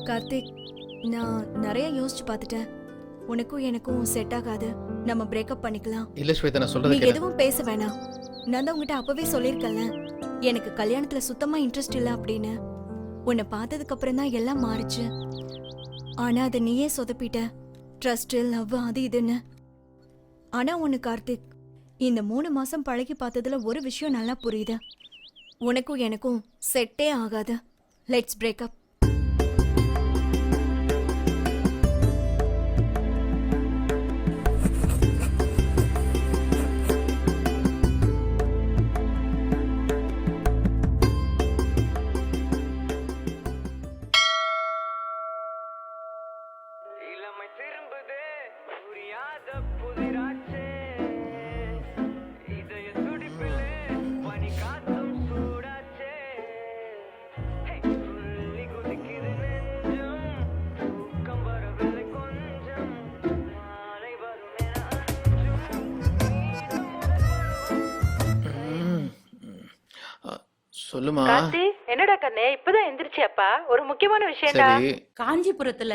கார்த்திக், நான் நிறைய யோசிச்சு பார்த்துட்டேன். உனக்கும் எனக்கும் செட் ஆகாது. நம்ம பிரேக்கப் பண்ணிக்கலாம். இல்ல ஸ்வேதா, நான் நீ சொல்றது கேளு. எதுவும் பேச வேணாம். நான் தான் உங்ககிட்ட அப்பவே சொல்லியிருக்கேன்ல, எனக்கு கல்யாணத்துல சுத்தமா இன்ட்ரெஸ்ட் இல்ல அப்படின்னு. உன்னை பார்த்ததுக்கு அப்புறம் தான் எல்லாம் மாறுச்சு. ஆனா அதை நீயே சொதப்பிட்ட. ட்ரஸ்ட், லவ், அது இதுன்னு. ஆனா ஒண்ணு கார்த்திக், இந்த 3 மாசம் பழகி பார்த்ததுல ஒரு விஷயம் நல்லா புரியுது. உனக்கும் எனக்கும் செட்டே ஆகாது. Let's breakup. சொல்லுமா. கார்த்தி, என்னடா கண்ணே இப்பதான் எந்திரிச்சியாப்பா? ஒரு முக்கியமான விஷயம்டா. சரி, காஞ்சிபுரத்துல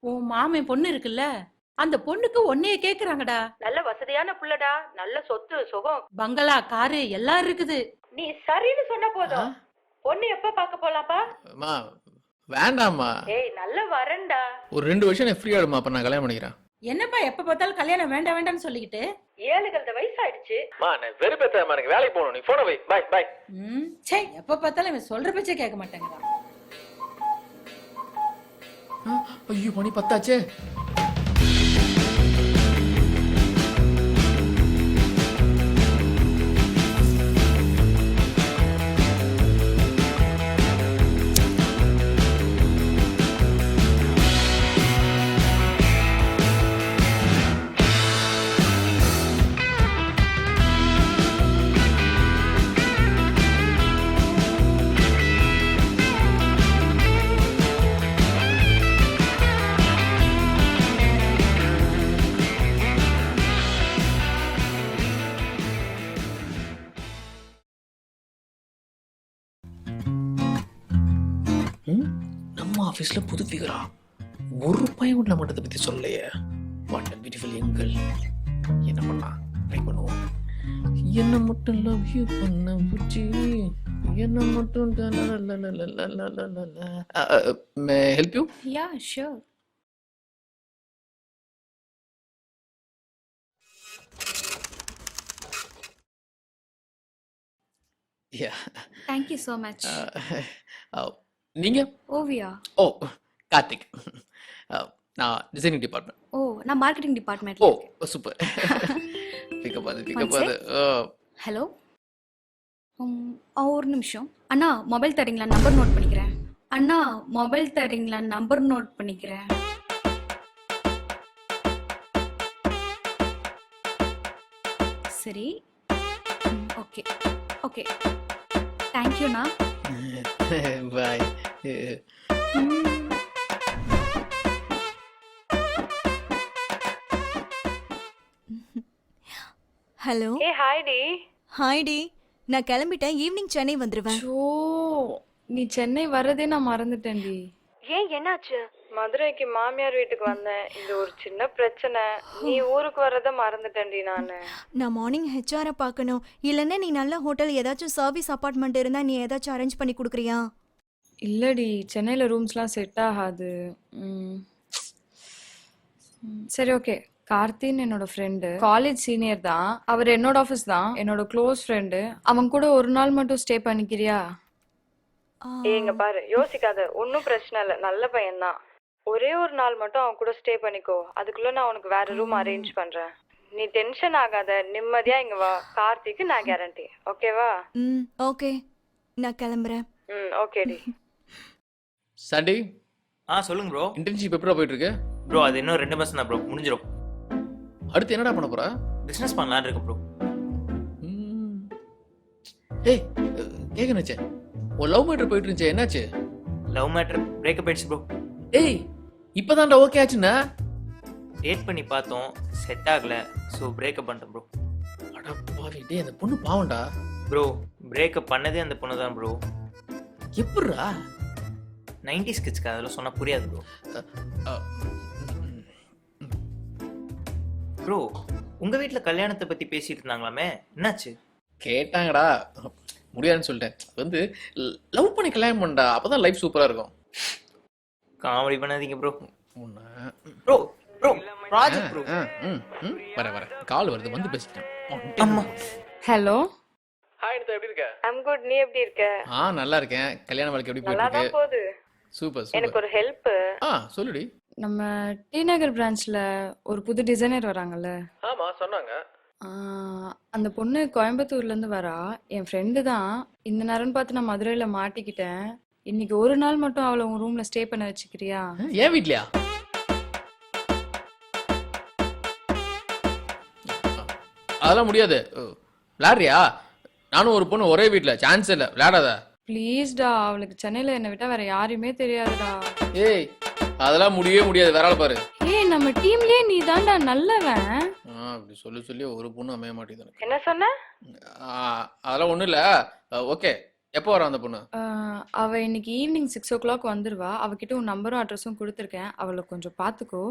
உன் மாமன் பொண்ணு இருக்குல்ல, அந்த பொண்ணுக்கு உன்னைய கேக்குறாங்கடா. நல்ல வசதியான புள்ளடா, நல்ல சொத்து சுகம், பங்களா, காரு எல்லாம் இருக்குது. நீ சரின்னு சொன்ன போதும். பொண்ணு எப்ப பார்க்க போலாம்ப்பா? அம்மா வேண்டாம்மா. ஏய், நல்ல வரண்டா. ஒரு 2 வருஷம் நான் ஃப்ரீ ஆடுமா, அப்ப நான் கல்யாணம் பண்ணிக்கிறேன். என்னப்பா எப்ப பார்த்தாலும் கல்யாணம் வேண்டாம் வேண்டாம்னு சொல்லிக்கிட்டு? 7 கழுத வயசாயிடுச்சு. நான் வெறுப்பேத்தாம எனக்கு வேலைக்கு போகணும். நீ போன வை. By by. சே, எப்ப பார்த்தாலும் இவன் சொல்ற பேச்சே கேட்க மாட்டேங்கிறான். ஐயோ, மணி 10 ஆச்சே. நம்ம ஆபீஸ்ல புது ஃபிகரா, ஒரு பையன் கூட நம்ம பத்தி சொல்லலையே. What a beautiful angle. என்ன பண்ணா ட்ரை பண்ணுவோம். என்ன மட்டும் லவ் யூ பண்ண புச்சி, என்ன மட்டும் may help you. Yeah sure. Yeah, thank you so much. நீங்க? ஓவியா. ஓ, கார்த்திக். நான் டிசைனிங் டிபார்ட்மெண்ட். ஓ, நான் marketing department. Oh super. Pickup அது. ஹலோ. ஒரு நிமிஷம் அண்ணா, மொபைல் தரீங்களா? நம்பர் நோட் பண்ணிக்கிறேன். அண்ணா, மொபைல் தரீங்களா? நம்பர் நோட் பண்ணிக்கிறேன். சரி, ஓகே ஓகே, தேங்க்யூண்ணா. பாய். ஹலோ. ஏ ஹாய் டி. ஹாய் டி, நான் கிளம்பிட்டேன். ஈவினிங் சென்னை வந்துருவேன். ஓ, நீ சென்னை வர்றதே நான் மறந்துட்டேன்டி. ஏன், என்னாச்சு? மதுரைக்கு மாமியார் வீட்டுக்கு வந்தேன். இந்த ஒரு சின்ன பிரச்சனை. நீ ஊருக்கு வர்றத மறந்துட்டேன்டி நானு. நான் மார்னிங் ஹெச்ஆரை பார்க்கணும். இல்லைன்னா நீ நல்ல ஹோட்டல் ஏதாச்சும் சர்வீஸ் அப்பார்ட்மெண்ட் இருந்தா நீ ஏதாச்சும் அரேஞ்ச் பண்ணி கொடுக்குறியா? இல்லடி, சென்னையில் ரூம்ஸ்லாம் செட் ஆகாது. சரி, ஓகே. கார்த்தின்னு என்னோட ஃப்ரெண்டு, காலேஜ் சீனியர் தான். அவர் என்னோட ஆஃபீஸ் தான், என்னோட க்ளோஸ் ஃப்ரெண்டு. அவன் கூட ஒரு நாள் மட்டும் ஸ்டே பண்ணிக்கிறியா? ஏங்க பாரு, யோசிக்காத. ஒன்னும் பிரச்சனை இல்ல, நல்ல பையன்தான். ஒரே ஒரு நாள் மட்டும் அவன் கூட ஸ்டே பண்ணிக்கோ. அதுக்குள்ள நான் உனக்கு வேற ரூம் அரேஞ்ச் பண்றேன். நீ டென்ஷன் ஆகாத, நிம்மதியா இங்க வா. கார்த்திக்கு நான் கேரண்டி. ஓகேவா? ஓகே, நான் கிளம்புறேன். ஓகேடி. சண்டி, சொல்லுங்க ப்ரோ. இன்டர்ன்ஷிப் எப்படா போயிட்டு இருக்கு? ப்ரோ அது இன்னும் 2 மாசம் தான் ப்ரோ, முடிஞ்சிடும். அடுத்து என்னடா பண்ண போற? பிசினஸ் பண்ணலாம்னு இருக்கு ப்ரோ. ஏய், கேக்குனச்சே, உன் லவ் மேட்டர் போயிட்டு இருந்துச்சே, என்னாச்சு? லவ் மேட்டர் பிரேக்கப் ஆயிடுச்சு ப்ரோ. ஏய், இப்பதான்டா ஓகே ஆச்சுன்னா? டேட் பண்ணி பார்த்தோம், செட் ஆகல. ஸோ பிரேக்கப் பண்ணிட்டேன் ப்ரோ. அட பாவி, டேய் அந்த பொண்ணு பாவம்டா. ப்ரோ பிரேக்கப் பண்ணதே அந்த பொண்ணு தான் ப்ரோ. எப்படிரா? 90s கிட்ஸ்க்கு அதெல்லாம் சொன்னால் புரியாது ப்ரோ. ப்ரோ உங்கள் வீட்டில் கல்யாணத்தை பற்றி பேசிட்டு இருந்தாங்களாமே, என்னாச்சு? கேட்டாங்கடா, முடியாதுன்னு சொல்லிட்டேன். வந்து லவ் பண்ணி கல்யாணம் பண்ணா அப்பதான் லைஃப் சூப்பரா இருக்கும். காமெடி பண்ணாதீங்க ப்ரோ. உன்னை ப்ரோ ப்ரோ ப்ராஜெக்ட் ப்ரோ. வர கால் வருது, வந்து பேசிட்டேன். அம்மா ஹலோ. ஹாய் அனிதா, எப்படி இருக்க? I'm good. நீ எப்படி இருக்க? நல்லா இருக்கேன். கல்யாண வாழ்க்கை எப்படி நல்லா போயிட்டு தான் இருக்கு? போகுது. சூப்பர் எனக்கு சூப்பர். ஒரு ஹெல்ப். சொல்லுடி. நம்ம டி நகர் பிரான்ச்ல ஒரு புது டிசைனர் வராங்கல்ல, ஆமா சொன்னாங்க. அந்த பொண்ணு கோயம்புத்தூர்ல இருந்து வரா. என் ஃப்ரெண்டு தான். இந்த நேரம்னு பார்த்து நான் மதுரையில மாட்டிக்கிட்டேன். இன்னைக்கு ஒரு நாள் மட்டும் அவளை உன் ரூம்ல ஸ்டே பண்ண வச்சுக்கிறியா? ஏன் வீட்லயா? அதெல்லாம் முடியாது. விளையாடுறியா? நானும் ஒரு பொண்ணு ஒரே வீட்ல, சான்ஸ் இல்ல, விளையாடாத. ப்ளீஸ்டா, அவளுக்கு சென்னையில என்னை விட்டா வேற யாரையுமே தெரியாதுடா. ஏய் அதெல்லாம் முடியவே முடியாது, வேற ஆள் பாரு. ஏய், நம்ம டீம்லயே நீ தான்டா நல்லவன். அப்படி சொல்லி சொல்லி ஒரு பொண்ணு அமைய மாட்டேங்குது. என்ன சொன்ன? அதெல்லாம் ஒண்ணும் இல்ல. ஓகே, எப்போ வர அந்த பொண்ணு? அவ இன்னைக்கு ஈவினிங் 6 o'clock வந்துருவா. அவகிட்ட உன் நம்பரும் அட்ரஸும் கொடுத்துருக்கேன். அவளை கொஞ்சம் பாத்துக்கோ.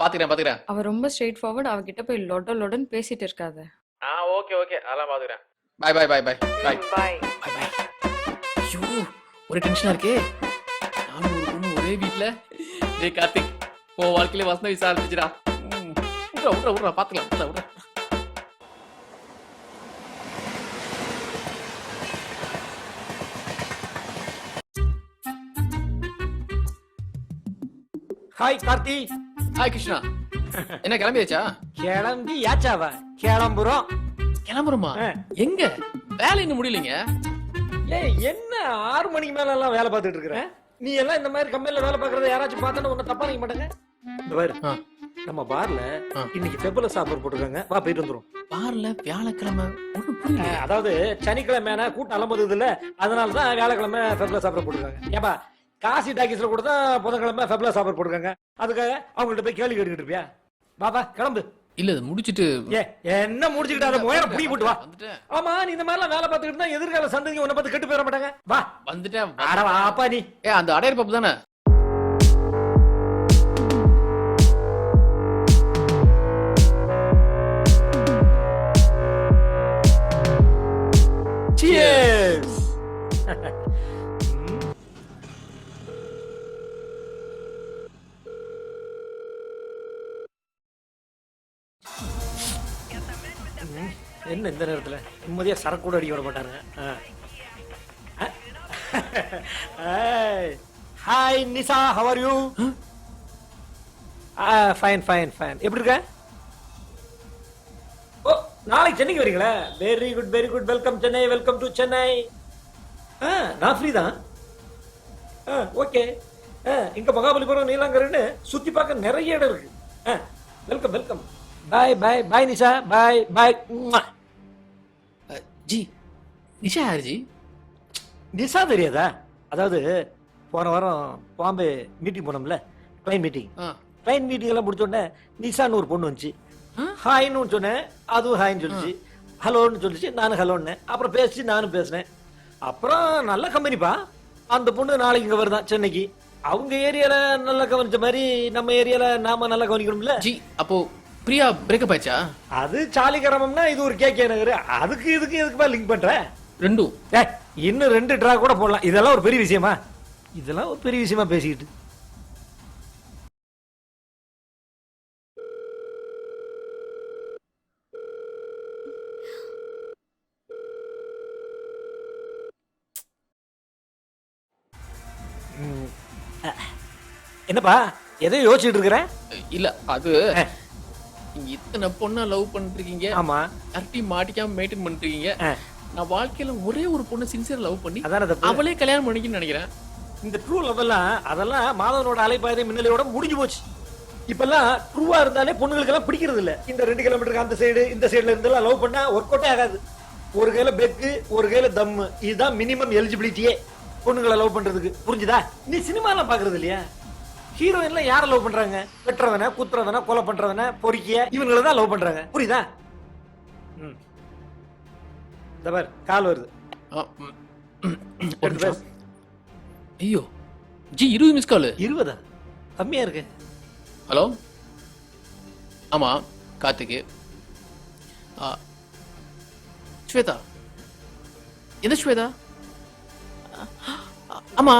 பாத்துக்கிறேன். அவ ரொம்ப ஸ்ட்ரெயிட் ஃபார்வர்ட். அவகிட்ட போய் லொடன்னு பேசிட்டு இருக்காத. ஓகே அதெல்லாம் பாத்துக்கிறேன். பை. பாய். ஐயோ ஒரு டென்ஷனா இருக்கே. நானும் ஒரு பொண்ணு ஒரே வீட்ல. டேய் கார்த்திக், உன் வாழ்க்கையில வசந்த விசாரிச்சுடா. விட்றா பாத்துக்கலாம். விட்றா. ஹாய் கார்த்தி. ஹாய் கிருஷ்ணா. என்ன கிளம்பியாச்சா? கிளம்பி யாச்சாவா? கிளம்புறோம். கிளம்புறோமா? எங்க? வேலை இன்னும் முடியலைங்க. ஏய், என்ன 6 மணிக்கு மேல எல்லாம் வேலை பார்த்துட்டு இருக்கிற? நீ எல்லாம் இந்த மாதிரி கம்பெனில வேலை பார்க்கறத யாராச்சும் பார்த்தா உன்னை தப்பா நினைக்க மாட்டாங்க? இந்த பாரு, நம்ம பார்ல இன்னைக்கு ஃபெபுலஸ் ஆஃபர் போட்டுருக்காங்க. வா போயிட்டு வந்துரும். பார்ல வியாழக்கிழமை ஒண்ணும் புரியல. அதாவது சனிக்கிழமை கூட்டம் அலம்புது இல்ல, அதனாலதான் வியாழக்கிழமை ஃபெபுலஸ் ஆஃபர் போட்டுருக்காங்க. ஏப்பா, காசி டாக்கிஸ்ல கூட தான் புதன்கிழமை ஃபெபுலஸ் ஆஃபர் போட்டுருக்காங்க. அதுக்காக அவங்கள்ட்ட போய் கேள்வி கேட்டுக்கிட்டு இருப்பியா? பாபா கிளம்பு. இல்ல இது முடிச்சிட்டு. என்ன முடிச்சுக்கிட்டு அதை முயற புடி போட்டு வா. வந்துட்டேன். ஆமா, நீ இந்த மாதிரி வேலை பார்த்துக்கிட்டு இருந்தா எதிர்கால சந்ததி உன்னை பார்த்து கெட்டு போயிட மாட்டாங்க. வா. வந்துட்டேன். அட வாப்பா நீ. அந்த அடையர் பப்பு தானே? Cheers. என்ன இந்த நேரத்துல நிம்மதியா சரக்கு கூட அடிக்க விட மாட்டாங்க. Hi Nisha, how are you? Fine. எப்படி இருக்க? ஓ, நாளைக்கு சென்னைக்கு வரீங்களா? Very good. Welcome Chennai. Welcome to Chennai. நான் ஃப்ரீ தான். ஓகே. இங்க மகாபலிபுரம், நீலாங்கரன்னு சுத்தி பார்க்க நிறைய இடம் இருக்கு. வெல்கம். பாய் நிஷா. பாய். ஜி நிஷா யார் ஜி? நிஷா தெரியாதா? அதாவது போன வாரம் பாம்பே மீட்டிங் போனோம்ல, கிளைண்ட் மீட்டிங் எல்லாம் முடிச்ச உடனே நிஷான்னு ஒரு பொண்ணு வந்துச்சு. ஹாய்னு சொன்னேன், அதுவும் ஹாய்னு சொல்லிச்சு. ஹலோன்னு சொல்லிச்சு, நானும் ஹலோன்னு. அப்புறம் பேசி நானும் பேசினேன். அப்புறம் நல்ல கம்பெனிப்பா. அந்த பொண்ணு நாளைக்கு இங்க வருதான் சென்னைக்கு. அவங்க ஏரியால நல்லா கவனிச்ச மாதிரி நம்ம ஏரியால நாம நல்லா கவனிக்கணும்ல ஜி. அப்போ பிரியா பிரேக்கப் ஆயிச்சா? அது சாலி கிராமம்னா இது ஒரு கேகே நகர். அதுக்கு எதுக்குப்பா லிங்க் பண்ற? ரெண்டும். இன்னும் 2 ட்ரா கூட போடலாம். இதெல்லாம் ஒரு பெரிய விஷயமா? இதெல்லாம் ஒரு பெரிய விஷயமா பேசிக்கிட்டு. என்னப்பா எதையும் யோசிச்சுட்டு இருக்கிற? இல்ல அது நீங்க இத்தனை பொண்ணை லவ் பண்ணிருக்கீங்க. ஆமா. யார்ட்டையும் மாட்டிக்காம மெயின்டைன் பண்ணிருக்கீங்க. நான் வாழ்க்கையில ஒரே ஒரு பொண்ணு சின்சியர் லவ் பண்ணி அதான அவளே கல்யாணம் பண்ணிக்கணும்னு நினைக்கிறேன். இந்த ட்ரூ லவ் எல்லாம் அதெல்லாம் மாதவனோட அலைப்பாதை மின்னலையோட முடிஞ்சு போச்சு. இப்பெல்லாம் ட்ரூவா இருந்தாலே பொண்ணுங்களுக்கு எல்லாம் பிடிக்கிறது இல்ல. இந்த 2 கிலோமீட்டருக்கு அந்த சைடு இந்த சைடுல இருந்தெல்லாம் லவ் பண்ணா ஒர்க் அவுட்டே ஆகாது. ஒரு கையில பெக்கு, ஒரு கையில தம்மு. இதுதான் மினிமம் எலிஜிபிலிட்டியே பொண்ணுங்களை லவ் பண்றதுக்கு. புரிஞ்சுதா? நீ சினிமா எல்லாம் பாக்குறது இல்லையா? ஹீரோயின்லாம் யார லவ் பண்றாங்க? வெட்டுறவன, குத்துறவன, கொலை பண்றவன, பொறுக்கிய இவங்களை தான் லவ் பண்றாங்க. புரியுதா? இந்த பார் கால் வருது. ஐயோ ஜி 20 மிஸ் கால். 20 கம்மியா இருக்கு. ஹலோ, ஆமா கார்த்திக். ஸ்வேதா, எந்த ஸ்வேதா? ஆமா,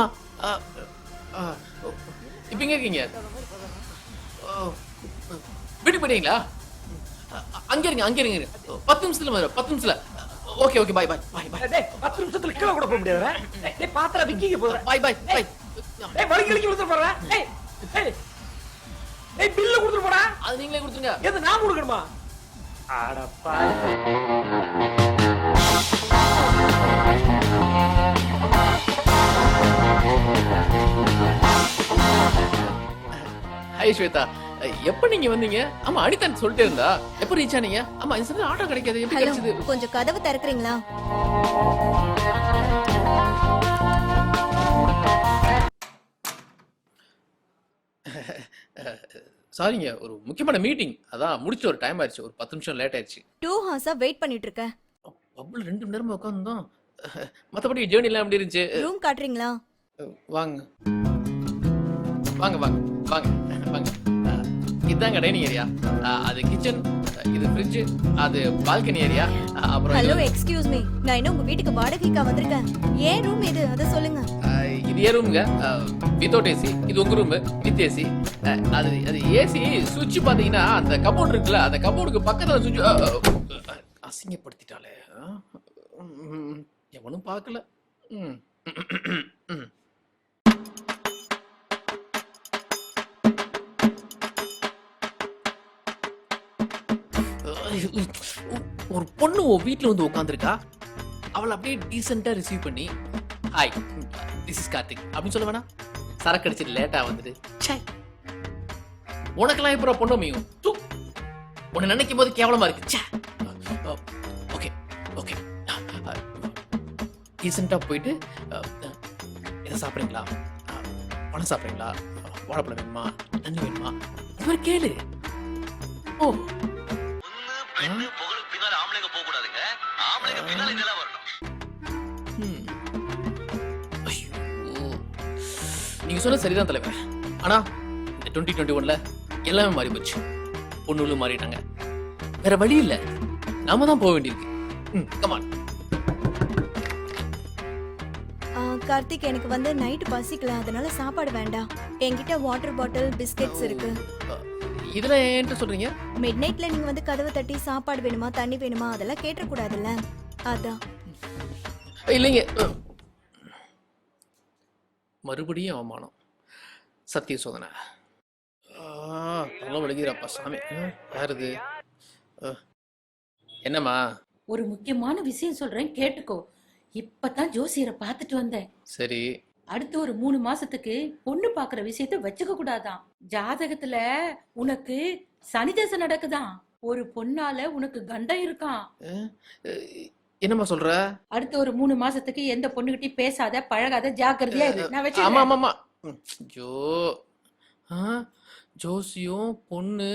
இப்ப எங்க இருக்கீங்க? வீட்டுக்கு போயிட்டீங்களா? அங்க இருங்க, அங்க இருங்க. 10 நிமிஷத்துல வர, 10 நிமிஷத்துல. Okay okay, bye bye bye bye. டேய் 10 நிமிஷத்துல கீழ கூட போக முடியாதுடா. டேய் பாத்திர விக்கிங்க போற. Bye bye bye. டேய் வலி கிளிக்கு கொடுத்து போறா. டேய் டேய் டேய் பில்ல கொடுத்து போடா. அது நீங்களே கொடுத்துருங்க. எது நான் கொடுக்கணுமா? அடப்பா. ஹாய் ஸ்வேதா, எப்ப நீங்க வந்தீங்க? ஆமா அனிதா சொல்லிட்டே இருந்தா. எப்ப ரீச் ஆனீங்க? ஆமா இந்த சமயம் ஆட்டோ கிடைக்காது, எப்படி ஹலோ, கிடைச்சது? கொஞ்சம் கதவு திறக்கறீங்களா? சாரிங்க, ஒரு முக்கியமான மீட்டிங், அதான் முடிச்சு ஒரு டைம் ஆயிடுச்சு, ஒரு 10 நிமிஷம் லேட் ஆயிடுச்சு. 2 ஹார்ஸா வெயிட் பண்ணிட்டு இருக்கேன். பப்புல 2 மணி நேரமா உட்கார்ந்தோம். மத்தபடி ஜேர்னி எல்லாம் எப்படி இருந்துச்சு? ரூம் காட்டுறீங்களா? வாங்க வாங்க வாங்க வாங்க வாங்க. இதாங்க டைனிங் ஏரியா, அது கிச்சன், இது ஃப்ரிட்ஜ், அது பால்கனி ஏரியா. அப்புறம் ஹலோ, எக்ஸ்கியூஸ் மீ, நான் இன்னும் உங்க வீட்டுக்கு வாடகைக்கா வந்திருக்கேன். ஏன் ரூம் இது, அத சொல்லுங்க. இது ஏ ரூமுங்க, வித்தவுட் ஏசி. இது உங்க ரூம் வித் ஏசி. அது அது ஏசி சுவிட்ச் பாத்தீங்கன்னா அந்த கபோர்டு இருக்குல்ல, அந்த கபோர்டுக்கு பக்கத்துல சுவிட்ச். அசிங்கப்படுத்திட்டாலே, எவனும் பார்க்கல. ஒரு பொண்ணு உன் வீட்டுல வந்து உட்காந்துருக்கா, அவளை அப்படியே டீசெண்டா ரிசீவ் பண்ணி ஹாய் திஸ் இஸ் கார்த்திக் அப்படின்னு சொல்ல வேணா? சரக்கு அடிச்சுட்டு லேட்டா வந்துட்டு ச்சே, உனக்கெல்லாம் இப்போ பொண்ணு அமையும். உன்னை நினைக்கும் போது கேவலமா இருக்கு. ச்சே. ஓகே ஓகே, டீசெண்டா போயிட்டு எதை சாப்பிட்றீங்களா, பழம் சாப்பிட்றீங்களா, வாழைப்பழம் வேணுமா, தண்ணி வேணுமா, இந்த மாதிரி கேளு. ஓ, நீங்க சொன்ன சரிதான் தலைவர். ஆனா இந்த 2021ல எல்லாமே மாறி போச்சு. பொண்ணுகளும் மாறிட்டாங்க. வேற வழி இல்ல, நாம தான் போக வேண்டியிருக்கு. கமான். கார்த்திக், எனக்கு வந்து நைட் பசிக்கல, அதனால சாப்பாடு வேண்டாம். என்கிட்ட வாட்டர் பாட்டில், பிஸ்கெட்ஸ் இருக்கு. இதுல ஏன்ட்டு சொல்றீங்க? மிட் நைட்ல நீங்க வந்து கதவை தட்டி சாப்பாடு வேணுமா, தண்ணி வேணுமா அதெல்லாம் கேட்ட கூடாதுல்ல, அதான். இல்லைங்க, மறுபடியும் அவமானம். சத்திய சோதனை. நல்லா வலிக்கிறப்பா சாமி. யாருது? என்னம்மா? ஒரு முக்கியமான விஷயம் சொல்றேன், கேட்டுக்கோ. இப்பதான் ஜோசியரை பார்த்துட்டு வந்தேன். சரி. அடுத்து ஒரு 3 மாசத்துக்கு பொண்ணு பாக்குற விஷயத்த வச்சுக்க கூடாதான். ஜாதகத்துல உனக்கு சனி தசை நடக்குதாம். ஒரு பொண்ணால உனக்கு கண்டம் இருக்கான். என்னம்மா சொல்ற? அடுத்த ஒரு 3 மாசத்துக்கு எந்த பொண்ணுகிட்டயும் பேசாத, பழகாத, ஜாக்கிரதையா இரு. நான் ஆமா வச்சிருக்கேன். ஆமா ஆமா. ஜோ ஜோசியும் பொண்ணு.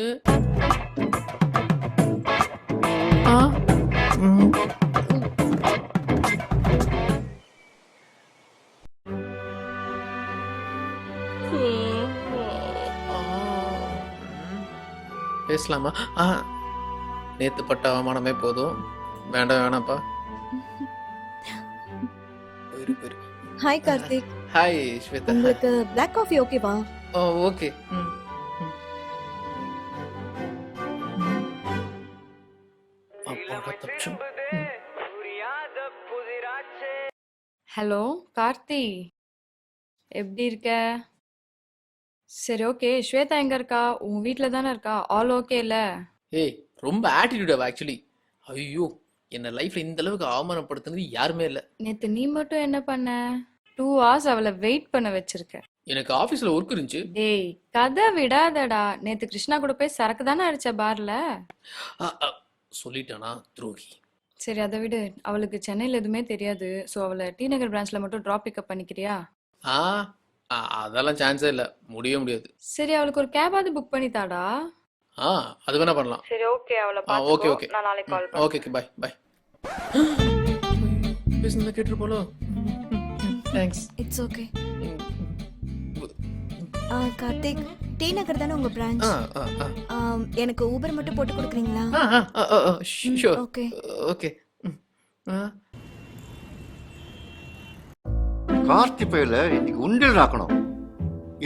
பேசலாமா? நேத்து பட்ட அவமானமே போதும், வேண்டாம் வேணாப்பா. ஹாய் கார்த்திக். ஹாய் ஸ்வேதா. உங்களுக்கு பிளாக் காஃபி ஓகேவா? ஓ ஓகே. ஹலோ கார்த்தி, எப்படி இருக்க? சரி ஓகே, ஸ்வேதா எங்க இருக்கா? உன் வீட்ல தானே இருக்கா? ஆல் ஓகே இல்ல? ஏய், ரொம்ப ஆட்டிடியூட் ஆக்சுவலி. ஐயோ, என்ன லைஃப்ல இந்த அளவுக்கு அவமானப்படுத்துனது யாருமே இல்ல. நேத்து நீ மட்டும் என்ன பண்ண? 2 hours அவளை வெயிட் பண்ண வச்சிருக்க. எனக்கு ஆபீஸ்ல ஒர்க் இருந்துச்சு. டேய் கதை விடாதடா. நேத்து கிருஷ்ணா கூட போய் சரக்கு தானே அடிச்ச பார்ல. சொல்லிட்டானா துரோகி. சரி அதை விடு, அவளுக்கு சென்னையில எதுவுமே தெரியாது. ஸோ அவளை டி நகர் பிரான்ச்ல மட்டும் ட்ராப் பிக்கப் பண்ணிக்கிறியா? அதெல்லாம் சான்ஸே இல்ல, முடியவே முடியாது. சரி அவளுக்கு ஒரு கேபாவது புக் பண்ணி தாடா. அது வேணா பண்ணலாம். சரி ஓகே, அவளை ஓகே பாத்துக்கோ. ஓகே, நான் நாளைக்கு கால் பண்றேன். Okay bye bye. பேசுனத கேட்டு போலோ. Thanks. It's okay. Karthik, T Nagar தானே உங்க பிரான்ச்? எனக்கு ஊபர் மட்டும் போட்டு கொடுக்குறீங்களா? ஷூர். ஓகே. ஓகே. கார்த்தி பையில இன்னைக்கு உண்டில் ஆக்கணும்.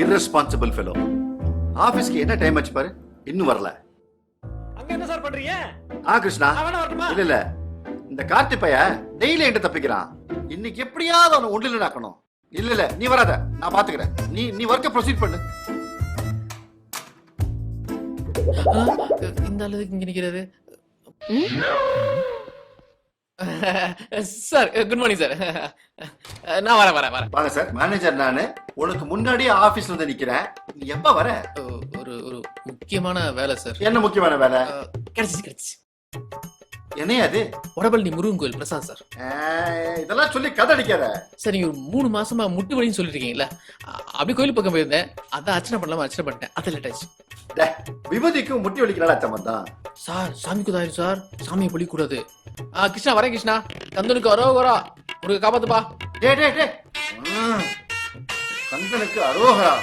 irresponsible fellow. ஆபீஸ்க்கு என்ன டைம் ஆச்சு பாரு, இன்னும் வரல. அங்க என்ன சார் பண்றீங்க? கிருஷ்ணா, அவன வரட்டுமா? இல்ல இந்த கார்த்தி பைய டெய்லி என்கிட்ட தப்பிக்கிறான். இன்னைக்கு எப்படியாவது அவனை உண்டில் ஆக்கணும். இல்ல நீ வராத, நான் பாத்துக்கிறேன். நீ ஒர்க்க ப்ரொசீட் பண்ணு. இந்த அளவுக்கு இங்க நிக்கிறாரு. Sir good morning sir. நான் வரேன். வாங்க சார், மேனேஜர் நானு. உனக்கு முன்னாடியே ஆபீஸ்ல வந்து நிக்கிறேன். நீ எப்ப வர? ஒரு முக்கியமான வேலை சார். என்ன முக்கியமான வேலை? கிடைச்சிச்சு. என்னையா அது? வடபழனி முருகன் கோயில் பிரசாத் சார். இதெல்லாம் சொல்லி கதை அடிக்காத சார். நீங்க ஒரு 3 மாசமா முட்டு வலின்னு சொல்லிருக்கீங்களா? அப்படி கோயில் பக்கம் போயிருந்தேன். அதான் அர்ச்சனை பண்ணிட்டேன். அது லேட் ஆச்சு. விபதிக்கும் முட்டி வலிக்கிறாள் அச்சம் தான் சார். சாமிக்கு தாயிரு சார், சாமியை பழிக்கூடாது. கிருஷ்ணா வரேன். கிருஷ்ணா கந்தனுக்கு அரோகரா, ஒரு காப்பாத்துப்பா. டே கந்தனுக்கு அரோகரா.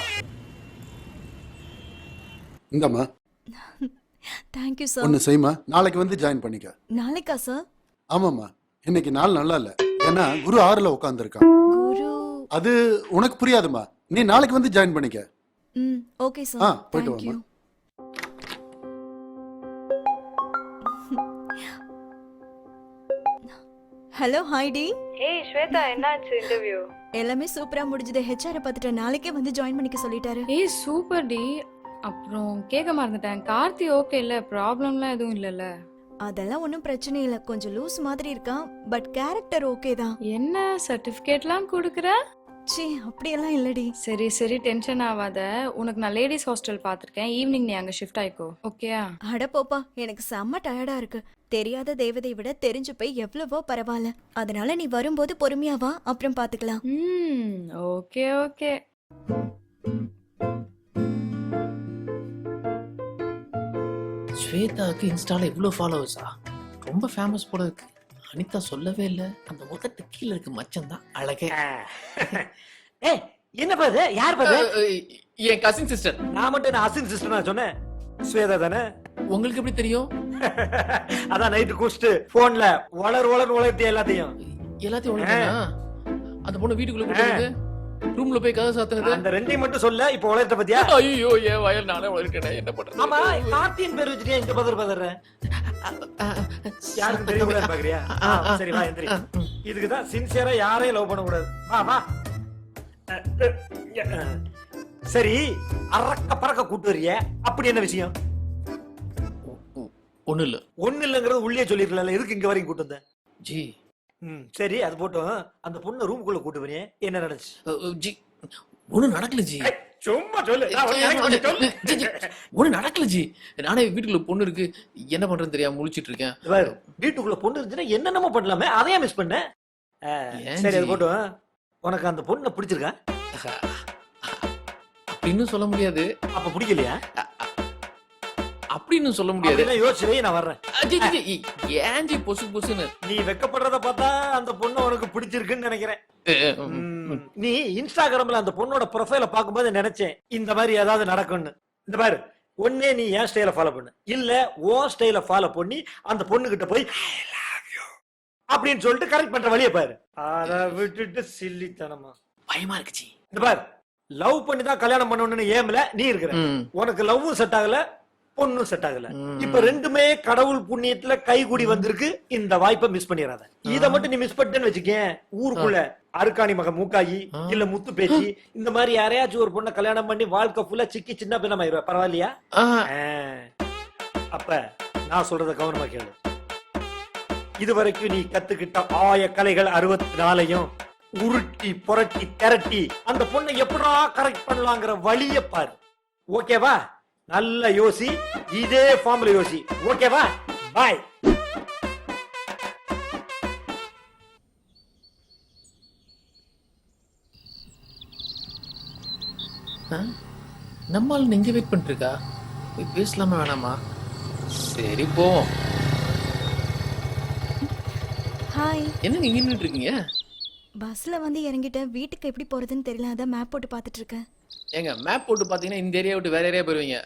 இந்தம்மா தேங்க் யூ சார். ஒன்னு செய்யுமா, நாளைக்கு வந்து ஜாயின் பண்ணிக்க. நாளைக்கா சார்? ஆமாம்மா, இன்னைக்கு நாள் நல்லா இல்ல. ஏன்னா குரு 6ல உட்காந்துருக்கான். குரு? அது உனக்கு புரியாதுமா, நீ நாளைக்கு வந்து ஜாயின் பண்ணிக்க. Okay sir. போயிட்டு தேங்க் யூ. வாமா. ஹலோ, ஹாய் டி. ஏய் ஸ்வேதா, என்னாச்சு இன்டர்வியூ? எல்லாமே சூப்பரா முடிஞ்சது. ஹெச்ஆர் பார்த்துட்டு நாளைக்கே வந்து ஜாயின் பண்ணிக்க சொல்லிட்டாரு. ஏய் சூப்பர் டி. அப்புறம் கேட்க மறந்துட்டேன், கார்த்தி ஓகே இல்ல? ப்ராப்ளம்லாம் எதுவும் இல்லல்ல? அதெல்லாம் ஒன்றும் பிரச்சனை இல்லை. கொஞ்சம் லூஸ் மாதிரி இருக்கான், பட் கேரக்டர் ஓகே தான். என்ன சர்டிபிகேட்லாம் கொடுக்குற? சி, அப்படியெல்லாம் இல்லடி. சரி சரி, டென்ஷன் ஆகாத. உனக்கு நான் லேடிஸ் ஹாஸ்டல் பார்த்துருக்கேன். ஈவினிங் நீ அங்கே ஷிஃப்ட் ஆயிக்கோ, ஓகேயா? அட போப்பா, எனக்கு செம்ம டயர்டா இருக்கு. தெரியாத தேவதை விட தெரிஞ்சு போய் எவ்வளவோ பரவாயில்ல. அதனால நீ வரும்போது பொறுமையா வா, அப்புறம் பாத்துக்கலாம். Okay okay. ஸ்வேதாவுக்கு இன்ஸ்டால இவ்வளவு ஃபாலோவர்ஸா? ரொம்ப ஃபேமஸ் போல இருக்கு. அனிதா சொல்லவே இல்ல. அந்த முதட்டு கீழே இருக்கு மச்சம் தான் அழகே. ஏய், என்ன பாது? யார் பாது? என் கசின் சிஸ்டர். நான் மட்டும் என்ன அசின் சிஸ்டர் நான் சொன்னேன்? ஸ்வேதா தானே? உங்களுக்கு எப்படி தெரியும்? அதான் நைட்டு குடிச்சிட்டு போன்ல வளர்த்தி எல்லாத்தையும் ஒழுங்கா அந்த பொண்ணு வீட்டுக்குள்ள கூட்டிட்டு ரூம்ல போய் கதை சாத்துனது. அந்த ரெண்டையும் மட்டும் சொல்ல. இப்ப வளர்த்த பத்தியா? ஐயோ, என் வயல் நானே வளர்க்கணும். என்ன பண்றது? ஆமா, கார்த்தியின் பேர் வச்சுட்டே இந்த பதற யாருக்கு தெரியக்கூடாது பாக்குறியா? சரி வா, எந்திரி. இதுக்குதான் சின்சியரா யாரையும் லவ் பண்ண கூடாது. வா. சரி, அரக்க பறக்க கூட்டு வரிய, அப்படி என்ன விஷயம்? ஒண்ணு இல்லங்கிறது உள்ளே சொல்லிருக்கல. எதுக்கு இங்க வரைக்கும் கூட்டு வந்த? ஜி. சரி, அது போட்டோம். அந்த பொண்ணு ரூமுக்குள்ள கூட்டு வரிய, என்ன நடந்துச்சு? ஜி, ஒண்ணு நடக்கல ஜி. சும்மா சொல்லு. ஒண்ணு நடக்கல ஜி. நானே வீட்டுக்குள்ள பொண்ணு இருக்கு, என்ன பண்றேன்னு தெரியாம முழிச்சிட்டு இருக்கேன். வீட்டுக்குள்ள பொண்ணு இருந்துச்சுன்னா என்னென்னமோ பண்ணலாமே, அதையா மிஸ் பண்ண? சரி, அது போட்டோம். உனக்கு அந்த பொண்ணை பிடிச்சிருக்கா? அப்படின்னு சொல்ல முடியாது. அப்ப பிடிக்கலையா? அப்படின்னு சொல்ல முடியாது. யோசிச்சு நான் வர்றேன். ஏன் ஜி பொசுன்னு? நீ வெக்கப்படுறத பார்த்தா அந்த பொண்ணு உனக்கு பிடிச்சிருக்குன்னு நினைக்கிறேன். நீ இன்ஸ்டாகிராம்ல அந்த பொண்ணோட ப்ரொஃபைல பாக்கும்போது நினைச்சேன் இந்த மாதிரி ஏதாவது நடக்கும்னு. இந்த பாரு, ஒன்னே நீ என் ஸ்டைல ஃபாலோ பண்ணு, இல்ல உன் ஸ்டைல ஃபாலோ பண்ணி அந்த பொண்ணு கிட்ட போய் அப்படின்னு சொல்லிட்டு கரெக்ட் பண்ற வழியை பாரு. அத விட்டுட்டு சில்லித்தனமா பயமா இருக்கு ஜி. இந்த பாரு, லவ் பண்ணி தான் கல்யாணம் பண்ணணும்னு ஏம்ல நீ இருக்கிற. உனக்கு லவ்வும் செட் ஆகல, பொண்ணும் செட் ஆகல. இப்ப ரெண்டுமே கடவுள் புண்ணியத்துல கைகூடி வந்திருக்கு. இந்த வாய்ப்பை மிஸ் பண்ணிடாத. இத மட்டும் நீ மிஸ் பண்ணிட்டேன்னு வச்சுக்கேன், ஊருக்குள்ள அருக்காணி மகன் மூக்காயி இல்ல முத்து பேச்சு இந்த மாதிரி யாரையாச்சும் ஒரு பொண்ணை கல்யாணம் பண்ணி வாழ்க்கை ஃபுல்லா சிக்கி சின்ன பின்னமாயிருவ. பரவாயில்லையா? அப்ப நான் சொல்றத கவனமா கேளு. இதுவரைக்கும் நீ கத்துக்கிட்ட 1000 கலைகள் 64யும் உருட்டி புரட்டி திரட்டி அந்த பொண்ணை எப்படா கரெக்ட் பண்ணலாங்கிற வழிய பாரு. ஓகேவா? நல்ல யோசி, இதே ஃபார்ம்ல யோசி. ஓகேவா? பாய். நம்மால் நெஞ்ச வெயிட் பண்ணிட்டு இருக்கா. பேசலாமா வேணாமா? சரி போவோம். ஹாய். என்ன இங்க நின்னுட்டு இருக்கீங்க? பஸ்ல வந்து இறங்கிட்டேன். வீட்டுக்கு எப்படி போறதுன்னு தெரியல, அதான் மேப் போட்டு பாத்துட்டு இருக்கேன். ஏங்க மேப் போட்டு பார்த்தீங்கன்னா இந்த ஏரியா விட்டு வேற ஏரியா போயிருவீங்க.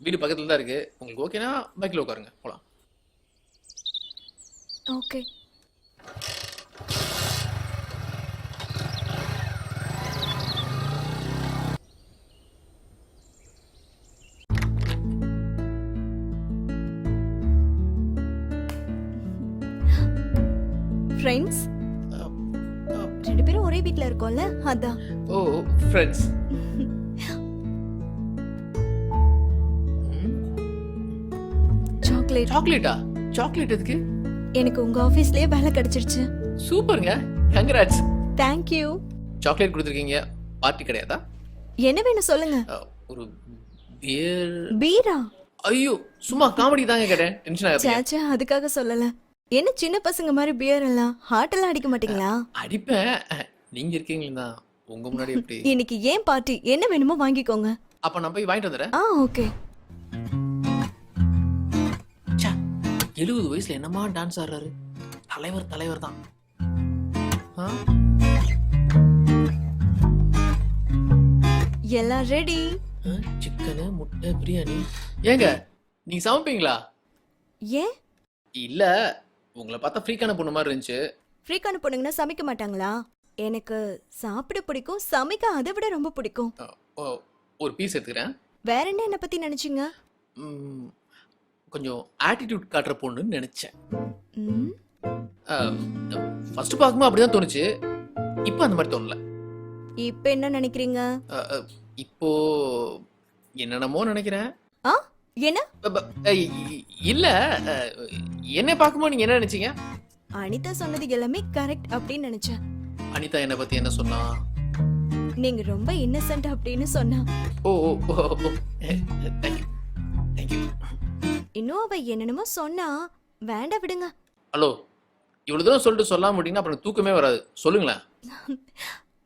வீடு பக்கத்துல தான் இருக்கு. உங்களுக்கு ஓகேனா பைக்கில் உட்காருங்க போகலாம். ஓகே. ஃப்ரெண்ட்ஸ், ரெண்டு பேரும் ஒரே வீட்ல இருக்கோம்ல, அதான். ஓ ஃப்ரெண்ட்ஸ். சாக்லேட். சாக்லேட்டா? சாக்லேட் எதுக்கு? எனக்கு உங்க ஆபீஸ்லயே வேலை கிடைச்சிருச்சு. சூப்பருங்க, கங்க்ராட்ஸ். Thank you. சாக்லேட் கொடுத்துருக்கீங்க, பார்ட்டி கிடையாதா? என்ன வேணும் சொல்லுங்க. ஒரு பியர். பீரா? ஐயோ, சும்மா காமெடி தாங்க கேட்டேன், டென்ஷன் ஆகாதீங்க. சாச்சா, அதுக்காக சொல்லல. என்ன சின்ன பசங்க மாதிரி பியர் எல்லாம் ஹார்ட் எல்லாம் அடிக்க மாட்டீங்களா? அடிப்பேன், நீங்க இருக்கீங்களா உங்க முன்னாடி எப்படி? இன்னைக்கு ஏன் பார்ட்டி, என்ன வேணுமோ வாங்கிக்கோங்க. அப்ப நான் போய் வாங்கிட்டு வந்துடுறேன். ஓகே. 70 வயசுல என்னமா டான்ஸ் ஆடுறாரு. தலைவர் தான். எல்லாம் ரெடி. சிக்கனு, முட்டை, பிரியாணி. ஏங்க நீங்க சமைப்பீங்களா? ஏன்? இல்ல, உங்களை பார்த்தா ஃப்ரீக்கான பொண்ணு மாதிரி இருந்துச்சு. ஃப்ரீக்கான பொண்ணுங்கன்னா சமைக்க மாட்டாங்களா? எனக்கு சாப்பிட பிடிக்கும், சமைக்க அதை விட ரொம்ப பிடிக்கும். ஒரு பீஸ் எடுத்துக்கிறேன். வேற என்ன பத்தி நினைச்சீங்க? கொஞ்சம் ஆட்டிடியூட் காட்டுற பொண்ணுன்னு நினைச்சேன். ம், ஃபர்ஸ்ட் பார்க்கும்போது அப்படிதான் தோணுச்சு. இப்போ அந்த மாதிரி தோணல. இப்ப என்ன நினைக்கிறீங்க? இப்போ என்னென்னமோ நினைக்கிறேன். என்ன? இல்ல, என்னை பார்க்கும்போது நீங்க என்ன நினைச்சீங்க? அனிதா சொன்னது எல்லாமே கரெக்ட் அப்படின்னு நினைச்சேன். அனிதா என்னை பத்தி என்ன சொன்னா? நீங்க ரொம்ப இன்னசென்ட் அப்படின்னு சொன்னா. ஓ தேங்க்யூ. இன்னும் அவ என்னென்னமோ சொன்னா. வேண்டாம், விடுங்க. ஹலோ, இவ்வளவு தூரம் சொல்லிட்டு சொல்லாம விட்டீங்கன்னா அப்புறம் தூக்கமே வராது. சொல்லுங்களேன்.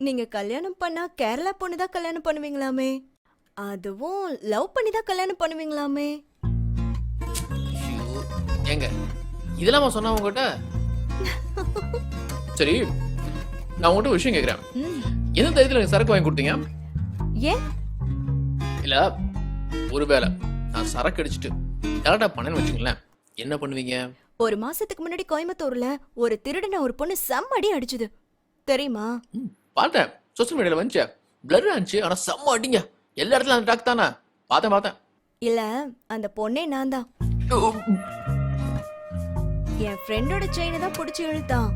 நீங்க கல்யாணம் பண்ணா கேரளா பொண்ணு தான் கல்யாணம் பண்ணுவீங்களாமே, அதுவும் லவ் பண்ணி தான் கல்யாணம் பண்ணுவீங்களாமே. ஏங்க இதெல்லாம் சொன்னா உங்ககிட்ட? சரி, நான் உங்ககிட்ட ஒரு விஷயம் கேட்கிறேன். எந்த தைரியத்துல எனக்கு சரக்கு வாங்கி கொடுத்தீங்க? ஏன்? இல்ல, ஒருவேளை நான் சரக்கு அடிச்சுட்டு கரெக்டா பண்ணேன்னு வச்சுங்களேன், என்ன பண்ணுவீங்க? ஒரு மாசத்துக்கு முன்னாடி கோயம்புத்தூர்ல ஒரு திருடனை ஒரு பொண்ணு செம்மடி அடிச்சுது தெரியுமா? பார்த்தேன், சோசியல் மீடியால வந்துச்சு. பிளர் ஆச்சு, ஆனா செம்ம அடிங்க. எல்லா இடத்துல அந்த டாக் தானே? பார்த்தேன். இல்ல, அந்த பொண்ணே நான் தான். என் ஃப்ரெண்டோட செயினை தான் பிடிச்சி இழுத்தான்.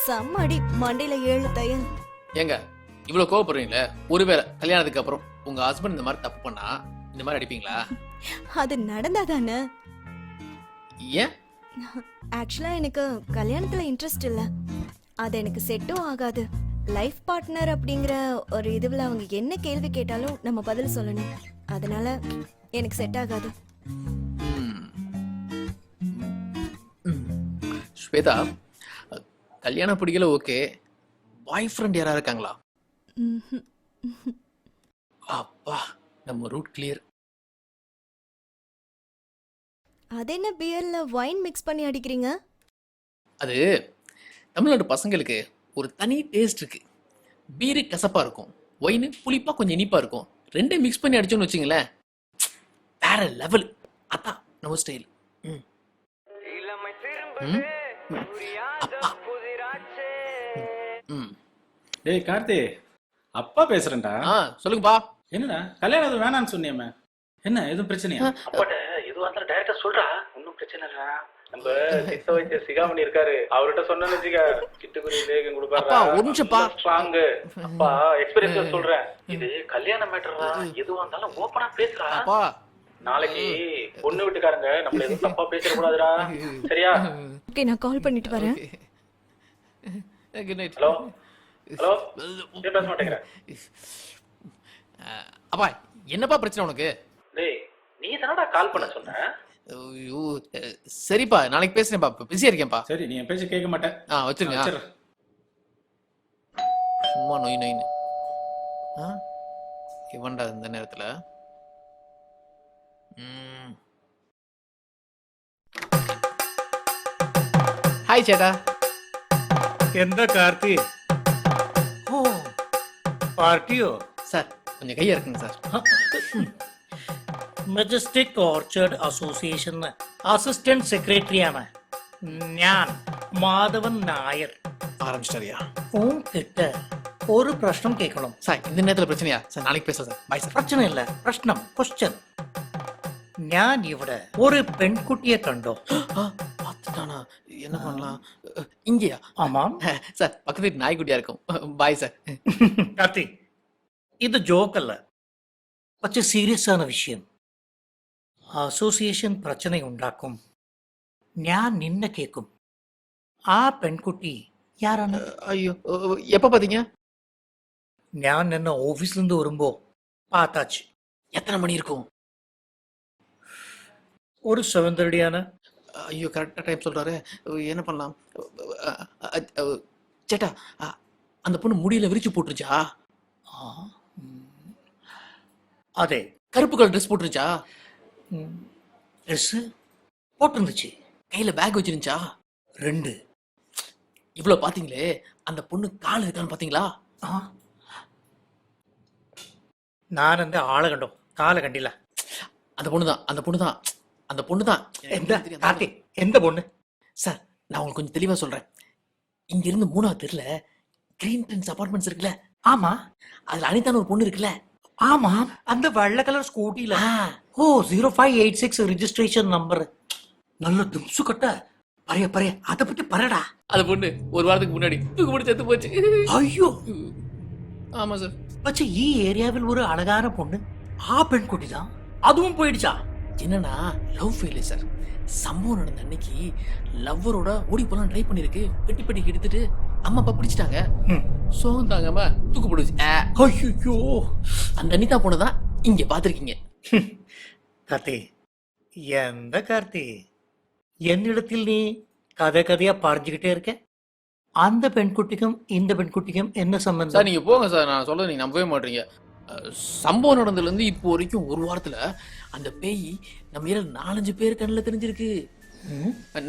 செம்மடி, மண்டையில 7 தையல். ஏங்க இவ்வளவு கோவப்படுறீங்களே, ஒருவேளை கல்யாணத்துக்கு அப்புறம் உங்க ஹஸ்பண்ட் இந்த மாதிரி தப்பு பண்ணா இந்த மாதிரி அடிப்பீங்களா? அது நடந்தாதானே? ஏன்? ஆக்சுவலா எனக்கு கல்யாணத்துல இன்ட்ரெஸ்ட் இல்ல. அது எனக்கு செட்டும் ஆகாது. லைஃப் பார்ட்னர் அப்படிங்கிற ஒரு இதுல அவங்க என்ன கேள்வி கேட்டாலும் நம்ம பதில் சொல்லணும். அதனால எனக்கு செட் ஆகாது. ஸ்வேதா, கல்யாணம் பிடிக்கல, ஓகே. பாய் ஃப்ரெண்ட் யாரா இருக்காங்களா? ம்ஹும். அப்பா, நம்ம ரூட் கிளியர். அது என்ன பியர்ல வைன் மிக்ஸ் பண்ணி அடிக்கிறீங்க? அது தமிழ்நாட்டு பசங்களுக்கு ஒரு தனி டேஸ்ட் இருக்கு. பீரு கசப்பா இருக்கும், ஒயின் புளிப்பா கொஞ்சம் இனிப்பா இருக்கும். ரெண்டே மிக்ஸ் பண்ணி அடிச்சோன்னு வச்சுங்களேன், வேற லெவல். அதான் நம்ம ஸ்டைல். டேய் கார்த்தி, அப்பா பேசுறேன்டா. சொல்லுங்கப்பா. என்னடா கல்யாணம் எதுவும் வேணான்னு சொன்னியாமே, என்ன எதுவும் பிரச்சனையா? அப்பாட்ட எதுவா இருந்தாலும் டைரக்டா சொல்றா, ஒன்னும் பிரச்சனை இல்ல. நம்ம சித்த வைத்திய சிகாமணி இருக்காரு, அவர்கிட்ட சொன்னு வச்சுக்க, சிட்டுக்குருவி லேகம் கொடுப்பாரு. ஒரு நிமிஷம்ப்பா, ஸ்ட்ராங். அப்பா எக்ஸ்பீரியன்ஸ் சொல்றேன். இது கல்யாண மேட்டர்ரா, எதுவா இருந்தாலும் ஓபனா பேசுறா. நாளைக்கு பொண்ணு வீட்டுக்காரங்க நம்மள எதுவும் தப்பா பேச கூடாதுடா, சரியா? ஓகே, நான் கால் பண்ணிட்டு வரேன். Good night. ஹலோ ஹலோ, ஏன் பேச மாட்டேங்கிற? அப்பா, என்னப்பா பிரச்சனை உனக்கு? டேய், நீ தானடா கால் பண்ண சொன்ன? ஐயோ, சரிப்பா, நாளைக்கு பேசுறேன்ப்பா, பிஸியா இருக்கேன்ப்பா. சரி, நீ என் பேச்ச கேட்க மாட்டேன். வச்சிருங்க. சும்மா நொயின்னு இவன்டா இந்த நேரத்துல. ஹாய் சேட்டா. എന്താ കാർത്തി? ഓ പാർട്ടിയോ? சார், கொஞ்சம் கையா இருக்குங்க சார். മെജസ്റ്റിക് ഓർച്ചർഡ് അസോസിയേഷന് അസിസ്റ്റന്റ് സെക്രട്ടറിയാണ് ഞാൻ മാധവൻ നായർ. ஆரம்பிச்சிட்டாரியா உன்கிட்ட ஒரு பிரശ്നം கேட்கணும். சார்? இந்த நேரத்துல பிரச்சனையா சார்? நாளைக்கு பேசலாம் சார். Bye sir. பிரச்சனை இல்ல, பிரശ്നം ക്വസ്റ്റ്യൻ. ഞാൻ ഇവിടെ ഒരു പെൺകുട്ടിയെ കണ്ടോ? பார்த்துட்டானா? என்ன பண்ணலாம்? இங்கேயா? ஆமாம். சார் பக்கத்து வீட்டு நாய்க்குட்டியா இருக்கும். Bye sir. കാർത്തി, ഇത് ജോക്കല്ല, പക്ഷെ സീരിയസ് ആണ് വിഷയം. അസോസിയേഷൻ പ്രശ്നം ഉണ്ടാക്കും. ഞാൻ നിന്നെ കേൾക്കും. ആ പെൺകുട്ടി யாரான? ஐயோ, எப்ப பாத்தீங்க? ഞാൻ നിന്നെ ഓഫീസിൽ നിന്ന് വരുമ്പോ பார்த்தாச்சு. எத்தனை மணி இருக்கும்? ஒரு 7:30 ஐயோ, கரெக்டா டைம் சொல்றாரு. என்ன பண்ணலாம்? சேட்டா, அந்த பொண்ணு முடியல விரிச்சு போட்டுருச்சா? அதே. கருப்பு கலர் ட்ரெஸ் போட்டுருச்சா? ட்ரெஸ் போட்டிருந்துச்சு. கையில பேக் வச்சிருந்துச்சா? 2. இவ்வளவு பாத்தீங்களே, அந்த பொண்ணு கால் இருக்கான்னு பாத்தீங்களா? நான் அந்த ஆளை கண்டோம், காலை கண்டில. அந்த பொண்ணுதான், அந்த பொண்ணுதான், அந்த பொண்ணுதான். எந்த கார்த்தி? எந்த பொண்ணு? சார், நான் உங்களுக்கு கொஞ்சம் தெளிவா சொல்றேன். இங்க இருந்து 3வது தெருல கிரீன் ட்ரெண்ட்ஸ் அபார்ட்மெண்ட்ஸ் இருக்குல்ல? ஆமா. அதுல அனிதான்னு ஒரு பொண்ணு இருக்குல்ல? ஆமா, அந்த வெள்ளை கலர் ஸ்கூட்டில. ஓ, 0586 ரிஜிஸ்ட்ரேஷன் நம்பர். நல்ல தும்சு கட்ட பரைய பரைய. அதை பத்தி பரடா. அந்த பொண்ணு ஒரு வாரத்துக்கு முன்னாடி தூக்கு போட்டு செத்து போச்சு. ஐயோ. ஆமா சார். പക്ഷെ ഈ ഏരിയാവിൽ ഒരു അഴകാന പൊണ്ണ്, ആ പെൺകുട്ടി தான், அதுவும் போயிடுச்சா? என்னன்னா லவ் ஃபெயிலியர் சார். சம்பவம் நடந்த அன்னைக்கு லவ்வரோட ஓடி போலாம் ட்ரை பண்ணிருக்கு. பெட்டி பெட்டி எடுத்துட்டு அம்மா அப்பா பிடிச்சிட்டாங்க. சோகம் தாங்காம தூக்கு போடுச்சு. ஐயோ. அந்த அனிதா பொண்ணுதான் இங்க பாத்திருக்கீங்க. கார்த்தி, எந்த கார்த்தி? என்னிடத்தில் நீ கதை கதையா பாடிச்சுக்கிட்டே இருக்க. அந்த பெண்குட்டிக்கும் இந்த பெண்குட்டிக்கும் என்ன சம்பந்தம்? சார் நீங்க போங்க சார், நான் சொல்றது நீங்க நம்பவே மாட்டீங்க. சம்பவம் நடந்ததுல இருந்து இப்போ வரைக்கும் ஒரு வாரத்துல அந்த பேய் நம்ம ஏரியால 4-5 பேர் கண்ணுல தெரிஞ்சிருக்கு.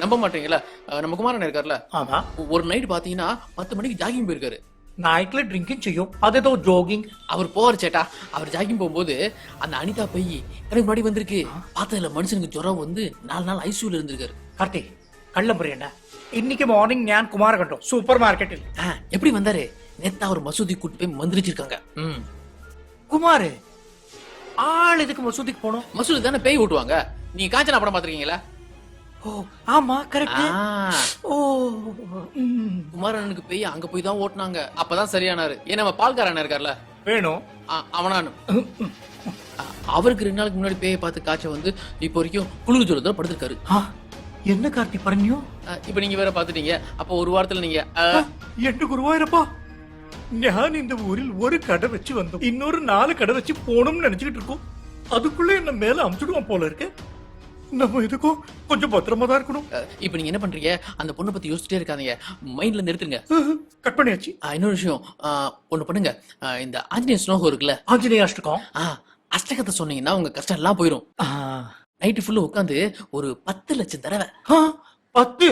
நம்ப மாட்டீங்களா? நம்ம குமாரன் இருக்கார்ல, ஆமா, ஒரு நைட் பாத்தீங்கன்னா 10 மணிக்கு ஜாகிங் போயிருக்காரு. நைட்ல ட்ரிங்கிங் செய்யும், அது ஏதோ ஜோகிங். அவர் போவார் சேட்டா. அவர் ஜாகிங் போகும்போது அந்த அனிதா பேய் எனக்கு முன்னாடி வந்திருக்கு. பார்த்ததுல மனுஷனுக்கு ஜுரம் வந்து 4 நாள் ஐசியூல இருந்திருக்காரு. கார்த்தி, கள்ளம் புரியண்டா. இன்னைக்கு மார்னிங் ஞான் குமார கண்டோம் சூப்பர் மார்க்கெட்டில். எப்படி வந்தாரு? நேத்தா ஒரு மசூதி கூட்டு போய் மந்திரிச்சிருக்காங்க. குமார் ஆள் எதுக்கு மசூதிக்கு போனோம்? மசூதி தானே பேய் ஓட்டுவாங்க. நீங்க காஞ்சனா படம் பாத்திருக்கீங்களா? ஓ ஆமா, கரெக்ட். ஓ, குமாரனுக்கு பேய் அங்க போய் தான் ஓட்டுனாங்க. அப்பதான் சரியானாரு. ஏன் நம்ம பால்காரன் இருக்கார்ல வேணும், அவனானு அவருக்கு 2 நாளுக்கு முன்னாடி பேயை பார்த்து காய்ச்சல் வந்து இப்போ வரைக்கும் குளிர் ஜுரத்துல படுத்திருக்காரு. என்ன கார்த்தி പറഞ്ഞോ? இப்ப நீங்க வேற பாத்துட்டீங்க. அப்ப ஒரு வாரத்துல நீங்க எட்டு குருவாயிரப்பா. ഞാൻ இந்த ஊரில் ஒரு கடை வச்சு வந்தோம், இன்னொரு 4 கடை வச்சு போகணும்னு நினைச்சுக்கிட்டு இருக்கோம். அதுக்குள்ள என்ன மேல அமுச்சுடுவான் போல இருக்கு. நம்ம இதுக்கும் கொஞ்சம் பத்திரமா தான் இருக்கணும். இப்ப நீங்க என்ன பண்றீங்க? அந்த பொண்ணை பத்தி யோசிச்சுட்டே இருக்காதீங்க, மைண்ட்ல நிறுத்துங்க. கட் பண்ணியாச்சு. இன்னொரு விஷயம் ஒண்ணு பண்ணுங்க. இந்த ஆஞ்சநேய ஸ்லோகம் இருக்குல்ல, ஆஞ்சநேய அஷ்டகம், அஷ்டகத்தை சொன்னீங்கன்னா உங்க கஷ்டம் எல்லாம் போயிடும். நைட்டு ஃபுல்லு உட்காந்து ஒரு 10 லட்சம் தடவை 10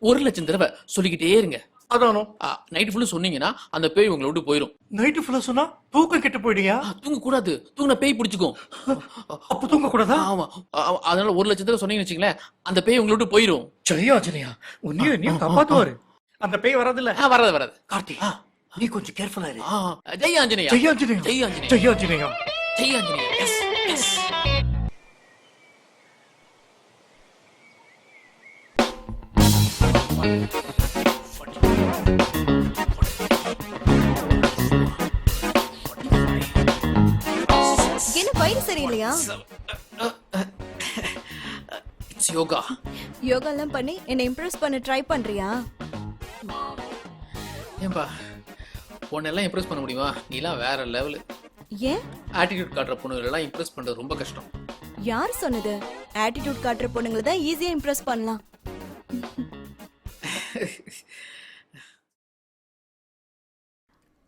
1 லட்சம் தடவை சொல்லிக்கிட்டே இருங்க. அதானோ? நைட்டு ஃபுல்லு சொன்னீங்கன்னா அந்த பேய் உங்களை விட்டு போயிடும். நைட்டு ஃபுல்லா சொன்னா தூக்கம் கெட்டு போயிடுயா? தூங்க கூடாது, தூங்கின பேய் பிடிச்சுக்கும். அப்ப தூங்க கூடாதா? ஆமா, அதனால 1 லட்சம் தடவை சொன்னீங்கன்னு வச்சுங்களேன், அந்த பேய் உங்களை விட்டு போயிடும். ஜெயா ஆஞ்சநேயா, உன்னையும் காப்பாத்துவாரு. அந்த பேய் வராதுல்ல? வராது. கார்த்தி, நீ கொஞ்சம் கேர்ஃபுல்லா இரு. ஜெய் ஆஞ்சநேயா, ஜெய் ஆஞ்சநேயா, ஜெய் ஆஞ்சநேயா, ஜெய் ஆஞ்சநேயா, ஜெய் ஆஞ்சநேயா. Yes yes. என்ன வயிறு சரியில்லையா? இட்ஸ் யோகா. யோகா எல்லாம் பண்ணி என்ன இம்ப்ரெஸ் பண்ண ட்ரை பண்றியா? ஏன்பா பொண்ணெல்லாம் இம்ப்ரெஸ் பண்ண முடியுமா? நீலாம் வேற லெவலு. ஏன்? ஆட்டிடியூட் காட்டுற பொண்ணுகளெல்லாம் இம்ப்ரெஸ் பண்றது ரொம்ப கஷ்டம். யார் சொன்னது? ஆட்டிடியூட் காட்டுற பொண்ணுங்களை தான் ஈஸியா இம்ப்ரெஸ் பண்ணலாம்.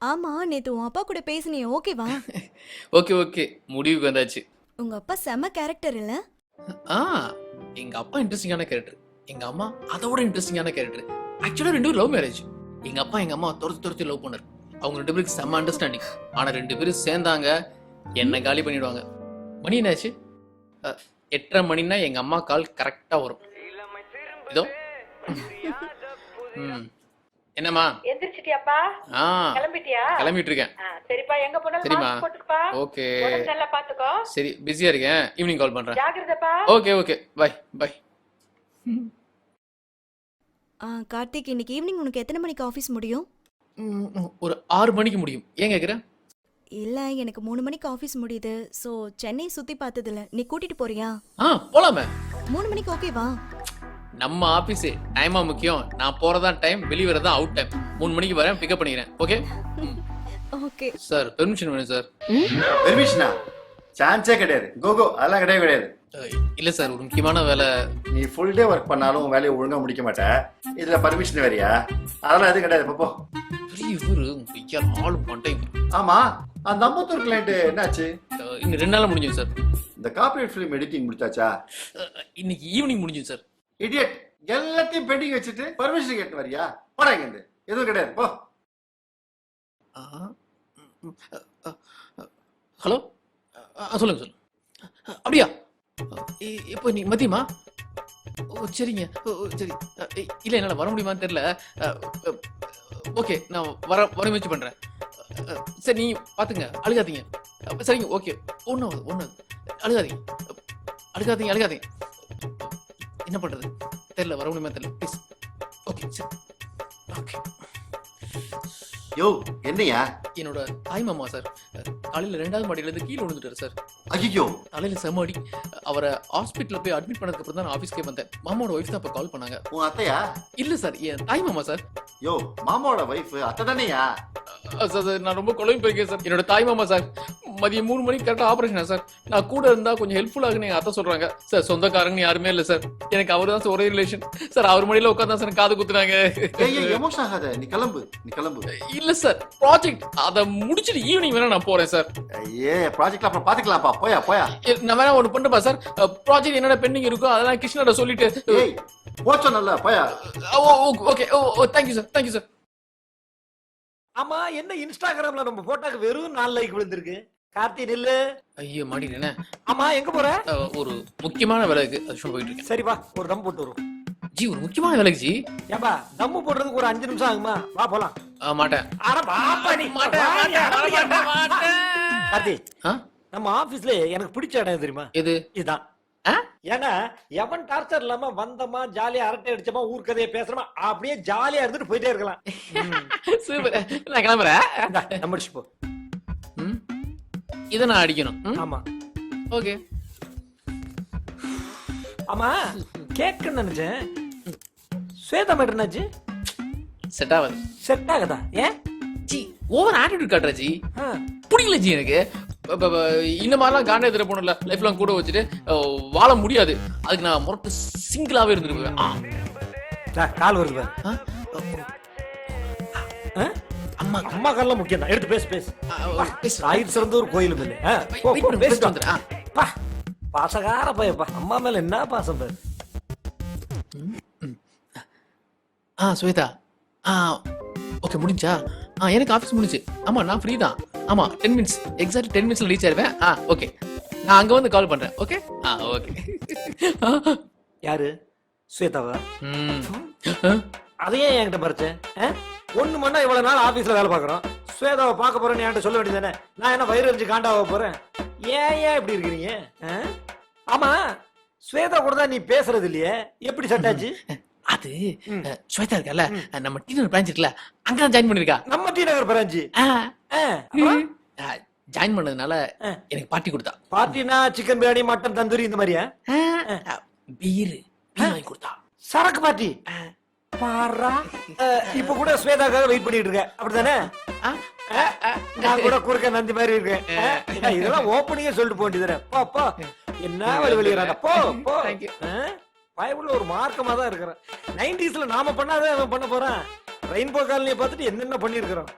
ஆமா, நேத்து உன் அப்பா கூட பேசினியே, ஓகேவா? ஓகே, முடிவுக்கு வந்தாச்சு. உங்க அப்பா செம கேரக்டர் இல்ல? எங்க அப்பா இன்ட்ரெஸ்டிங்கான கேரக்டர், எங்க அம்மா அதோட இன்ட்ரெஸ்டிங்கான கேரக்டர். ஆக்சுவலா 2 லவ் மேரேஜ். எங்க அப்பா எங்க அம்மா துரத்து லவ் பண்ணாரு. அவங்க 2 பேருக்கு செம்ம அண்டர்ஸ்டாண்டிங். ஆனா 2 பேரும் சேர்ந்தாங்க என்ன காலி பண்ணிடுவாங்க. மணி என்னாச்சு? 8:30 மணின்னா எங்க அம்மா கால் கரெக்டா வரும். இதோ. என்னம்மா? எந்திரிச்சிட்டியாப்பா? ஆ கிளம்பிட்டியா? கிளம்பிட்டு இருக்கேன். சரிப்பா, எங்க போனாலும் சரிம்மா. மாஸ்க் போட்டுக்கப்பா. ஓகே. உடம்பு நல்லா பாத்துக்கோ. சரி பிஸியா இருக்கேன். ஈவினிங் கால் பண்றேன். ஜாக்கிரதைப்பா. Okay okay bye by. Karthik, இன்னைக்கு ஈவினிங் உனக்கு எத்தனை மணிக்கு ஆஃபீஸ் முடியும்? ஒரு 6 மணிக்கு முடியும். ஏன் கேக்குற? இல்ல, எனக்கு 3 மணிக்கு ஆஃபீஸ் முடியுது. ஸோ சென்னை சுத்தி பார்த்ததில்ல. நீ கூட்டிட்டு போறியா? போலாமே. 3 மணிக்கு ஓகேவா? நம்ம ஆபீஸ் டைமா முக்கியம். நான் போறதா டைம், வெளிய வரதா அவுட் டைம். 3 மணிக்கு வரேன், பிக்கப் பண்ணிக்கிறேன். Okay okay sir. பெர்மிஷன் வேணும் சார். பெர்மிஷனா? சான்ஸே கிடையாது. கோ அதெல்லாம் கிடையவே கிடையாது. இல்ல சார், ஒரு முக்கியமான வேலை. நீ ஃபுல் டே ஒர்க் பண்ணாலும் உன் வேலையை ஒழுங்கா முடிக்க மாட்டே. இதுல பர்மிஷன் வேறியா? அதெல்லாம் எதுவும் கிடையாது. போ பெரிய ஊரு, ஐயா ஆளு மண்டை. ஆமா, அந்த அம்பத்தூர் கிளைண்ட் என்னாச்சு? இன்னும் 2 நாள்ல முடிஞ்சும் சார். இந்த கார்ப்பரேட் ஃபிலிம் எடிட்டிங் முடிச்சாச்சா? இன்னைக்கு ஈவினிங் முடிஞ்சும் சார். இடியட், எல்லாத்தையும் பெண்டிங் வச்சுட்டு பர்மிஷன் கேட்டு வரியா? போடா இங்க இருந்து. எதுவும் கிடையாது, போ. ஹலோ, சொல்லுங்க சொல்லுங்க. அப்படியா? இப்போ நீ மதியமா? ஓ சரிங்க. சரி. இல்ல என்னால வர முடியுமான்னு தெரியல. ஓகே, நான் வர முயற்சி பண்றேன். சரி, நீ பாத்துங்க, அழுகாதீங்க. சரிங்க, ஓகே. ஒண்ணு அழுகாதீங்க. என்ன பண்றது தெரியல, வர முடியுமா தெரியல. ப்ளீஸ். ஓகே சரி. ஓகே. யோ, என்னையா? என்னோட தாய் மாமா சார். காலையில 2வது மாடியில இருந்து கீழே விழுந்துட்டாரு சார். ஐயோ, தலையில செம அடி. அவரை ஹாஸ்பிட்டல்ல போய் அட்மிட் பண்ணதுக்கு அப்புறம் தான் நான் ஆபீஸ்க்கே வந்தேன். மாமாவோட ஒய்ஃப் தான் இப்ப கால் பண்ணாங்க. உன் அத்தையா? இல்ல சார், என் தாய் மாமா சார். யோ, மாமாவோட வைஃப் அத்தை தானேயா? சார் நான் ரொம்ப குழம்பு போயிருக்கேன் சார். என்னோட தாய் மாமா சார். மதியம் 3 மணிக்கு கரெக்டா ஆபரேஷனா சார். நான் கூட இருந்தா கொஞ்சம் ஹெல்ப்ஃபுல் ஆகுன்னு எங்க அத்தை சொல்றாங்க சார். சொந்தக்காரங்க யாருமே இல்ல சார். எனக்கு அவரு தான் சார் ஒரே ரிலேஷன் சார். அவர் மடியில உட்கார்ந்தா சார் காது குத்துனாங்க. ஏய், எமோஷன் ஆகாத. நீ கிளம்பு. இல்ல சார், ப்ராஜெக்ட் அத முடிச்சிட்டு ஈவினிங் வேணா நான் போறேன் சார். ஐயே, ப்ராஜெக்ட் அப்புறம் பாத்துக்கலாம்ப்பா. போயா. நான் வேணா ஒண்ணு பண்றேன் சார். ப்ராஜெக்ட் என்னடா பெண்டிங் இருக்கோ அதெல்லாம் கிருஷ்ணாட சொல்லிட்டு. ஏய், போச்சோ நல்லா. போயா. ஓகே. Thank you sir. ஆமா, என்ன இன்ஸ்டாகிராம்ல நம்ம போட்டோக்கு வெறும் 4 லைக் விழுந்திருக்கு? கார்த்தி நில்லு. ஐயோ மாட்டிட்டேனே. ஆமா, எங்க போற? ஒரு முக்கியமான வேலைக்கு அது போயிட்டு இருக்கேன். சரி வா, ஒரு தம் போட்டு வரும். ஜி, ஒரு முக்கியமான வேலைக்கு ஜி. ஏப்பா, தம்மு போடுறதுக்கு ஒரு 5 நிமிஷம் ஆகுமா? வா போலாம். மாட்டேன். அட வாப்பா நீ. மாட்டேன். கார்த்தி, நம்ம ஆபீஸ்ல எனக்கு பிடிச்ச இடம் தெரியுமா? எது? இதுதான். ஏன்னா எவன் டார்ச்சர் இல்லாம வந்தமா ஜாலியா அரட்டை அடிச்சமா ஊர் கதையை பேசுறமா அப்படியே ஜாலியா இருந்துட்டு போயிட்டே இருக்கலாம். சூப்பர். நான் கிளம்புறேன். நம்ம போ. இதை நான் அடிக்கணும். ஆமா. ஓகே. ஆமா, கேட்க நினைச்சேன். ஸ்வேதா மேட்டர் என்னாச்சு? செட் ஆகாது. செட் ஆகுதா? ஏன் ஜி, ஓவர் ஆட்டிடியூட் காட்டுற ஜி. பிடிக்கல ஜி எனக்கு. இந்த மாதிரிலாம் காண்டே தர போனல லைஃப் லாங் கூட வச்சுட்டு வாழ முடியாது. அதுக்கு நான் முரட்டு சிங்கிளாவே இருந்துட்டு போவேன். கால் வருது. அம்மா கால்லாம் முக்கியம் தான். எடுத்து பேசு. ஆயுள் சிறந்த ஒரு கோயிலும் இல்லை. பேசிட்டு வந்துடுறேன். பாசகார பையப்பா. அம்மா மேல என்ன பாசம் பாரு. ஸ்வேதா. ஓகே, முடிஞ்சா? எனக்கு ஆஃபீஸ் முடிஞ்சு. ஆமா, நான் ஃப்ரீ தான். ஆமா, 10 மினிட்ஸ் எக்ஸாக்ட் 10 மினிட்ஸ்ல ரீச் ஆயிருவேன். ஓகே, நான் அங்க வந்து கால் பண்றேன். ஓகே. ஓகே. யாரு? ஸ்வேதாவா? அதையே என்கிட்ட பறிச்சேன். ஒண்ணு மண்ணா இவ்வளவு நாள் ஆபீஸ்ல வேலை பாக்குறோம். ஸ்வேதாவை பார்க்க போறேன்னு என்கிட்ட சொல்ல வேண்டியதானே? நான் என்ன வயிறு எரிஞ்சு காண்டாவ போறேன்? ஏன் இப்படி இருக்கிறீங்க? ஆமா, ஸ்வேதா கூட தான் நீ பேசுறது இல்லையே, எப்படி செட் ஆச்சு? அது ஸ்வேதா இருக்கல, நம்ம டி நகர் பிரான்ச் இருக்குல்ல, அங்கதான் ஜாயின் பண்ணிருக்கா. நம்ம டி நகர் பிரான்ச் ஜாயின் பண்ணதுனால எனக்கு பார்ட்டி கொடுத்தா. பார்ட்டினா சிக்கன் பிரியாணி, மட்டன் தந்தூரி இந்த மாதிரியா? பீர் வாங்கி கொடுத்தா. சரக்கு பார்ட்டி. பாரா, இப்ப கூட ஸ்வேதாக்காக வெயிட் பண்ணிட்டு இருக்க, அப்படித்தானே? நான் கூட குறுக்க நந்தி மாதிரி இருக்கேன். இதெல்லாம் ஓப்பனிங்கே சொல்லிட்டு போண்டியதுறேன். போ, என்ன வெளியறாங்க. போ. பயவுள்ள ஒரு மார்க்கமா தான் இருக்கிறேன். 90ஸ்ல நாம பண்ணாதே அவன் பண்ண போறான். ரெயின்போ காலனியை பார்த்துட்டு என்னென்ன பண்ணிருக்கிறோம்.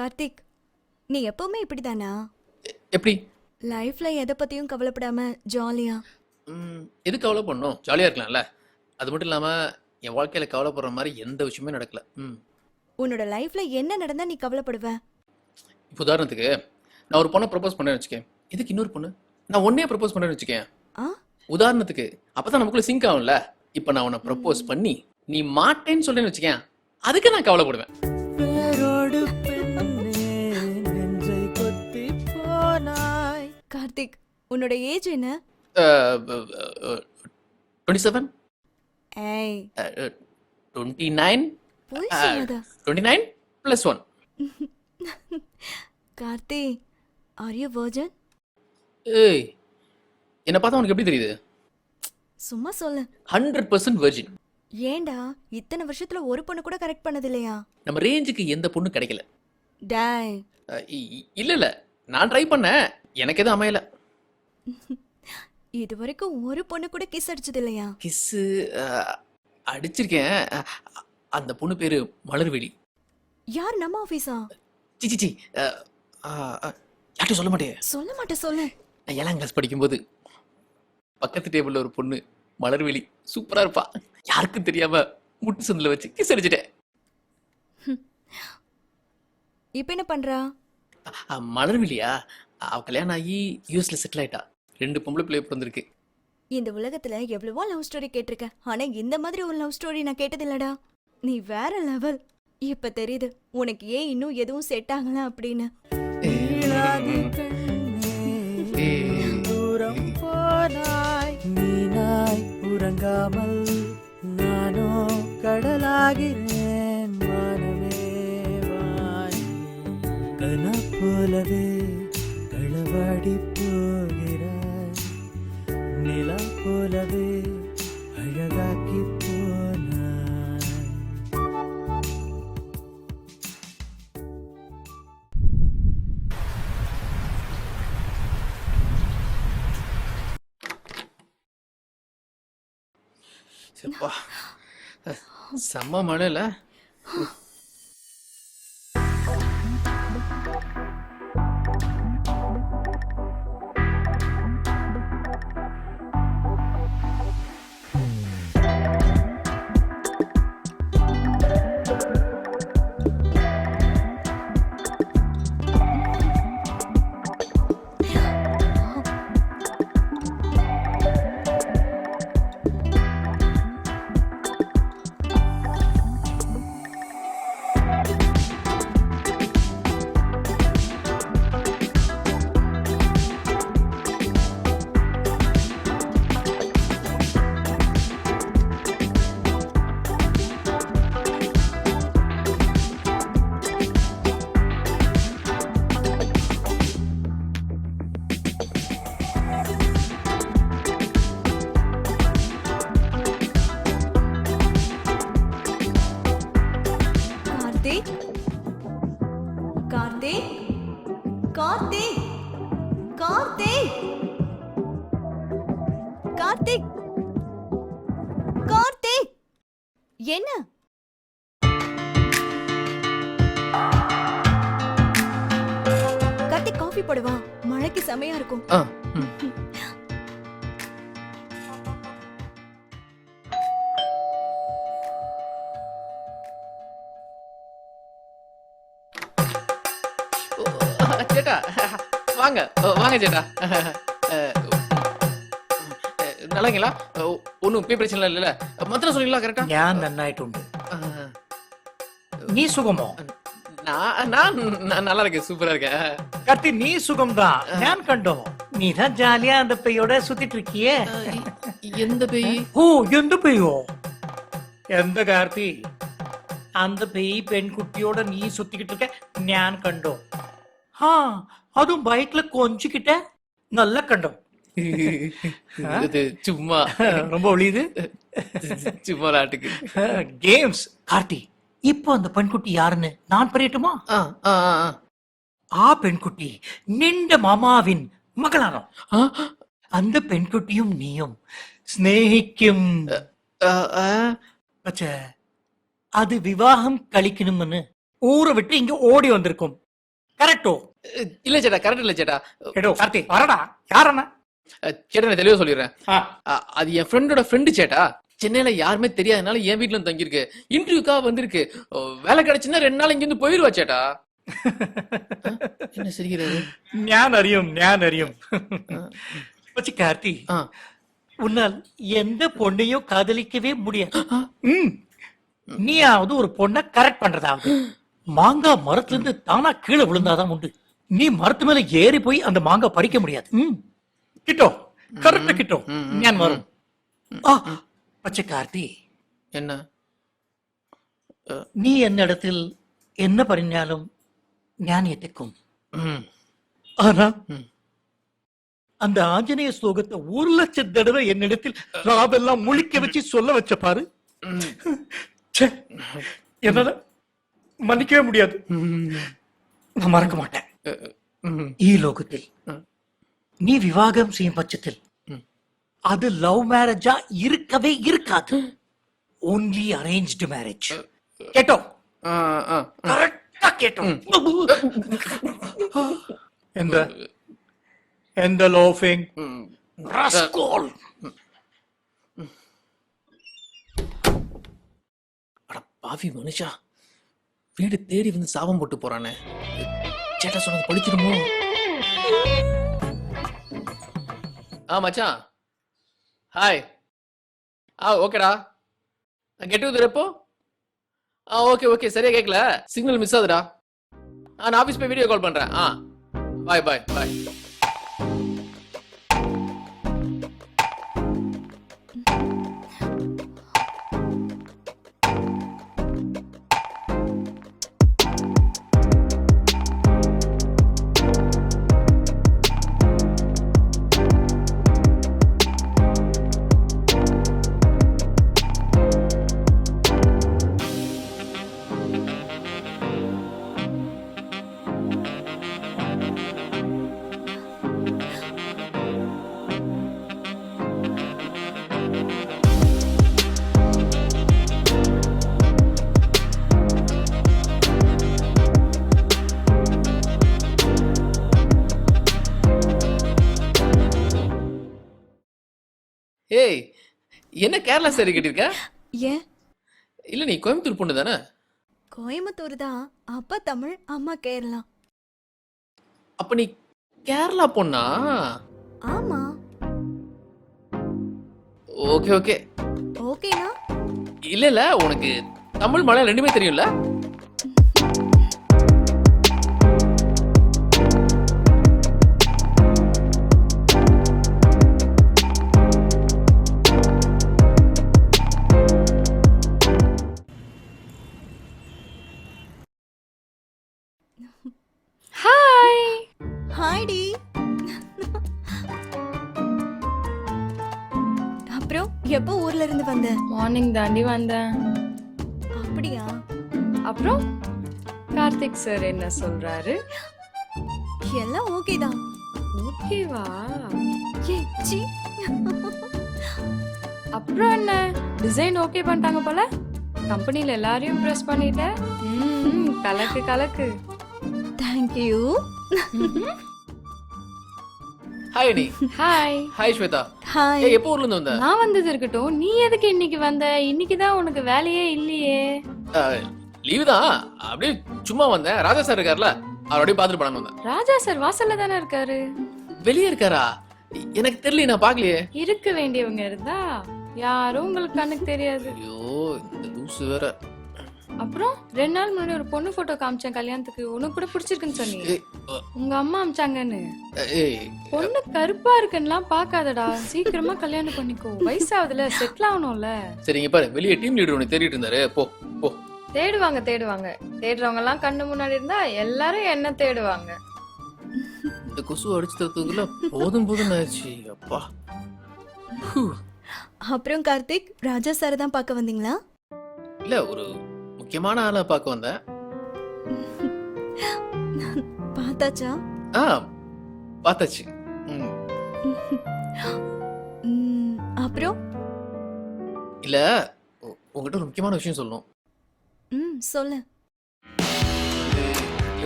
கார்த்திக், நீ எப்பவுமே இப்படிதானா? எப்படி? லைஃப்ல எதை பத்தியும் கவலைப்படாம ஜாலியா? எது கவலை பண்ணணும்? ஜாலியாக இருக்கலாம்ல. அது மட்டும் இல்லாமல் என் வாழ்க்கையில் கவலைப்படுற மாதிரி எந்த விஷயமே நடக்கல. உன்னோட லைஃப்ல என்ன நடந்தா நீ கவலைப்படுவ? இப்போ உதாரணத்துக்கு நான் ஒரு பொண்ணை ப்ரப்போஸ் பண்ணேன்னு வச்சுக்கேன். இதுக்கு இன்னொரு பொண்ணு நான் ஒன்னே ப்ரப்போஸ் பண்ணேன்னு வச்சுக்கேன். ஆ? உதாரணத்துக்கு அப்பதான் நமக்குள்ள சிங்க் ஆகும்ல. இப்போ நான் உன்னை ப்ரப்போஸ் பண்ணி நீ மாட்டேன்னு சொல்றேன்னு வச்சுக்கேன், அதுக்கு நான் கவலைப்படுவேன். கார்த்திக், உன்னோட ஏஜ் என்ன? 27, ஏய், 29, போய் சொல்லாத. 29 + 1. Karthi, are you virgin? ஏய், என்னை பார்த்தா உனக்கு எப்படி தெரியுது? சும்மா சொல்லு. 100% வெர்ஜின். ஏன்டா இத்தனை வருஷத்துல ஒரு பொண்ணு கூட கரெக்ட் பண்ணது இல்லையா? நம்ம ரேஞ்சுக்கு எந்த பொண்ணு கிடைக்கல. டாய், இல்ல நான் ட்ரை பண்ணேன், எனக்கு எதுவும் அமையல. இது வரைக்கும் ஒரு பொண்ணு கூட கிஸ் அடிச்சது இல்லையா? கிஸ்ஸு அடிச்சிருக்கேன். அந்த பொண்ணு பேரு மலர்விழி. யார், நம்ம ஆபீஸா? சி யார்ட்டும் சொல்ல மாட்டேன். சொல்ல மாட்டேன், சொல்லு. நான் 7ஆம் கிளாஸ் படிக்கும்போது பக்கத்து டேபிள்ல ஒரு பொண்ணு மலர்விழி சூப்பரா இருப்பா. யாருக்கும் தெரியாம முட்டு சந்தில வச்சு கிஸ் அடிச்சிட்டேன். இப்ப என்ன பண்றா? மலர்விழியா? அவ கல்யாணம் ஆகி யூஎஸ்ல செட்டில் ஆயிட்டா. 2 பொம்பளை பிள்ளை பிறந்திருக்கு. இந்த உலகத்துல எவ்வளவோ லவ் ஸ்டோரி கேட்டிருக்கேன், ஆனா இந்த மாதிரி ஒரு லவ் ஸ்டோரி நான் கேட்டது இல்லடா. நீ வேற லெவல். இப்ப தெரியுது உனக்கு ஏன் இன்னும் எதுவும் செட் ஆகல அப்படின்னு. உறங்காமல் நானோ கடலாகிறேன். மனமே வாய் கன போலவே களவாடி போகிறாய். நிலா போலவே அழகாக்கி போனாய். செப்பா, செம்ம மழைல. கார்த்திக், கார்த்திக், கார்த்திக், கார்த்திக், கார்த்திக், கார்த்திக், என்ன? கார்த்திக், காஃபி போடுவா, மழைக்கு செமையா இருக்கும். சேட்டா வாங்க வாங்க சேட்டா. நல்லாங்களா? ஒன்றும் பிரச்சனை இல்லைல்ல? மந்திரம் சொன்னீங்களா கரெக்டா? ഞാൻ നന്നായിട്ടുണ്ട്. നീ സുഖമോ? நான் நல்லா இருக்கேன், சூப்பரா இருக்கேன். கத்தி, நீ சுகம்தான். நான் கண்டோம். நீதான் ஜாலியா அந்த பையோட சுத்திட்டு இருக்கியே. எந்த பேய்? ஓ, எந்த பையோ? எந்த கார்த்தி? அந்த பேய் பெண்குட்டியோட நீ சுத்திக்கிட்டு இருக்க ഞാൻ കണ്ടോ. அதுவும் பைக்ல கொஞ்சிக்கிட்ட நல்லா கண்டோம். இது சும்மா ரொம்ப ஒளியுது. சும்மா நாட்டுக்கு கேம்ஸ். கார்த்தி, இப்போ அந்த பெண்குட்டி யாருன்னு நான் பரியட்டுமா? ആ പെൺകുട്ടി നിന്റെ മാമാവിൻ മകളാണോ? அந்த பெண்குட்டியும் நீயும் സ്നേഹിക്കും. പക്ഷേ அது விவாகம் கழிக்கணும்னு ஊரை விட்டு இங்க ஓடி வந்திருக்கும். கரெக்டோ? இல்ல சேட்டா, கரெக்ட் இல்ல சேட்டா. எடோ கார்த்தி வரடா. யாரண்ணா? சேட்டா நான் தெளிவா சொல்லிடுறேன். ஆ. அது என் ஃப்ரெண்டோட ஃப்ரெண்டு சேட்டா. சென்னையில யாருமே தெரியாதனால என் வீட்டுல தங்கியிருக்கு. இன்டர்வியூக்காக வந்திருக்கு. வேலை கிடைச்சுன்னா 2 நாள் இங்க இருந்து போயிருவா சேட்டா. என்ன சிரிக்கிறாரு? ஞான் அறியும். வச்சு கார்த்தி, உன்னால் எந்த பொண்ணையும் காதலிக்கவே முடியாது. நீயாவது ஒரு பொண்ணை கரெக்ட் பண்றதாவது. மாங்காய் மரத்துல இருந்து தானா கீழே விழுந்தாதான் உண்டு. நீ மரத்து மேல ஏறி போய் அந்த மாங்காய் பறிக்க முடியாது. கிட்டோ கரெக்ட் கிட்டோ ஞான் வரும். பச்சை கார்த்தி, என்ன நீ என்னிடத்தில் என்ன പറഞ്ഞാലും ഞാൻ ஏத்துக்கும். ஆனா அந்த ஆஞ்சநேய ஸ்லோகத்தை 1,00,000 தடவை என்னிடத்தில் ராவெல்லாம் முழிக்க வச்சு சொல்ல வச்ச பாரு. என்னால மன்னிக்கவே முடியாது. நான் மறக்க மாட்டேன். ഈ ലോകത്തിൽ நீ விவாகம் செய்யும் பட்சத்தில் அது லவ் மேரேஜா இருக்கவே இருக்காது. Only arranged marriage. கேட்டோ? கரெக்டா கேட்டோ. எந்த லோஃபிங் ராஸ்கோல். அட பாவி மனுஷா, வீடு தேடி வந்து சாபம் போட்டு போறானே. சேட்டா சொன்னது படிச்சிருமோ? மச்சான் ஹாய். ஓகேடா. கெட் டுகெதர் எப்போ? ஓகே சரியா கேட்கல, சிக்னல் மிஸ் ஆகுதுடா. நான் ஆபீஸ் போய் வீடியோ கால் பண்றேன். பாய். ஏய், என்ன கேரளா சாரி கட்டிருக்க? ஏன்? இல்ல நீ கோயம்புத்தூர் பொண்ணு தானே? கோயம்புத்தூர் தான். அப்பா தமிழ், அம்மா கேரளா. அப்ப நீ கேரளா பொண்ணா? ஆமா. ஓகே. ஓகேனா? இல்ல உனக்கு தமிழ் மலையாளம் ரெண்டுமே தெரியும்ல? ஹாய்டி. அப்புறம் எப்போ ஊர்ல இருந்து வந்த? மார்னிங் தாண்டி வந்தேன். அப்படியா? அப்புறம் கார்த்திக் சார் என்ன சொல்றாரு? எல்லாம் ஓகே தான். ஓகேவா? ஏய் சீ. அப்புறம் என்ன, டிசைன் ஓகே பண்ணிட்டாங்க போல. கம்பெனில எல்லாரையும் இம்ப்ரெஸ் பண்ணிட்ட. கலக்கு. Thank you. ஹாய் அனி. ஹாய் ஸ்வேதா. ஹாய். எப்போ ஊர்ல இருந்து வந்த? நான் வந்தது இருக்கட்டும், நீ எதுக்கு இன்னைக்கு வந்த? இன்னைக்கு தான் உனக்கு வேலையே இல்லையே. லீவு தான், அப்படியே சும்மா வந்தேன். ராஜா சார் இருக்கார்ல, அவரோடய பார்த்துட்டு போனான்னு வந்தேன். ராஜா சார் வாசல்ல தானே இருக்காரு. வெளியே இருக்காரா? எனக்கு தெரியல, நான் பார்க்கலையே. இருக்க வேண்டியவங்க இருந்தா யாரும் உங்களுக்கு கண்ணுக்கு தெரியாது. ஐயோ, இந்த லூசு வேற. அப்புறம் 2 நாள் முன்னாடி ஒரு பொண்ணு போட்டோ காமிச்சேன் கல்யாணத்துக்கு. உனக்கு கூட பிடிச்சிருக்குன்னு சொன்னீங்க. உங்க அம்மா அமிச்சாங்கன்னு. பொண்ணு கருப்பா இருக்குன்னுலாம் பாக்காதடா, சீக்கிரமா கல்யாணம் பண்ணிக்கோ. வயசாவதுல செட்டில் ஆகணும்ல. சரிங்க பாரு, வெளியே டீம் லீடர் ஒன்று தேடிட்டு இருந்தாரு. போ. தேடுவாங்க. தேடுறவங்க எல்லாம் கண்ணு முன்னாடி இருந்தா எல்லாரும் என்ன தேடுவாங்க. இந்த கொசு அடிச்சு தரத்துக்குள்ள போதும் ஆயிடுச்சு. அப்பா. அப்புறம் கார்த்திக், ராஜா சார் தான் பார்க்க வந்தீங்களா? இல்ல, ஒரு முக்கியமான ஆளை பார்க்க வந்தேன். பார்த்தாச்சா? பார்த்தாச்சு. அப்புறம் இல்ல, உங்ககிட்ட ஒரு முக்கியமான விஷயம் சொல்லணும். சொல்லு.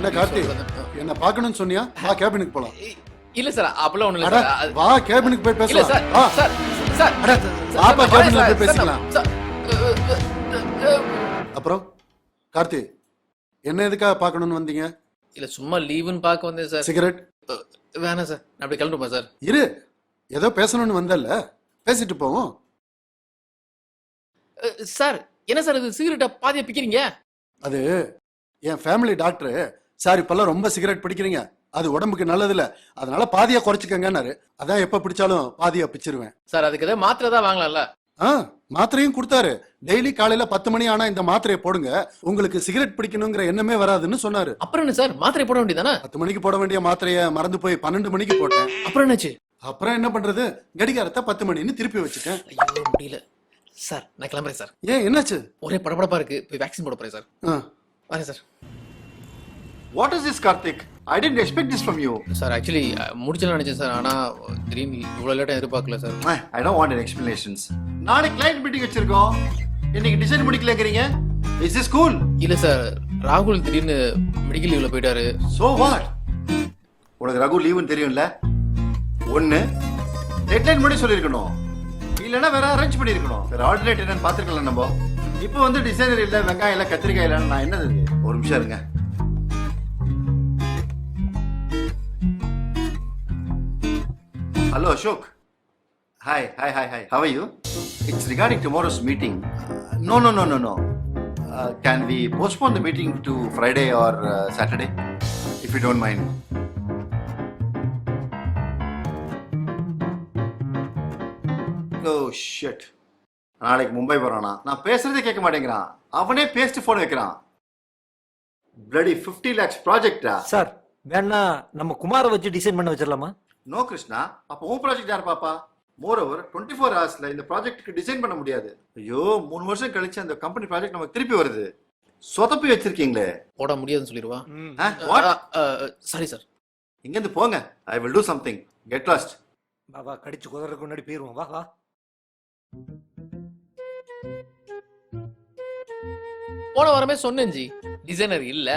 என்ன கார்த்தி என்ன பார்க்கணும்னு சொன்னியா வா கேபினுக்கு போலாம். இல்ல சார் அப்பெல்லாம் ஒண்ணும் இல்ல அட, சார் வா கேபினுக்கு போய் இல்ல பேசலாம். சார் வா. சார் சார் அட, வாப்பா கேபின்ல போய் சார், பேசிக்கலாம். சார், அப்புறம் கார்த்தி என்ன எதுக்காக பார்க்கணும்னு வந்தீங்க? இல்ல சும்மா லீவுன்னு பார்க்க வந்தேன் சார். சிகரெட் வேணாம் சார் நான் அப்படி கிளம்புமா சார். இரு, ஏதோ பேசணும்னு வந்தல்ல, பேசிட்டு போவோம். சார் என்ன சார் இது சிகரெட்டை பாதியா பிக்கிறீங்க? அது என் ஃபேமிலி டாக்டர் சார் இப்பெல்லாம் ரொம்ப சிகரெட் பிடிக்கிறீங்க, அது உடம்புக்கு நல்லது இல்ல, அதனால பாதியா குறைச்சிக்கங்கன்னாரு. அதான் எப்ப பிடிச்சாலும் பாதியா பிச்சிருவேன். சார் அதுக்கு ஏதாவது மாத்திரை தான் வாங்கலாம்ல. மாத்திரையும் கொடுத்தாரு. டெய்லி காலையில 10 மணி ஆனா இந்த மாத்திரையை போடுங்க, உங்களுக்கு சிகரெட் பிடிக்கணுங்கிற எண்ணமே வராதுன்னு சொன்னாரு. அப்புறம் என்ன சார் மாத்திரை போட வேண்டியதானே? 10 மணிக்கு போட வேண்டிய மாத்திரையை மறந்து போய் 12 மணிக்கு போட்டேன். அப்புறம் என்னாச்சு? அப்புறம் என்ன பண்றது, கடிகாரத்தை 10 மணின்னு திருப்பி வச்சுட்டேன். ஐயோ முடியல சார், நான் கிளம்புறேன் சார். ஏன் என்னாச்சு? ஒரே படபடப்பா இருக்கு, போய் வேக்சின் போட போறேன் சார். வரேன் sir. What is this, Karthik? I didn't expect this from you. Sir actually முடிச்சலாம் நினைச்சேன் சார், ஆனா திடீர்னு இவ்வளவு லேட்டா எதிர்பார்க்கல sir. I don't want any explanations. நாளைக்கு client meeting வச்சிருக்கோம், இன்னைக்கு டிசைன் முடிக்கலங்கறீங்க. Is this cool? இல்ல சார், ராகுல் திடீர்னு மெடிக்கல் லீவ்ல போயிட்டாரு. So what? உனக்கு ரகு லீவுன்னு தெரியும்ல? ஒன்னு டெட்லைன் முன்னாடி சொல்லியிருக்கணும், இல்லைன்னா வேற அரேஞ்ச் பண்ணியிருக்கணும். வேற ஆல்டர்னேட் என்னன்னு பார்த்துருக்கலாம் நம்ம. இப்போ வந்து டிசைனர் இல்லை, வெங்காயம் இல்லை, கத்திரிக்காய் இல்லைன்னு நான் என்னது? ஒரு நிமிஷம் இருங்க. Hello Ashok. Hi. How are you? It's regarding tomorrow's meeting. No. Can we postpone the meeting to Friday or Saturday, if you don't mind? Oh shit. நாளைக்கு மும்பை போறானா? நான் பேசுறதே கேட்க மாட்டேங்கிறான். அவனே பேஸ்ட் போன் வைக்கிறான். Bloody 50 lakhs ப்ராஜெக்ட்டா? சார் வேணா நம்ம குமாரை வச்சு டிசைன் பண்ண வச்சிடலாமா? நோ கிருஷ்ணா, அப்போ உன் ப்ராஜெக்ட் யார் பாப்பா? மோர் ஓவர் 24 ஹவர்ஸ்ல இந்த ப்ராஜெக்ட்டுக்கு டிசைன் பண்ண முடியாது. ஐயோ 3 வருஷம் கழிச்சு அந்த கம்பெனி ப்ராஜெக்ட் நமக்கு திருப்பி வருது. சொதப்பி வச்சிருக்கீங்களே. போட முடியாதுன்னு சொல்லிடுவா. Sorry sir. இங்க இருந்து போங்க. I will do something. Get lost. வா கடிச்சு குதறதுக்கு முன்னாடி போயிருவோம். வா. போன வாரமே சொன்னேன் ஜி, டிசைனர் இல்ல,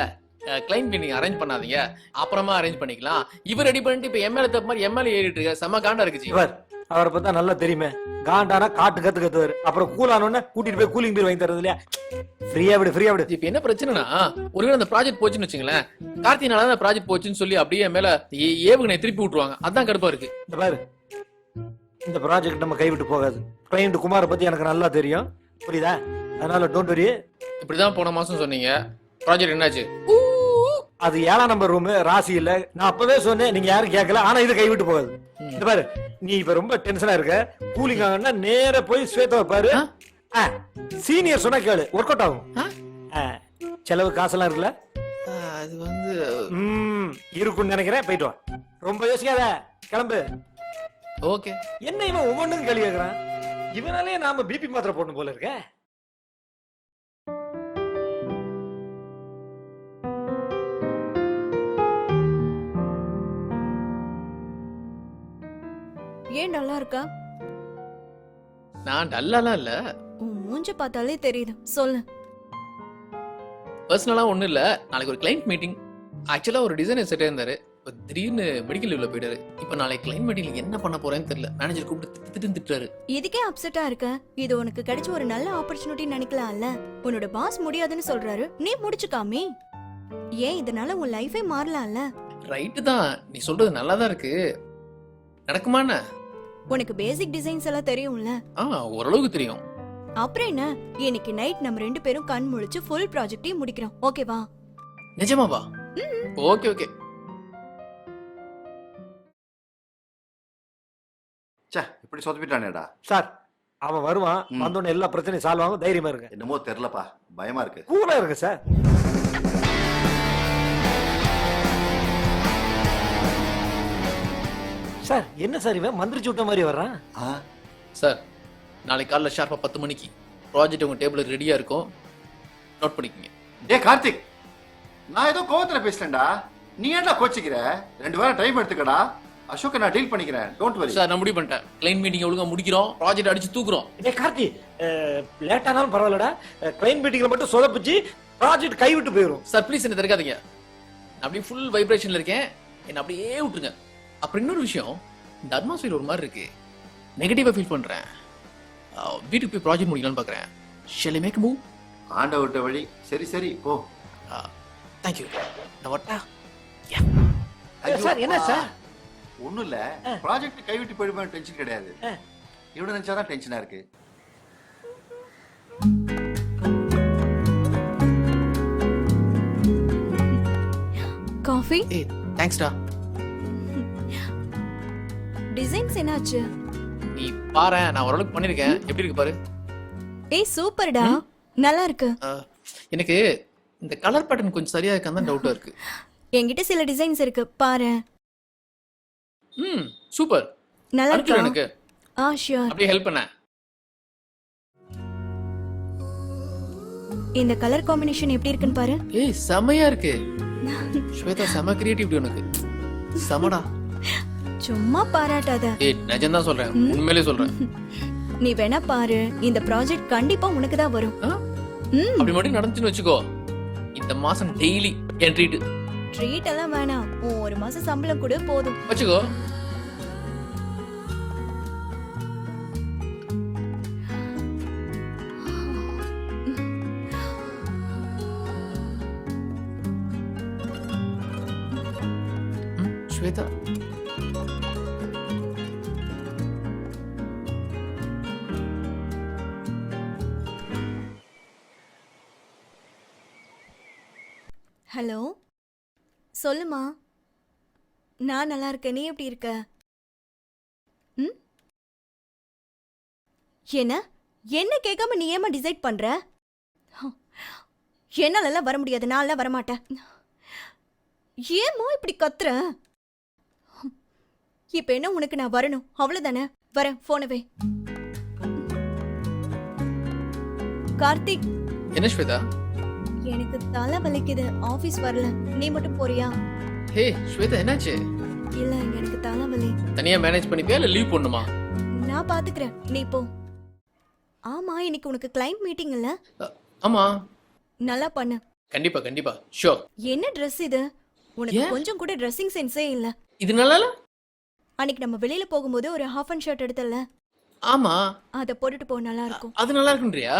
கிளைண்ட் மீட்டிங் அரேஞ்ச் பண்ணாதீங்க, அப்புறமா அரேஞ்ச் பண்ணிக்கலாம். இவர் ரெடி பண்ணிட்டு இப்ப எம்எல்ஏ தப்பு மாதிரி எம்எல்ஏ ஏறிட்டு இருக்க, செம்ம காண்டா இருக்கு ஜி. அவரை பார்த்தா நல்லா தெரியுமே, காண்டானா காட்டு கத்துவாரு, அப்புறம் கூலானோன்னு கூட்டிட்டு போய் கூலிங் பீர் வாங்கி தரது இல்லையா? ஃப்ரீயா விடு. இப்ப என்ன பிரச்சனைனா, ஒருவேளை அந்த ப்ராஜெக்ட் போச்சுன்னு வச்சுங்களேன், கார்த்தினால அந்த ப்ராஜெக்ட் போச்சுன்னு சொல்லி அப்படியே மேல ஏவுகணை திருப்பி விட்டுருவாங்க. அதான் கடுப்பா இருக்கு. இந்த பாரு, இந்த ப்ராஜெக்ட் நம்ம கைவிட்டு போகாது. கிளைண்ட் குமாரை பத்தி எனக்கு நல்லா தெரியும், புரியுதா? அதனால டோன்ட் வரி. இப்படிதான் போன மாசம் சொன்னீங்க, ப்ராஜெக்ட் என்னாச்சு? அது 7ஆம் நம்பர் ரூம், ராசி இல்ல. நான் அப்பவே சொன்னேன், நீங்க யாரும் கேட்கல. ஆனா இது கைவிட்டு போகாது. இந்த பாரு, நீ இப்ப ரொம்ப டென்ஷனா இருக்க. கூலிங் ஆகணும்னா நேர போய் ஸ்வேதா பாரு. சீனியர் சொன்னா கேளு, ஒர்க் அவுட் ஆகும். செலவு காசெல்லாம் இருக்குல்ல, அது வந்து இருக்குன்னு நினைக்கிறேன். போயிட்டு வா, ரொம்ப யோசிக்காத, கிளம்பு. ஓகே. என்ன இவன் ஒவ்வொன்றும் கேள்வி கேட்கறான்? இவனாலே நாம பிபி மாத்திரை போடணும் போல இருக்க. ஏன் நல்லா இருக்கா? நான் டல்லாலாம் இல்ல, உன் மூஞ்ச பார்த்தாலே தெரியுது. சொல்லு. பர்சனலா ஒண்ணும் இல்ல. நாளைக்கு ஒரு கிளைண்ட் மீட்டிங். ஆக்சுவலா ஒரு டிசைனர் செட் இருந்தாரு, திடீர்னு மெடிக்கல் லீவ்ல போயிட்டாரு. இப்ப நாளைக்கு கிளைண்ட் மீட்டிங்ல என்ன பண்ண போறேன்னு தெரியல. மேனேஜர் கூப்பிட்டு திட்டுறாரு. இதுக்கே அப்செட்டா இருக்க? இது உனக்கு கிடைச்ச ஒரு நல்ல ஆப்பர்ச்சுனிட்டி நினைக்கலாம்ல. உன்னோட பாஸ் முடியாதுன்னு சொல்றாரு, நீ முடிச்சுக்காமே. ஏன் இதனால உன் லைஃபே மாறலாம்ல? ரைட்டு தான், நீ சொல்றது நல்லா தான் இருக்கு. நடக்குமான? உனக்கு பேசிக் டிசைன்ஸ் எல்லாம் தெரியும்ல? ஓரளவுக்கு தெரியும். அப்புறம் என்ன, இன்னைக்கு நைட் நம்ம 2 பேரும் கண் முழிச்சு ஃபுல் ப்ராஜெக்டையும் முடிக்கிறோம். ஓகேவா? நிஜமாவா? ஓகே. சே, இப்படி சொதப்பிட்டானேடா. சார் அவன் வருவான், வந்தோடனே எல்லா பிரச்சனையும் சால்வ் ஆகும். தைரியமா இருங்க. என்னமோ தெரியலப்பா, பயமா இருக்கு. கூலா இருக்கு சார். சார் என்ன சார் இவன் மந்திரிச்சு விட்ட மாதிரி வர்றான்? சார் நாளைக்கு காலைல ஷார்ப்பா 10 மணிக்கு ப்ராஜெக்ட் உங்க டேபிள் ரெடியா இருக்கும், நோட் பண்ணிக்கங்க. டேய் கார்த்திக், நான் ஏதோ கோவத்துல பேசலடா, நீ ஏன்டா கோச்சிக்கிற? 2 வாரம் டைம் எடுத்துக்கடா. அசோக் நான் டீல் பண்ணிக்கிறேன், டோன்ட் வரி. சார் நான் முடிவு பண்ணிட்டேன், கிளைண்ட் மீட்டிங் ஒழுங்கா முடிக்கிறோம், ப்ராஜெக்ட் அடிச்சு தூக்குறோம். டேய் கார்த்தி, லேட் ஆனாலும் பரவாயில்லடா, கிளைண்ட் மீட்டிங்ல மட்டும் சொதப்பிச்சு ப்ராஜெக்ட் கைவிட்டு போயிடும். சார் ப்ளீஸ் என்ன தடுக்காதீங்க. நான் அப்படியே ஃபுல் வைப்ரேஷன்ல இருக்கேன், என்ன அப்படியே விட்டுருங்க. அப்புறம் இன்னொரு விஷயம், இந்த அட்மாஸ்பியர் ஒரு மாதிரி இருக்கு, நெகட்டிவா ஃபீல் பண்றேன். வீட்டுக்கு போய் ப்ராஜெக்ட் முடிக்கலாம்னு பார்க்குறேன். Shall I make move? ஆண்ட விட்ட வழி. சரி சரி போ. தேங்க்யூ. நான் வரட்டா? சார் என்ன சார்? ஒண்ணும் இல்ல, ப்ராஜெக்ட் கைவிட்டு போயிடுமா டென்ஷன் கிடையாது. இவனை நினைச்சாதான் டென்ஷனா இருக்கு. காஃபி? ஏய் தேங்க்ஸ்டா. டிசைன்ஸ் என்னாச்சு? நீ பாரு, நான் ஓரளவுக்கு பண்ணிருக்கேன். எப்படி இருக்கு பாரு. ஏய் சூப்பர்டா, நல்லா இருக்கு. எனக்கு இந்த கலர் பேட்டர்ன் கொஞ்சம் சரியா இருக்கான்னு தான் டவுட்டா இருக்கு. என்கிட்ட சில டிசைன்ஸ் இருக்கு, பாரு. சூப்பர். நல்லா இருக்கு இருக்கா? எனக்கு. ஷியோர். அப்படியே ஹெல்ப் பண்ண. இந்த கலர் காம்பினேஷன் எப்படி இருக்குன்னு பாரு. ஏய் செமையா இருக்கு. ஸ்வேதா செம கிரியேட்டிவிட்டி உனக்கு. செமடா. சும்மா பாராட்டாத. ஏய் நிஜம்தான் சொல்றேன், உண்மையிலே சொல்றேன். நீ வேணா பாரு, இந்த ப்ராஜெக்ட் கண்டிப்பா உனக்கு தான் வரும். அப்படி மட்டும் நடந்துச்சுன்னு வச்சுக்கோ, இந்த மாசம் டெய்லி என் ட்ரீட். ட்ரீட் எல்லாம் வேணாம், ஒரு மாசம் சம்பளம் கூட போதும். வச்சுக்கோ. ஸ்வேதா ஹலோ, சொல்லுமா. நான் நல்லா இருக்கேன், நீ எப்படி இருக்க? என்ன என்ன கேட்காம நீ ஏமா டிசைட் பண்ற? என்னால வர முடியாது, நான் வரமாட்டேன். ஏமா இப்படி கத்துற? இப்ப என்ன உனக்கு நான் வரணும் அவ்வளவுதானே? வரேன், போனவே. கார்த்திக். என்ன ஸ்வேதா? எனக்கு தலை வலிக்குது, ஆபீஸ் வரல, நீ மட்டும் போறியா? ஹே ஸ்வேதா என்னாச்சு? இல்ல எனக்கு தலை வலி. தனியா மேனேஜ் பண்ணிப்பியா இல்ல லீவ் பண்ணுமா? நான் பாத்துக்கிறேன், நீ போ. ஆமா, இன்னைக்கு உனக்கு கிளைண்ட் மீட்டிங் இல்ல? ஆமா. நல்லா பண்ணு. கண்டிப்பா கண்டிப்பா ஷூர். என்ன Dress இது? உனக்கு கொஞ்சம் கூட ட்ரெஸ்ஸிங் சென்ஸே இல்ல. இது நல்லா இல்ல? அன்னைக்கு நம்ம வெளியில போகும்போது ஒரு ஹாஃப் அண்ட் ஷர்ட் எடுத்தல? ஆமா. அத போட்டுட்டு போ, நல்லா இருக்கும். அது நல்லா இருக்குன்றியா?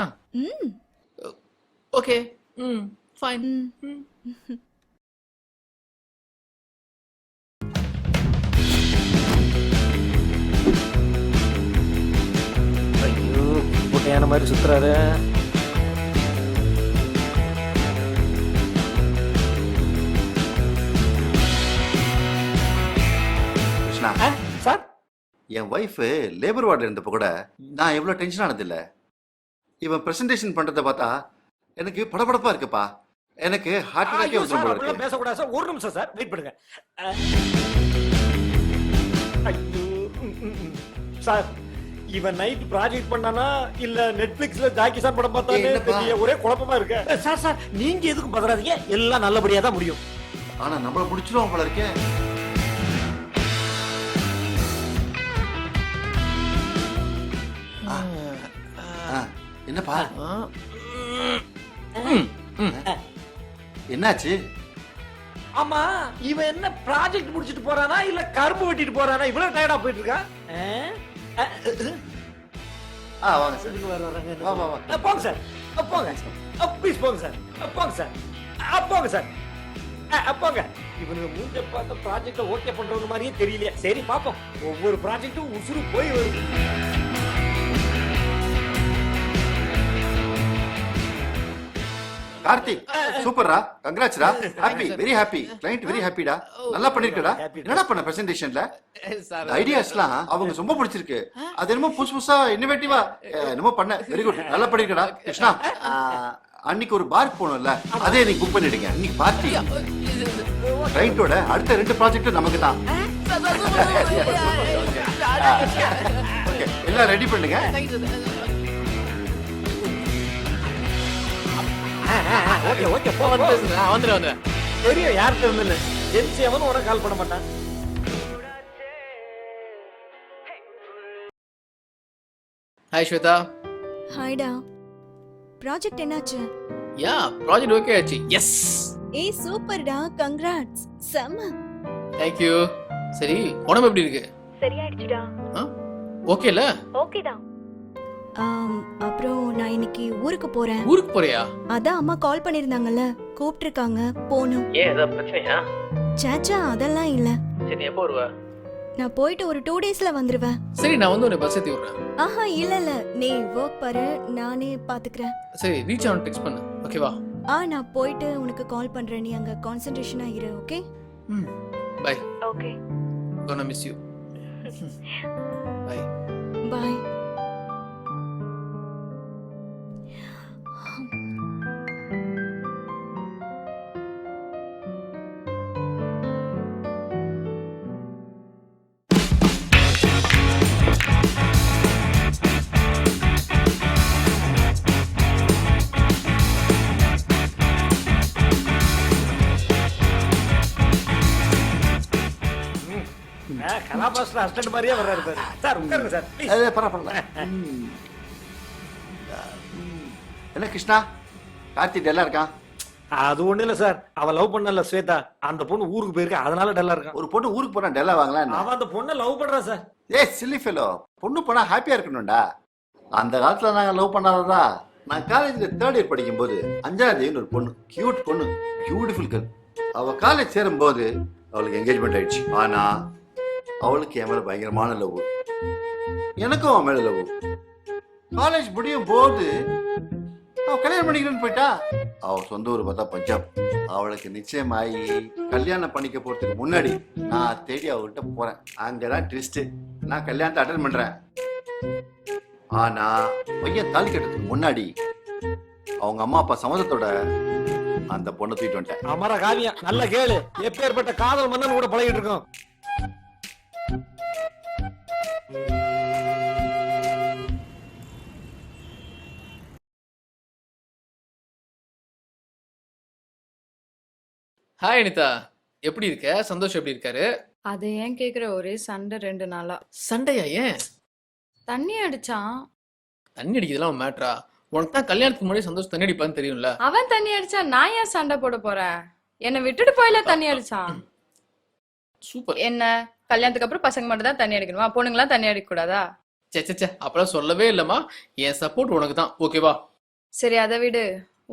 ஓகே. ஃபைன். ஐயோ, புட்டையான மாதிரி சுத்துறாரு. கிருஷ்ணா சார், என் ஒய்ஃப் லேபர் வார்டில் இருந்தப்போ கூட நான் எவ்வளோ டென்ஷன் ஆனதில்ல. இவன் ப்ரெசன்டேஷன் பண்ணுறதை பார்த்தா எனக்கு படபடப்பா இருக்குப்பா. எனக்கு ஹார்ட் அட்டாக்கே வந்து போல இருக்கு. பேசக்கூடாது சார், ஒரு நிமிஷம் சார், வெயிட் பண்ணுங்க. ஐயோ, சார் இவன் நைட் ப்ராஜெக்ட் பண்ணானா இல்ல நெட்ஃபிளிக்ஸ்ல ஜாக்கி சான் படம் பார்த்தானே தெரியல, ஒரே குழப்பமா இருக்கு. சார் சார் நீங்க எதுக்கும் பதறாதீங்க, எல்லாம் நல்லபடியா தான் முடியும். ஆனா நம்மள முடிச்சிருவோம் போல இருக்கே. என்னப்பா என்னாச்சு? ஆமா, இவன் என்ன ப்ராஜெக்ட் முடிச்சிட்டு போறானா இல்ல கரும்பு வெட்டிட்டு போறானா? இவ்வளவு டயர்டா போயிட்டு இருக்கா? வாங்க சார். வா வா வா. போங்க சார், போங்க. ப்ளீஸ் போங்க சார், போங்க சார், போங்க சார், போங்க. இவனுக்கு மூஞ்ச பார்த்த ப்ராஜெக்ட ஓகே பண்றது மாதிரியே தெரியலையே. சரி பாப்போம், ஒவ்வொரு ப்ராஜெக்டும் உசுறு போய் வருது. கார்த்திக் சூப்பர்ரா, கங்க்ராட்ஸ்டா. Happy, very happy. Client very ஹாப்பிடா. நல்லா பண்ணிருக்கடா. என்னடா பண்ண பிரசன்டேஷன்ல? ஐடியாஸ்லாம் அவங்க ரொம்ப பிடிச்சிருக்கு. அது என்னமோ புதுசு புதுசா இன்னோவேட்டிவா என்னமோ பண்ண. வெரி குட், நல்லா பண்ணிருக்கடா. கிருஷ்ணா, அன்னைக்கு ஒரு பார்க் போனோம்ல, அதே நீ புக் பண்ணிடுங்க. இன்னைக்கு பார்ட்டி. கிளையண்டோட அடுத்த 2 ப்ராஜெக்ட் நமக்கு தான். எல்லாம் ரெடி பண்ணுங்க. ஓகே ஓகே, வந்துடுறேன். தெரியும் யார்கிட்ட இருந்துன்னு. ஜென்சி அவனும் உனக்கு கால் பண்ண மாட்டான். ஹாய் ஸ்வேதா. ஹாய்டா. ப்ராஜெக்ட் என்னாச்சு? யா, ப்ராஜெக்ட் ஓகே ஆச்சு. எஸ். ஏய் சூப்பர்டா, கங்க்ராட்ஸ். செம்ம. தேங்க்யூ. சரி உடம்பு எப்படி இருக்கு? சரியாயிடுச்சுடா. ஓகேல? ஓகேடா. அப்புறம் நான் இன்னைக்கு ஊருக்கு போறேன். ஊருக்கு போறியா? அதான் அம்மா கால் பண்ணிருந்தாங்கல்ல, கூப்பிட்டிருக்காங்க, போணும். ஏன் ஏதாவது பிரச்சனையா? சாச்சா அதெல்லாம் இல்ல. சரி எப்போ வருவ? நான் போயிட்டு ஒரு 2 டேஸ்ல வந்துருவேன். சரி நான் வந்து உன்னை பஸ் ஏத்தி விடுறேன். ஆஹா இல்ல நீ ஒர்க் பாரு, நானே பாத்துக்கிறேன். சரி ரீச் ஆன் டெக்ஸ்ட் பண்ணு. ஓகேவா? நான் போயிட்டு உனக்கு கால் பண்றேன். நீ அங்க கான்சென்ட்ரேஷனா இரு. Okay bye. Okay gonna miss you. Bye. Bye. கலாபாஸ்டர் அசிஸ்டன்ட் மாதிரியே வர்றாரு பாரு. சார் உட்காருங்க சார். please. பரவாயில்ல. என்ன கிருஷ்ணா, கார்த்தி டல்லா இருக்கான்? அது ஒண்ணு இல்ல சார், அவன் லவ் பண்ணல ஸ்வேதா, அந்த பொண்ணு ஊருக்கு போயிருக்கா, அதனால டல்லா இருக்கான். ஒரு பொண்ணு ஊருக்கு போனா டல்லா வாங்கலாம். அவன் அந்த பொண்ணை லவ் பண்றான் சார். சில்லி ஃபெலோ, பொண்ணு போனா ஹாப்பியா இருக்கணும்டா. அந்த காலத்துல நாங்க லவ் பண்ணாததா. நான் காலேஜ்ல 3rd இயர் படிக்கும் போது அஞ்சாதேவின்னு ஒரு பொண்ணு, கியூட் பொண்ணு, பியூட்டிஃபுல் கேர்ள். அவ காலேஜ் சேரும் போது அவளுக்கு என்கேஜ்மெண்ட் ஆயிடுச்சு. ஆனா அவளுக்கு என் மேல பயங்கரமான லவ், எனக்கும் அவன் மேல லவ். காலேஜ் முடியும் போது அவ கல்யாணம் பண்ணிக்கிறேன்னு போயிட்டா. அவ சொந்த ஊர் பார்த்தா பஞ்சாப். அவளுக்கு நிச்சயமாயி கல்யாணம் பண்ணிக்க போறதுக்கு முன்னாடி நான் தேடி அவகிட்ட போறேன். அங்கதான் ட்விஸ்ட். நான் கல்யாணத்தை அட்டன் பண்றேன். ஆனா பையன் தாலி கட்டுறதுக்கு முன்னாடி அவங்க அம்மா அப்பா சம்மதத்தோட அந்த பொண்ணை தூக்கிட்டு வந்துட்டேன். அமர காவியம் நல்ல கேளு. எப்பேற்பட்ட காதல் மன்னன் கூட பழகிட்டு இருக்கோம். ஹாய் அனிதா, எப்படி இருக்க? சந்தோஷம் எப்படி இருக்காரு? அதை ஏன் கேக்குற? ஒரே சண்டை 2 நாளா. சண்டையா? ஏன்? தண்ணி அடிச்சான். தண்ணி அடிக்கிறதுலாம் மேட்ரா? உனக்கு தான் கல்யாணத்துக்கு முன்னாடி சந்தோஷம் தண்ணி அடிப்பான்னு தெரியும்ல. அவன் தண்ணி அடிச்சா நான் ஏன் சண்டை போட போறேன்? என்னை விட்டுட்டு போயில தண்ணி அடிச்சான். சூப்பர். என்ன கல்யாணத்துக்கு அப்புறம் பசங்க மட்டும் தான் தண்ணி அடிக்கணுமா? பொண்ணுங்களாம் தண்ணி அடிக்க கூடாதா? சே அப்பெல்லாம் சொல்லவே இல்லம்மா. என் சப்போர்ட் உனக்கு தான். ஓகேவா? சரி அதை விடு.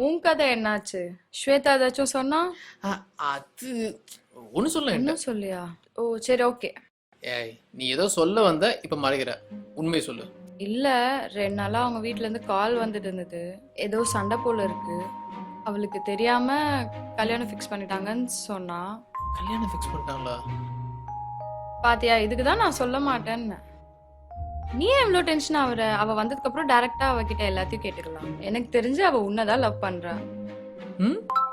உன் கதை என்னாச்சு? ஸ்வேதா ஏதாச்சும் சொன்னா? அது ஒண்ணு சொல்ல. என்ன சொல்லியா? ஓ சரி ஓகே. ஏய் நீ ஏதோ சொல்ல வந்த, இப்ப மறைக்கிற. உண்மையை சொல்லு. இல்ல 2 நாளா அவங்க வீட்ல இருந்து கால் வந்துட்டு இருந்தது. ஏதோ சண்டை போல இருக்கு. அவளுக்கு தெரியாம கல்யாணம் ஃபிக்ஸ் பண்ணிட்டாங்கன்னு சொன்னா. கல்யாணம் ஃபிக்ஸ் பண்ணிட்டாங்களா? பாத்தியா, இதுக்குதான் நான் சொல்ல மாட்டேன்னு. நீ ஏன் இவ்வளவு டென்ஷன் ஆகுற? அவ வந்ததுக்கு அப்புறம் டைரக்டா அவகிட்ட எல்லாத்தையும் கேட்டுக்கலாம். எனக்கு தெரிஞ்சு அவ உன்னதான் லவ் பண்றா.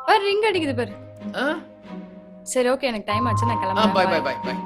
பாரு ரிங் அடிக்குது பாரு. சரி ஓகே, எனக்கு டைம் ஆச்சு, நான் கிளம்புறேன். Bye bye bye bye bye.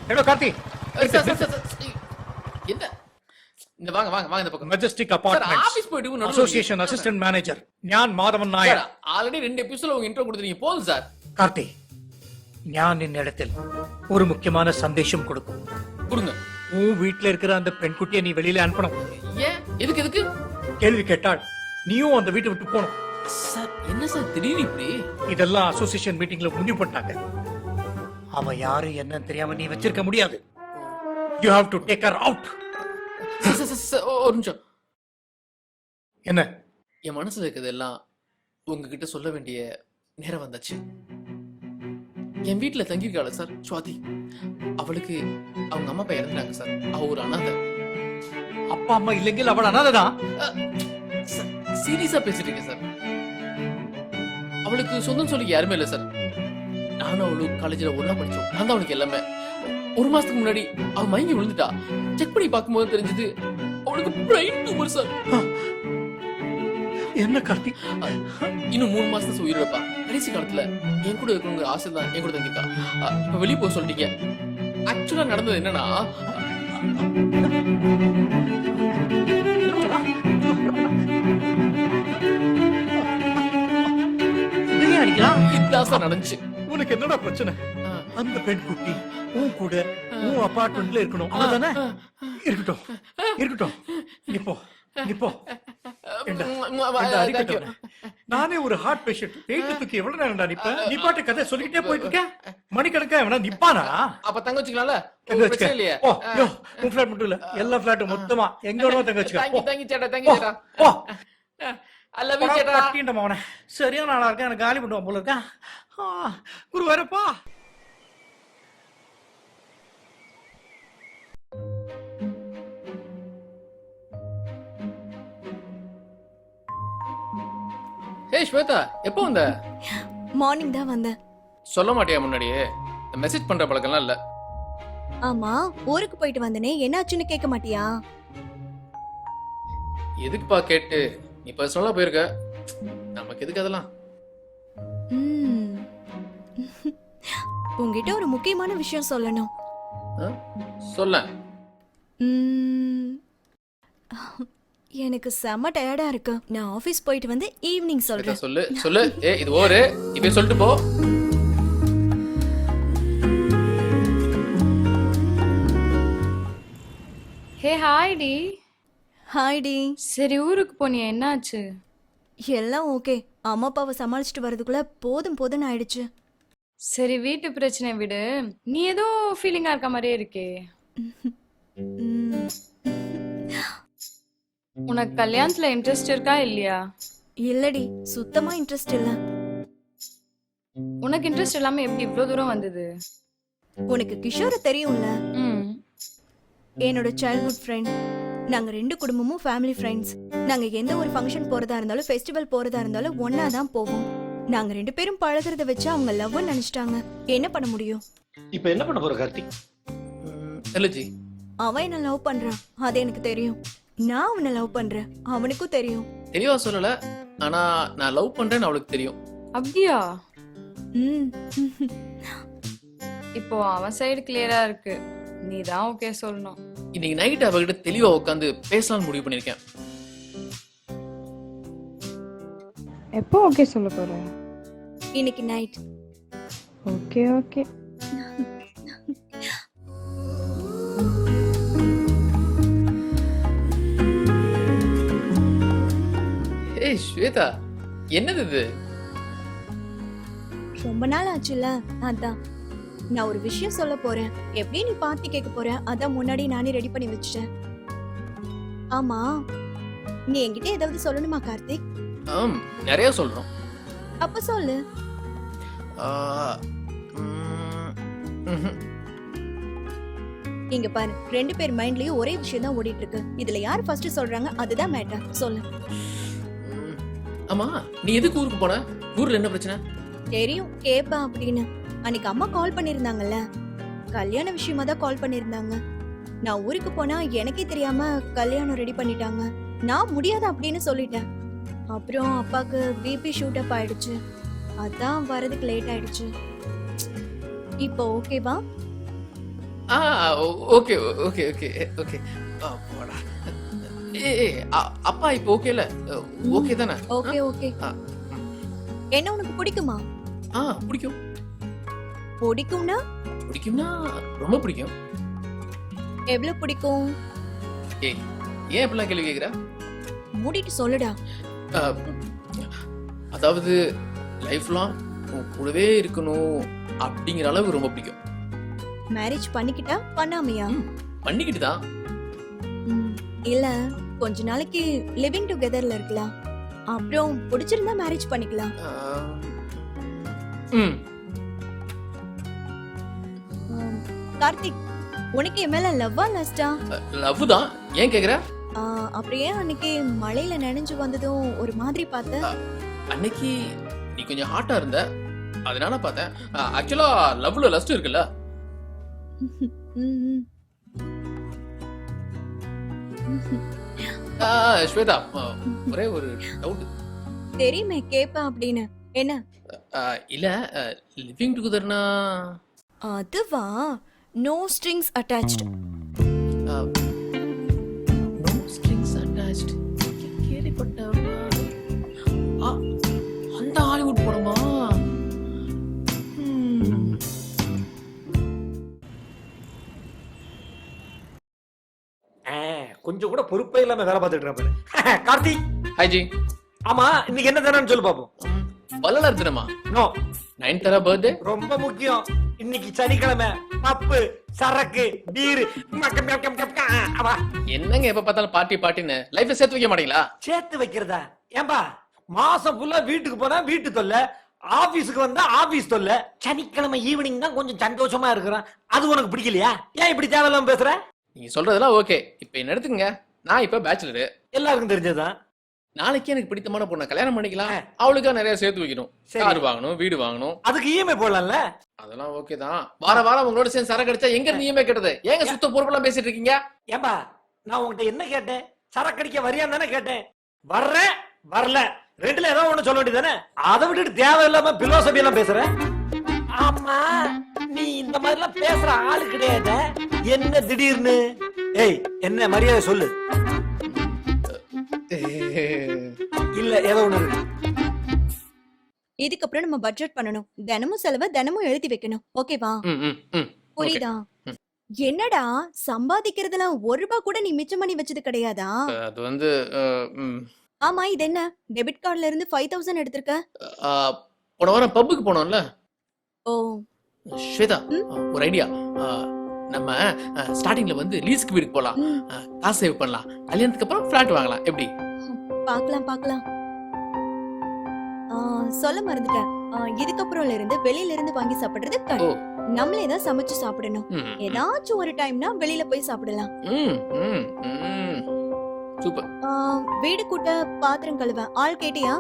Hello Karthi. என்ன? இந்த வாங்க வாங்க வாங்க இந்த பக்கம். Majestic apartments. ஆபீஸ் போய்ட்டு அசோசியேஷன் அசிஸ்டன்ட் மேனேஜர் ஞான் மாதவன் நாயர். ஆல்ரெடி 2 எபிசோட்ல உங்க இன்ட்ரோ கொடுத்துட்டீங்க. போதும் சார். கார்த்தி, ஞான் என்னிடத்தில் ஒரு முக்கியமான சந்தேஷம் கொடுக்கும். கொடுங்க. உன் வீட்ல இருக்கிற அந்த பெண்குட்டியை நீ வெளியில அனுப்பணும். ஏன்? எதுக்கு எதுக்கு? கேள்வி கேட்டால் நீயும் அந்த வீட்டை விட்டு போகணும். சார் என்ன சார் திடீர்னு இப்படி? இதெல்லாம் அசோசியேஷன் மீட்டிங்ல முடிவு பண்ணிட்டாங்க. அவ யாரு என்னன்னு தெரியாம நீ வச்சிருக்க முடியாது. You have to take her out. ஒரு நிமிஷம். என்ன என் மனசுல இருக்கிறதெல்லாம் உங்ககிட்ட சொல்ல வேண்டிய நேரம் வந்தாச்சு. என் வீட்டுல தங்கியிருக்காள சார் சுவாதி, அவளுக்கு அவங்க அம்மா அப்பா இறந்துட்டாங்க சார். அவ ஒரு அனாதை. அப்பா அம்மா இல்லைங்க, அவள் அனாதைதான். சீரியஸா பேசிட்டு இருக்கேன் சார். அவளுக்கு சொந்தம் சொல்லி யாருமே இல்லை சார். நானும் அவளுக்கு காலேஜ்ல ஒண்ணா படிச்சோம். நான் தான் அவளுக்கு எல்லாமே. ஒரு மாசத்துக்கு முன்னாடி அவ மயங்கி விழுந்துட்டா. செக் பண்ணி பார்க்கும்போது தெரிஞ்சது அவளுக்கு பிரெயின் டியூமர் சார். என்ன கார்த்திக், இன்னும் 3 மாசத்துல உயிரிழப்பா. கடைசி காலத்துல என் கூட இருக்கணுங்க ஆசை தான் என் கூட தங்கிருக்கா. இப்ப வெளியே போக சொல்லிட்டீங்க. ஆக்சுவலா நடந்தது என்னன்னா, இதுதான் சார் நடந்துச்சு. உனக்கு என்னடா பிரச்சனை? அந்த பெண் குட்டி உன் கூட உன் அபார்ட்மெண்ட்ல இருக்கணும், அதானே? இருக்கட்டும் இருக்கட்டும், நிப்போ நிப்போ. நானே ஒரு ஹார்ட் பேஷண்ட். வெயிட்டுக்கு எவ்வளவு நேரம்டா நிப்ப? நீ பாட்டு கதை சொல்லிக்கிட்டே போயிட்டு இருக்க. மணிக்கணக்கா எவனா நிப்பானா? அப்ப தங்க வச்சுக்கலாம்ல? தங்க வச்சுக்க இல்லையா? ஓ யோ, உன் ஃபிளாட் மட்டும் இல்ல, எல்லா ஃபிளாட்டும் மொத்தமா எங்க வேணுமோ தங்க வச்சுக்க. தங்கி சேட்டா, தங்கி சேட்டா. ஓ ஐ லவ் யூ சேட்டா. கட்டிண்ட மவனே, சரியான ஆளா இருக்கா. எனக்கு காலி பண்ணுவான் போல இருக்கா. குரு வரப்பா. ஏய் ஸ்வேதா, எப்போ வந்த? மார்னிங் தான் வந்தேன். சொல்ல மாட்டியா முன்னாடியே? மெசேஜ் பண்ற பழக்கம்லாம் இல்ல. ஆமா, ஊருக்கு போயிட்டு வந்தனே, என்னாச்சுன்னு கேட்க மாட்டியா? எதுக்குப்பா கேட்டு? நீ பர்சனலா போயிருக்க, நமக்கு எதுக்கு அதெல்லாம்? உங்ககிட்ட ஒரு முக்கியமான விஷயம் சொல்லணும். சொல்ல. எனக்கு செம்ம டயர்டா இருக்கு. நான் ஆபீஸ் போயிட்டு வந்து ஈவினிங் சொல்றேன். சொல்லு சொல்லு. இது ஓரு, இப்ப சொல்லிட்டு போ. ஹே ஹாய் டி. ஹாய் டி. சரி, ஊருக்கு போனியா, என்னாச்சு? எல்லாம் ஓகே. அம்மா அப்பாவை சமாளிச்சுட்டு வரதுக்குள்ள போதும் போதும்னு ஆயிடுச்சு. சரி, வீட்டு பிரச்சனை விடு. நீ ஏதோ ஃபீலிங்கா இருக்க மாதிரியே இருக்கே. உனக்கு கல்யாணத்துல இன்ட்ரெஸ்ட் இருக்கா இல்லையா? இல்லடி, சுத்தமா இன்ட்ரெஸ்ட் இல்ல. உனக்கு இன்ட்ரெஸ்ட் இல்லாம எப்படி இவ்ளோ தூரம் வந்தது? உனக்கு கிஷோர தெரியும்ல? என்னோட சைல்ட்ஹுட் ஃப்ரெண்ட். நாங்க 2 குடும்பமும் ஃபேமிலி ஃப்ரெண்ட்ஸ். நாங்க எந்த ஒரு ஃபங்க்ஷன் போறதா இருந்தாலும், ஃபெஸ்டிவல் போறதா இருந்தாலும் ஒன்னா தான் போவோம். நாங்க 2 பேரும் பழகுறத வச்சு அவங்க லவ்னு நினைச்சிட்டாங்க. என்ன பண்ண முடியும்? இப்ப என்ன பண்ண போற கார்த்திக்? எலஜி, அவன் என்ன லவ் பண்றான், அது எனக்கு தெரியும். நான் அவனை லவ் பண்றேன், அவனுக்கும் தெரியும். தெளிவா சொல்லல, ஆனா நான் லவ் பண்றேன்னு அவளுக்கு தெரியும். அப்படியா? இப்போ அவன் சைடு கிளியரா இருக்கு, நீ தான் ஓகே சொல்லணும். இன்னைக்கு நைட் அவகிட்ட தெளிவா உட்காந்து பேசலாம்னு முடிவு பண்ணிருக்கேன். எப்போ ஓகே சொல்ல போற? இன்னைக்கு நைட். Okay okay. ஏய் ஸ்வேதா, என்னது இது? ரொம்ப நாள் ஆச்சுல்ல, அதான். நான் ஒரு விஷயம் சொல்ல போறேன். எப்படி நீ பார்த்து கேட்க போற, அதான் முன்னாடி நானே ரெடி பண்ணி வச்சுட்டேன். ஆமா, நீ என்கிட்ட ஏதாவது சொல்லணுமா கார்த்திக்? நிறைய சொல்றோம். அப்ப சொல்லு. இங்க பாரு, 2 பேர் மைண்ட்லயும் ஒரே விஷயம் தான் ஓடிட்டு இருக்கு. இதுல யார் ஃபர்ஸ்ட் சொல்றாங்க அதுதான் மேட்டர். சொல்லு. ஆமா, நீ எதுக்கு ஊருக்கு போன? ஊர்ல என்ன பிரச்சனை? தெரியும் கேப்பா அப்படின்னு. அன்னைக்கு அம்மா கால் பண்ணிருந்தாங்கல்ல, கல்யாண விஷயமா தான் கால் பண்ணிருந்தாங்க. நான் ஊருக்கு போனா எனக்கே தெரியாம கல்யாணம் ரெடி பண்ணிட்டாங்க. நான் முடியாது அப்படின்னு சொல்லிட்டேன். அப்புறம் அப்பாக்கு பிபி ஷூட் அப் ஆயிடுச்சு, அதான் வரதுக்கு லேட் ஆயிடுச்சு. இப்போ ஓகேவா? Okay okay okay okay. அப்பா இப்போ ஓகேல? ஓகே தானே? Okay okay. என்ன உனக்கு பிடிக்குமா? பிடிக்கும். பிடிக்கும்னா? பிடிக்கும்னா ரொம்ப பிடிக்கும். எவ்வளவு பிடிக்கும்? ஏய், ஏன் இப்படிலாம் கேள்வி கேக்குற? மூடிட்டு சொல்லுடா. அதாவது லைஃப் லாங் உன் கூடவே இருக்கணும் அப்படிங்கிற அளவுக்கு ரொம்ப பிடிக்கும். மேரேஜ் பண்ணிக்கிட்டா பண்ணாமையா? பண்ணிக்கிட்டு தான். இல்ல, கொஞ்ச நாளைக்கு லிவிங் டுகெதர்ல இருக்கலாம். அப்புறம் பிடிச்சிருந்தா மேரேஜ் பண்ணிக்கலாம். ம் கார்த்திக், உனக்கு என் மேல லவ்வா லஸ்டா? லவ் தான். ஏன் கேக்குற? அப்புறம் ஏன் அன்னைக்கு மழையில நனைஞ்சு வந்ததும் ஒரு மாதிரி பார்த்த? அன்னைக்கு நீ கொஞ்சம் ஹாட்டா இருந்த, அதனால பார்த்தேன். ஆக்சுவலா லவ்ல லஸ்ட் இருக்குல்ல. ம். ஸ்வேதா, ஒரே ஒரு டவுட். தெரியுமே கேப்பேன் அப்படின்னு. என்ன? இல்ல லிவிங் டுகெதர்னா அதுவா? No strings attached. No strings attached. கேள்விப்பட்டவா? அந்த ஹாலிவுட் படமா? கொஞ்சம் கூட பொறுப்பே இல்லாம வேலை பார்த்துட்டு இருப்பேன். கார்த்திக், ஹாய் ஜி. ஆமா இன்னைக்கு என்ன தானே சொல்லு பாப்போம். வள்ளலார் தினமா? No, Nayanthara birthday. ரொம்ப முக்கியம். இன்னைக்கு சனிக்கிழமை. பப்பு, சரக்கு, பீர். என்னங்க எப்ப பார்த்தாலும் பார்ட்டி பார்ட்டின்னு லைஃப்ல சேர்த்து வைக்க மாட்டீங்களா? சேர்த்து வைக்கிறதா? ஏம்பா மாசம் ஃபுல்லா வீட்டுக்கு போனா வீட்டு தொல்லை, ஆபீஸுக்கு வந்தா ஆபீஸ் தொல்லை. சனிக்கிழமை ஈவினிங் தான் கொஞ்சம் சந்தோஷமா இருக்கிறேன். அது உனக்கு பிடிக்கலையா? ஏன் இப்படி தேவையில்லாம பேசுற? நீங்க சொல்றதெல்லாம் ஓகே. இப்ப என்ன எடுத்துங்க, நான் இப்ப பேச்சுலரு, எல்லாருக்கும் தெரிஞ்சதுதான். நாளைக்கு எனக்கு பிடித்தமான பொண்ணை கல்யாணம் பண்ணிக்கலாம். அவளுக்கா நிறைய சேர்த்து வைக்கணும். கார் வாங்கணும், வீடு வாங்கணும். அதுக்கு இஎம்ஐ போடலாம்ல? அதெல்லாம் ஓகே தான். வார வாரம் உங்களோட சேர்ந்து சரக்கு அடிச்சா எங்க இருந்து இஎம்ஐ கட்டுறது? ஏங்க சுத்த பொறுப்பெல்லாம் பேசிட்டு இருக்கீங்க? ஏம்பா நான் உங்ககிட்ட என்ன கேட்டேன்? சரக்கு அடிக்க வரியான்னு தானே கேட்டேன். வர்றேன் வரல ரெண்டுல ஏதோ ஒண்ணு சொல்ல வேண்டியதானே? அதை விட்டுட்டு தேவையில்லாம பிலோசபி எல்லாம் பேசுற. ஆமா நீ இந்த மாதிரி எல்லாம் பேசுற ஆளு கிடையாது. என்ன திடீர்னு? ஏய் என்ன மரியாதை சொல்லு. இல்ல ஏதோ ஒண்ணு இருக்கு. இதுக்கப்புறம் நம்ம பட்ஜெட் பண்ணணும். தினமும் செலவை தினமும் எழுதி வைக்கணும். ஓகேவா? புரியுதா? என்னடா சம்பாதிக்கிறதுல ₹1 கூட நீ மிச்சம் பண்ணி வச்சது கிடையாதா? அது வந்து ஆமா, இது என்ன டெபிட் கார்டுல இருந்து 5000 எடுத்திருக்க? போன வாரம் பப்புக்கு போனோம்ல. ஓ ஸ்வேதா, ஒரு ஐடியா. நம்ம ஸ்டார்டிங்ல வந்து லீஸ்க்கு வீட்டுக்கு போலாம். காசு சேவ் பண்ணலாம். கல்யாணத்துக்கு அப்புறம் ஃபிளாட் வாங்கலாம். எப்படி? பார்க்கலாம் பார்க்கலாம். சொல்ல மறந்துட்டேன். இதுக்கப்புறம்ல இருந்து வெளியில இருந்து வாங்கி சாப்பிடுறது கட். நம்மளே தான் சமைச்சு சாப்பிடணும். ஏதாச்சும் ஒரு டைம்னா வெளியில போய் சாப்பிடலாம். சூப்பர். வீடு கூட்ட, பாத்திரம் கழுவ ஆள் கேட்டியா?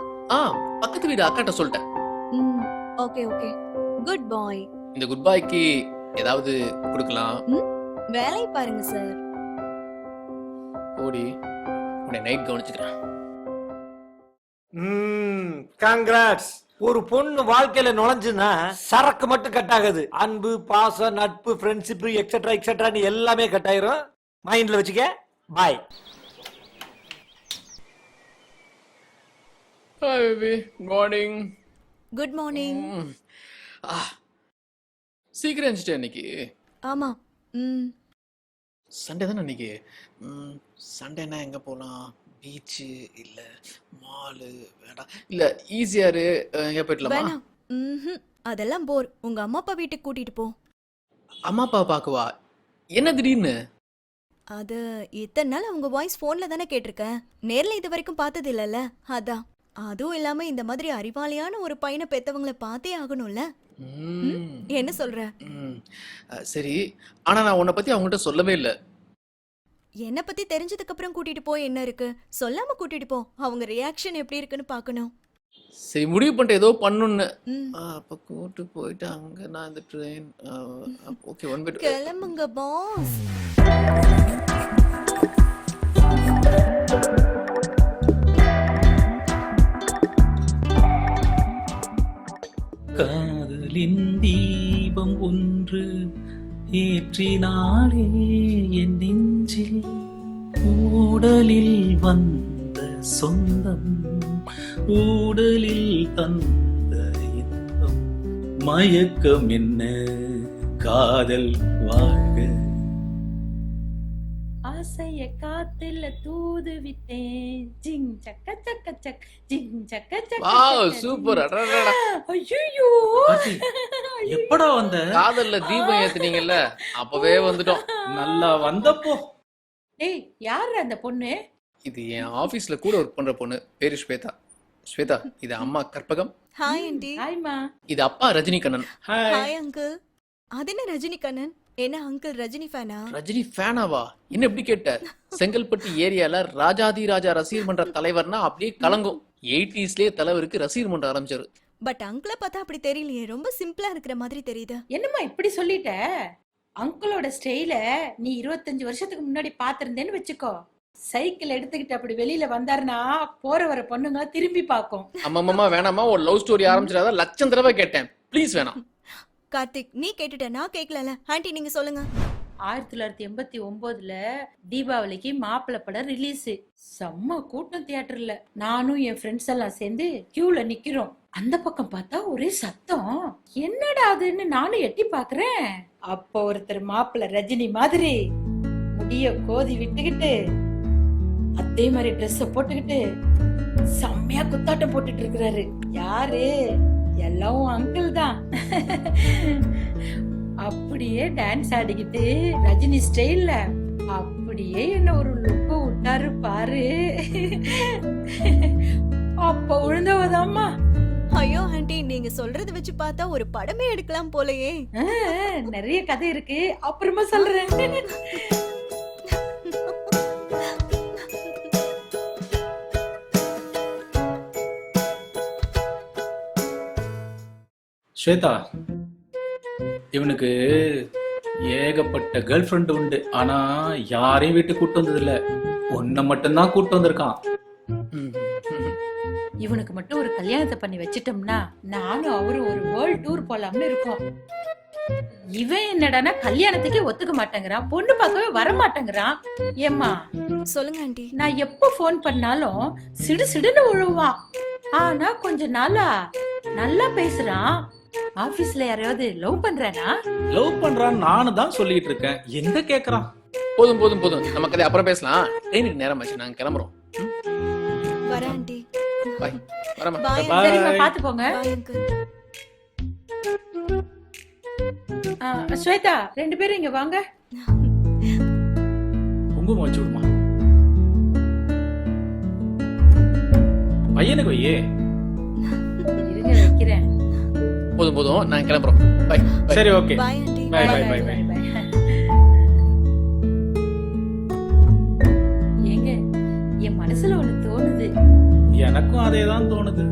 பக்கத்து வீடு அக்காட்ட சொல்லிட்டேன். ஓகே ஓகே, குட் பாய். இந்த குட் பாய்க்கு ஏதாவது கொடுக்கலாம். வேலை பாருங்க சார். ஓடி உன்னை நைட் கவனிச்சுக்கிறேன். காங்கிராட்ஸ். ஒரு பொண்ணு வாழ்க்கையில நுழைஞ்சுன்னா சரக்கு மட்டும் கட் ஆகுது. அன்பு, பாசம், நட்பு, ஃப்ரெண்ட்ஷிப் எக்ஸெட்ரா எக்ஸெட்ரா எல்லாமே கட் ஆயிரும். மைண்ட்ல வச்சுக்க. Bye. Hi baby, good morning. Good morning. சீக்கிரம் எழுந்துட்டேன் இன்னைக்கு. ஆமா. சண்டே தானே இன்னைக்கு. சண்டேனா எங்க போலாம்? பீச்சு இல்ல மாலு? வேண்டாம். இல்ல ஈஸியாரு எங்க போயிடலாமா? வேணாம். அதெல்லாம் போர். உங்க அம்மா அப்பா வீட்டுக்கு கூட்டிட்டு போ. அம்மா அப்பா பாக்கவா? என்ன திடீர்னு? அது இத்தனை நாள் உங்க வாய்ஸ் போன்ல தானே கேட்டிருக்கேன். நேர்ல இது வரைக்கும் பார்த்தது இல்லல்ல, அதான். அதுவும் இல்லாம இந்த மாதிரி அறிவாளியான ஒரு பையனை பெத்தவங்களை பார்த்தே ஆகணும்ல. என்ன சொல்ற? சரி, ஆனா நான் உன்னை பத்தி அவங்ககிட்ட சொல்லவே இல்ல. என்ன பத்தி தெரிஞ்சதுக்கு அப்புறம் கூட்டிட்டு போய் என்ன இருக்கு? சொல்லாம கூட்டிட்டு போ. அவங்க ரியாக்ஷன் எப்படி இருக்குன்னு பார்க்கணும். சரி, முடிவு பண்ணிட்டு ஏதோ பண்ணணும்னு. அப்ப கூட்டு போயிட்டு அங்க நான் இந்த ட்ரெயின். ஓகே, ஒன் பை கிளம்புங்க பாஸ். காதலின் தீபம் ஒன்று ஏற்றினாளே என் நெஞ்சில், ஊடலில் வந்த சொந்தம், ஊடலில் தந்த இன்பம், மயக்கம் என்ன காதல் வாழ்க. ஆசைய காத்துல தூது விட்டேன். ஜிங் சக்க சக்க சக், ஜிங் சக்க சக்க. Wow, super. அடடடா. ஐயோ, எப்படா வந்த? காதல்ல தீபம் ஏத்துனீங்கல்ல, அப்பவே வந்துட்டோம். நல்லா வந்தப்போ. ஏய், யார் அந்த பொண்ணு? இது என் ஆபீஸ்ல கூட ஒர்க் பண்ற பொண்ணு. பேரு ஸ்வேதா. ஸ்வேதா, இது அம்மா கற்பகம், ஹாய் ஆண்டி. ஹாய்மா. இது அப்பா ரஜினிகண்ணன். Hi uncle. அது என்ன ரஜினிகண்ணன்? என்ன அங்கிள் ரஜினி ஃபேனா? ரஜினி ஃபேனாவா? என்ன இப்படி கேட்ட? செங்கல்பட்டு ஏரியால ராஜாதி ராஜா ரசிகர் மன்ற தலைவர்னா அப்படியே கலங்கும். 80ஸ்லயே தலைவருக்கு ரசிகர் மன்றம் ஆரம்பிச்சாரு. பட் அங்கிளை பார்த்தா அப்படி தெரியலையே, ரொம்ப சிம்பிளா இருக்கிற மாதிரி தெரியுது. என்னம்மா இப்படி சொல்லிட்ட? அங்கிளோட ஸ்டைல நீ 25 வருஷத்துக்கு முன்னாடி பாத்திருந்தேன்னு வச்சுக்கோ. சைக்கிள் எடுத்துக்கிட்டு அப்படி வெளியில வந்தாருன்னா போற வர பொண்ணுங்க திரும்பி பார்க்கும். அம்மா வேணாமா, ஒரு லவ் ஸ்டோரி ஆரம்பிச்சிடாத. லட்சம் தடவை கேட்டேன், ப்ளீஸ் வேணாம். கார்த்திக், நீ கேட்டுட்ட, நான் கேட்கல. ஆண்டி நீங்க சொல்லுங்க. 1989ல தீபாவளிக்கு மாப்பிள்ளை படம் ரிலீஸ். செம்ம கூட்டம் தியேட்டர்ல. நானும் என் ஃப்ரெண்ட்ஸ் எல்லாம் சேர்ந்து கியூல நிக்கிறோம். அந்த பக்கம் பார்த்தா ஒரே சத்தம். என்னடா அதுன்னு நானும் எட்டி பாக்குறேன். அப்ப ஒருத்தர் மாப்பிள்ளை ரஜினி மாதிரி முடிய கோதி விட்டுக்கிட்டு அதே மாதிரி ட்ரெஸ் போட்டுக்கிட்டு செம்மையா குத்தாட்டம் போட்டுட்டு இருக்கிறாரு. யாரு? எல்லாம் அங்கிள் தான். அப்படியே டான்ஸ் ஆடிக்கிட்டு ரஜினி ஸ்டைல்ல அப்படியே என்ன ஒரு லுக்கு விட்டாரு பாரு. அப்ப விழுந்தவதாம்மா. ஐயோ ஆண்டி, நீங்க சொல்றத வச்சு பார்த்தா ஒரு படமே எடுக்கலாம் போலயே. நிறைய கதை இருக்கு, அப்புறமா சொல்றேன். ஸ்வேதா, இவனுக்கு ஏகப்பட்ட கேர்ள் ஃப்ரெண்ட் உண்டு. ஆனா யாரையும் வீட்டுக்கு கூட்டு வந்தது இல்ல. ஒன்ன மட்டும்தான் கூட்டு வந்திருக்கான். இவனுக்கு மட்டும் ஒரு கல்யாணத்தை பண்ணி வச்சிட்டோம்னா நானும் அவரும் ஒரு வேர்ல்ட் டூர் போலாம்னு இருக்கோம். இவன் என்னடானா கல்யாணத்துக்கே ஒத்துக்க மாட்டேங்கிறான், பொண்ணு பார்க்கவே வர மாட்டேங்கிறான். ஏம்மா சொல்லுங்க ஆண்டி. நான் எப்ப போன் பண்ணாலும் சிடு சிடுன்னு விழுவான். ஆனா கொஞ்ச நாளா நல்லா பேசுறான். ஆபீஸ்ல யாரையாவது லவ் பண்றானா? லவ் பண்றான்னு நானும் தான் சொல்லிட்டு இருக்கேன். எங்க கேக்குறான்? போதும் போதும் போதும், நமக்கு அதை அப்புறம் பேசலாம். ட்ரெயினுக்கு நேரம் ஆச்சு, நாங்க கிளம்புறோம். வர ஆண்டி. பாய். வரமா. பாய். சரிம்மா, பாத்து போங்க. Bye uncle. ஸ்வேதா, 2 பேரும் இங்க வாங்க. குங்குமம் வச்சு விடுமா. பையனுக்கு வையே. இருங்க வைக்கிறேன். போதும் போதும், நாங்க கிளம்புறோம். பாய். சரி, okay. Bye aunty. Bye bye bye bye. ஏங்க, என் மனசுல ஒண்ணு தோணுது. எனக்கும் அதே தான் தோணுது.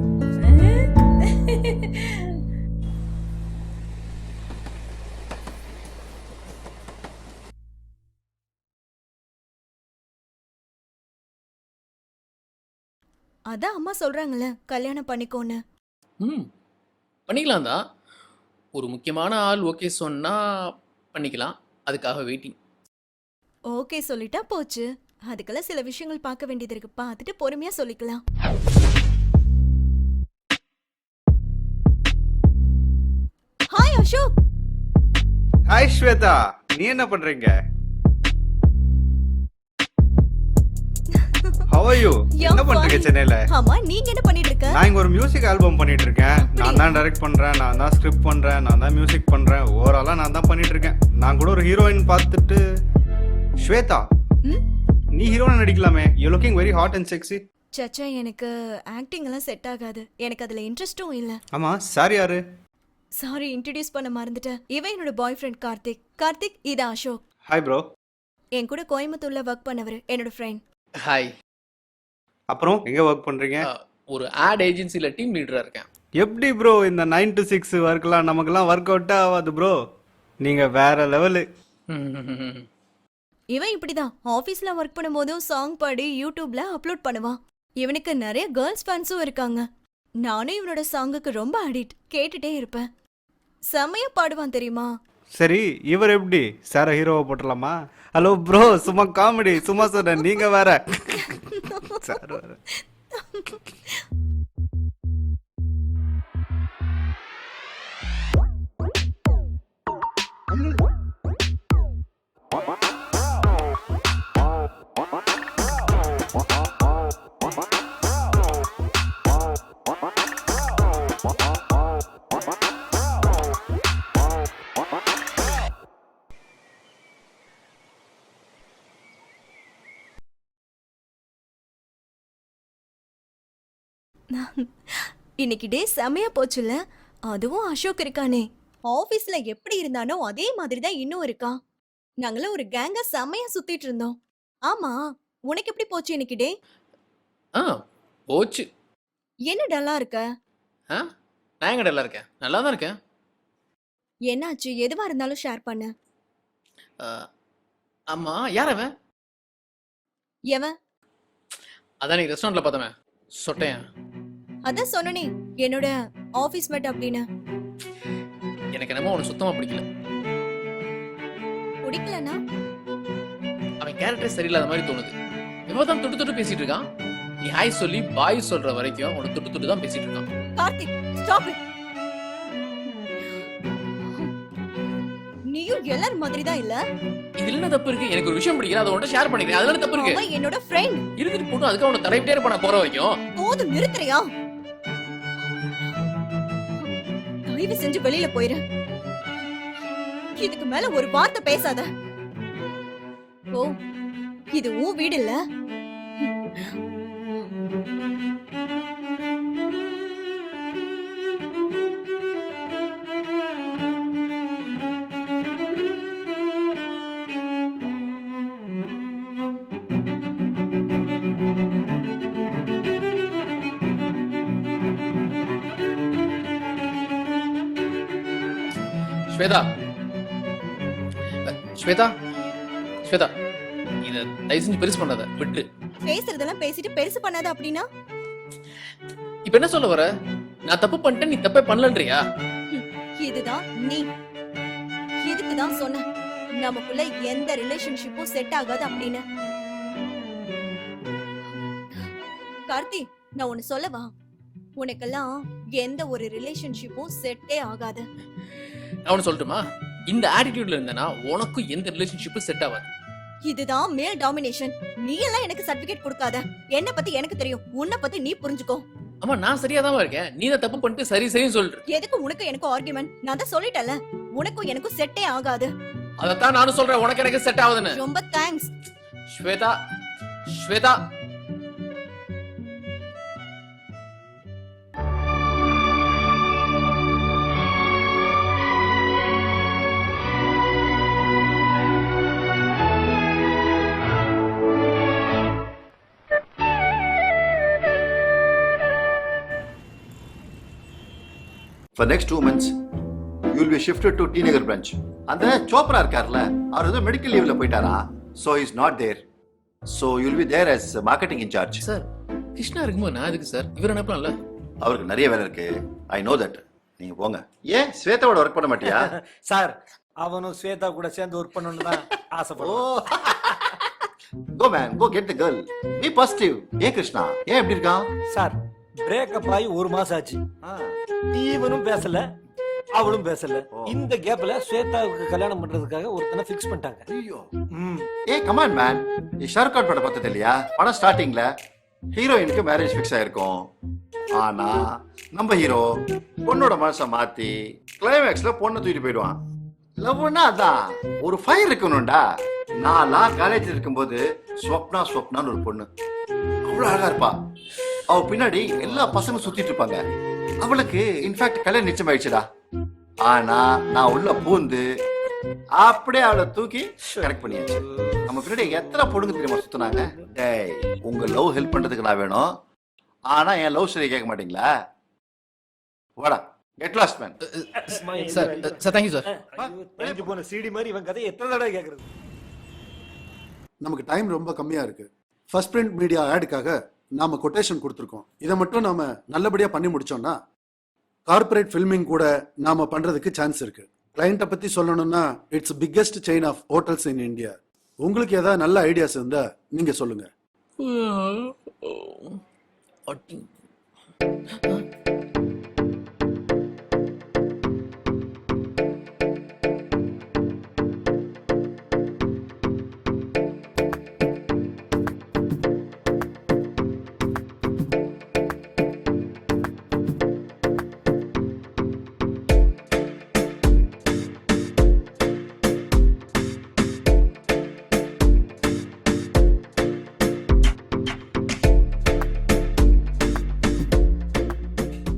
அதான் அம்மா சொல்றாங்கல்ல, கல்யாணம் பண்ணிக்கோன்னு. பண்ணிக்கலாம் தான். ஒரு முக்கியமான ஆள் ஓகே சொன்னா பண்ணிக்கலாம். அதுக்காக வெயிட்டிங். ஓகே சொல்லிட்டா போச்சு. அதுக்கெல்லாம் சில விஷயங்கள் பார்க்க வேண்டியது இருக்கு. பார்த்துட்டு பொறுமையா சொல்லிக்கலாம். ஹாய் அசோக். ஹாய் ஸ்வேதா, நீ என்ன பண்றீங்க? How are you? என்ன பண்றீங்க சென்னையில? ஆமா, நீங்க என்ன பண்ணிட்டு இருக்க? நான் இங்க ஒரு மியூசிக் ஆல்பம் பண்ணிட்டு இருக்கேன். நான் தான் டைரக்ட் பண்றேன், நான் தான் ஸ்கிரிப்ட் பண்றேன், நான் தான் மியூசிக் பண்றேன். ஓவராலா நான் தான் பண்ணிட்டு இருக்கேன். நான் கூட ஒரு ஹீரோயின் பார்த்துட்டு, ஸ்வேதா நீ ஹீரோயின் நடிக்கலாமே. You looking very hot and sexy. சச்சா, எனக்கு ஆக்டிங் எல்லாம் செட் ஆகாது. எனக்கு அதுல இன்ட்ரெஸ்டும் இல்ல. ஆமா, சார் யாரு? சாரி, இன்ட்ரோடியூஸ் பண்ண மறந்துட்டேன். இவன் என்னோட பாய் ஃப்ரெண்ட் கார்த்திக். கார்த்திக், இது அசோக். Hi bro. என் கூட கோயம்புத்தூர்ல ஒர்க் பண்ணவர், என்னோட ஃப்ரெண்ட். ஹாய். அப்புறம் எங்க ஒர்க் பண்றீங்க? ஒரு ஆட் ஏஜென்சில டீம் லீடரா இருக்கேன். எப்படி ப்ரோ இந்த 9 to 6 ஒர்க்லாம் நமக்கெல்லாம் ஒர்க் அவுட் ஆகாது ப்ரோ. நீங்க வேற லெவலு. இவன் இப்படிதான் ஆபீஸ்ல ஒர்க் பண்ணும்போதும் சாங் பாடி யூடியூப்ல அப்லோட் பண்ணுவான். இவனுக்கு நிறைய கேர்ள்ஸ் ஃபேன்ஸும் இருக்காங்க. நானும் இவனோட சாங்குக்கு ரொம்ப அடிக்ட், கேட்டுட்டே இருப்பேன். செமையா பாடுவான் தெரியுமா? சரி, இவர் எப்படி சார ஹீரோவை போட்டுடலாமா? ஹலோ ப்ரோ, சும்மா காமெடி, சும்மா சொன்ன, நீங்க வேற. சார் வேற. இன்னைக்கு டே செமையா போச்சுல. அதுவும் அசோக் இருக்கானே, ஆபீஸ்ல எப்படி இருந்தானோ அதே மாதிரி தான் இன்னும் இருக்கான். நாங்களாம் ஒரு கேங்கா செமையா சுத்திட்டு இருந்தோம். ஆமா, உனக்கு எப்படி போச்சு இன்னைக்கு டே? ஆ போச்சு. என்ன டல்லா இருக்க? ஆ நான் எங்க நல்லா இருக்கேன், நல்லா தான் இருக்கேன். என்னாச்சு? எதுவா இருந்தாலும் ஷேர் பண்ணு. ஆமா, யார் அவன்? எவன்? அதான் நீ ரெஸ்டாரண்ட்ல பார்த்தவன், சொட்டையன். அதான் சொன்னனே, என்னோட ஆபீஸ் மேட் அப்படின்னு. எனக்கு என்னமோ அவனை சுத்தமா பிடிக்கல. பிடிக்கலனா? அவன் கேரக்டர் சரியில்லாத மாதிரி தோணுது. இவன் தொட்டு தொட்டு பேசிட்டு இருக்கான். நீ ஹாய் சொல்லி பாய் சொல்ற வரைக்கும் அவனை தொட்டு தொட்டு தான் பேசிட்டு இருக்கான். Karthik, stop it. நீயும் எல்லாரும் மாதிரி தான் இல்ல? இதுல என்ன தப்பு இருக்கு? எனக்கு ஒரு விஷயம் பிடிக்கல, அதை உன்கிட்ட ஷேர் பண்ணிக்கிறேன். அதுல என்ன தப்பு இருக்கு? அவன் என்னோட ஃப்ரெண்ட். இருந்துட்டு போட்டு அதுக்கு அவனை தலைவிட்டே இருப்பான போற வரைக்கும். போதும், நிறுத்துறியா? தயவு செஞ்சு வெளியில போயிரு. இதுக்கு மேல ஒரு வார்த்தை பேசாத. ஓ, இது உன் வீடு இல்ல? ஸ்வேதா, ஸ்வேதா, ஸ்வேதா, இத தயவு செஞ்சு பெருசு பண்ணாத, விட்டு. பேசுறதெல்லாம் பேசிட்டு பெருசு பண்ணாத அப்படின்னா? இப்ப என்ன சொல்ல வர? நான் தப்பு பண்ணிட்டேன், நீ தப்பே பண்ணலன்றியா? இதுதான் நீ. இதுக்குதான் சொன்ன நமக்குள்ள எந்த ரிலேஷன்ஷிப்பும் செட் ஆகாது அப்படின்னு. கார்த்தி, நான் ஒன்னு சொல்லவா? உனக்கெல்லாம் எந்த ஒரு ரிலேஷன்ஷிப்பும் செட்டே ஆகாது. நான் ஒன்னு சொல்லட்டுமா? இந்த ஆட்டிடியூட்ல இருந்தேனா உனக்கும் எந்த ரிலேஷன்ஷிப்பும் செட் ஆகாது. இதுதான் மேல் டாமினேஷன். நீ எல்லாம் எனக்கு சர்டிபிகேட் கொடுக்காத. என்ன பத்தி எனக்கு தெரியும், உன்னை பத்தி நீ புரிஞ்சுக்கோ. ஆமா, நான் சரியா தான் இருக்கேன், நீ தான் தப்பு பண்ணிட்டு சரி சரின்னு சொல்ற. எதுக்கு உனக்கு எனக்கும் ஆர்குமெண்ட்? நான் தான் சொல்லிட்டேன்ல, உனக்கும் எனக்கும் செட்டே ஆகாது. அதத்தான் நானும் சொல்றேன், உனக்கு எனக்கு செட் ஆகுதுன்னு. ரொம்ப thanks. Swetha, Swetha, For next 2 months, you will be shifted to T Nagar branch. அந்த சோப்ரா இருக்கார்ல, அவர் ஏதோ மெடிக்கல் லீவ்ல போயிட்டாரா, so he is not there. So you will be there as marketing in charge. Sir, Krishna இருக்கும்போது நான் எதுக்கு சார்? இவர் அனுப்பலாம்ல. அவருக்கு நிறைய வேலை இருக்கு, I know that. நீங்க போங்க. ஏன் ஸ்வேதாவோட ஒர்க் பண்ண மாட்டியா? சார், அவனும் ஸ்வேதா கூட சேர்ந்து ஒர்க் பண்ணணும்னு தான் ஆசைப்படுறோம். Go man, go get the girl. Be positive. ஏன் கிருஷ்ணா, ஏன் இப்படி இருக்கான்? சார், பிரேக்கப் ஆகி 1 மாசம் ஆச்சு. இவனும் பேசல, அவளும் பேசல. இந்த கேப்ல ஸ்வேதாவுக்கு கல்யாணம் பண்றதுக்காக ஒருத்தனை ஃபிக்ஸ் பண்ணிட்டாங்க. ஐயோ. ஏய் கம் ஆன் மேன், நீ ஷாருக் கான் படம் பார்த்தது இல்லையா? படம் ஸ்டார்டிங்ல ஹீரோயினுக்கு மேரேஜ் ஃபிக்ஸ் ஆயிருக்கும். ஆனா நம்ம ஹீரோ பொண்ணோட மனசை மாத்தி கிளைமேக்ஸ்ல பொண்ணை தூக்கிட்டு போயிடுவான். லவ்னா அதான், ஒரு ஃபயர் இருக்கணும்டா. நான் காலேஜ் இருக்கும்போது ஸ்வப்னான்னு ஒரு பொண்ணு, அவ்வளவு அழகா இருப்பா. அவ பின்னாடி எல்லா பசங்களும் சுத்திட்டு இருப்பாங்க. அவளுக்கு இன்ஃபேக்ட் கல்யாணம் நிச்சயம் ஆயிடுச்சுடா. ஆனா நான் உள்ள பூந்து அப்படியே அவளை தூக்கி கரெக்ட் பண்ணியாச்சு. நம்ம பின்னாடி எத்தனை பொண்ணுங்க தெரியுமா சுத்தினாங்க? டேய், உங்க லவ் ஹெல்ப் பண்றதுக்கு நான் வேணும், ஆனா என் லவ் ஸ்டோரி கேட்க மாட்டீங்களா? வாடா, get lost man. Sir, sir thank you sir. தெரிஞ்சு போன சிடி மாதிரி இவன் கதை எத்தனை தடவை கேட்கறது? நமக்கு டைம் ரொம்ப கம்மியா இருக்கு. ஃபர்ஸ்ட் பிரிண்ட் மீடியா ஆடுக்காக நாம கொட்டேஷன் கொடுத்துருக்கோம். இதை மட்டும் நாம நல்லபடியா பண்ணி முடிச்சோம்னா கார்ப்பரேட் ஃபில்மிங் கூட நாம பண்றதுக்கு சான்ஸ் இருக்கு. கிளைண்ட்டை பத்தி சொல்லணும்னா it's biggest chain of hotels in India. உங்களுக்கு ஏதாவது நல்ல ஐடியாஸ் இருந்தா நீங்க சொல்லுங்க.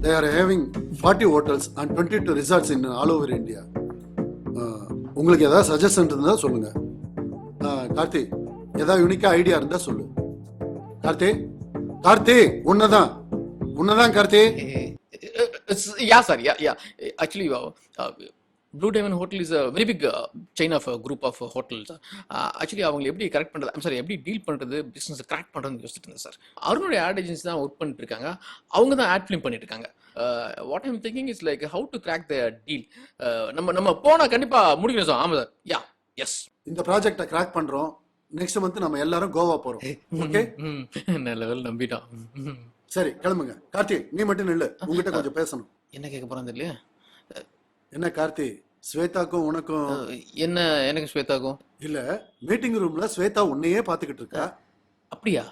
they are having 40 hotels and 22 resorts in all over India. உங்களுக்கு ஏதாவது சஜஷன் இருந்தா சொல்லுங்க. கார்த்தி, ஏதாவது யூனிக்கா ஐடியா இருந்தா சொல்லு. கார்த்தி உன்னதான் Karthi. Yeah, sir. Yeah. Actually, Blue Diamond Hotel is a very big chain of group of hotels. Actually, அவங்க எப்படி கரெக்ட் பண்றது, I'm sorry, எப்படி டீல் பண்றது, பிசினஸ் கிராக் பண்றதுன்னு யோசிச்சுட்டு இருந்தேன் சார். அருணுடைய ஆட் ஏஜென்சி தான் ஒர்க் பண்ணிட்டு இருக்காங்க. அவங்க தான் ஆட் ஃபிலிம் பண்ணிட்டு இருக்காங்க. What I'm thinking is like how to crack the deal. நம்ம போனா கண்டிப்பா முடிக்கணும் சார். ஆமா சார். யா, எஸ். இந்த ப்ராஜெக்ட்டை கிராக் பண்றோம். நெக்ஸ்ட் மந்த் நம்ம எல்லாரும் கோவா போறோம். ஓகே, நல்ல வேலை நம்பிட்டான். சரி கிளம்புங்க. கார்த்தி, நீ மட்டும் நில்லு, உங்ககிட்ட கொஞ்சம் பேசணும். என்ன கேட்க போறான்னு தெரியல. என்ன கார்த்தி, ஸ்வேதாக்கும் உனக்கும் என்ன? எனக்கு ஸ்வேதாக்கும் இல்ல, மீட்டிங் ரூம்ல ஸ்வேதா உன்னையே பாத்துக்கிட்டு இருக்கா. அப்படியா?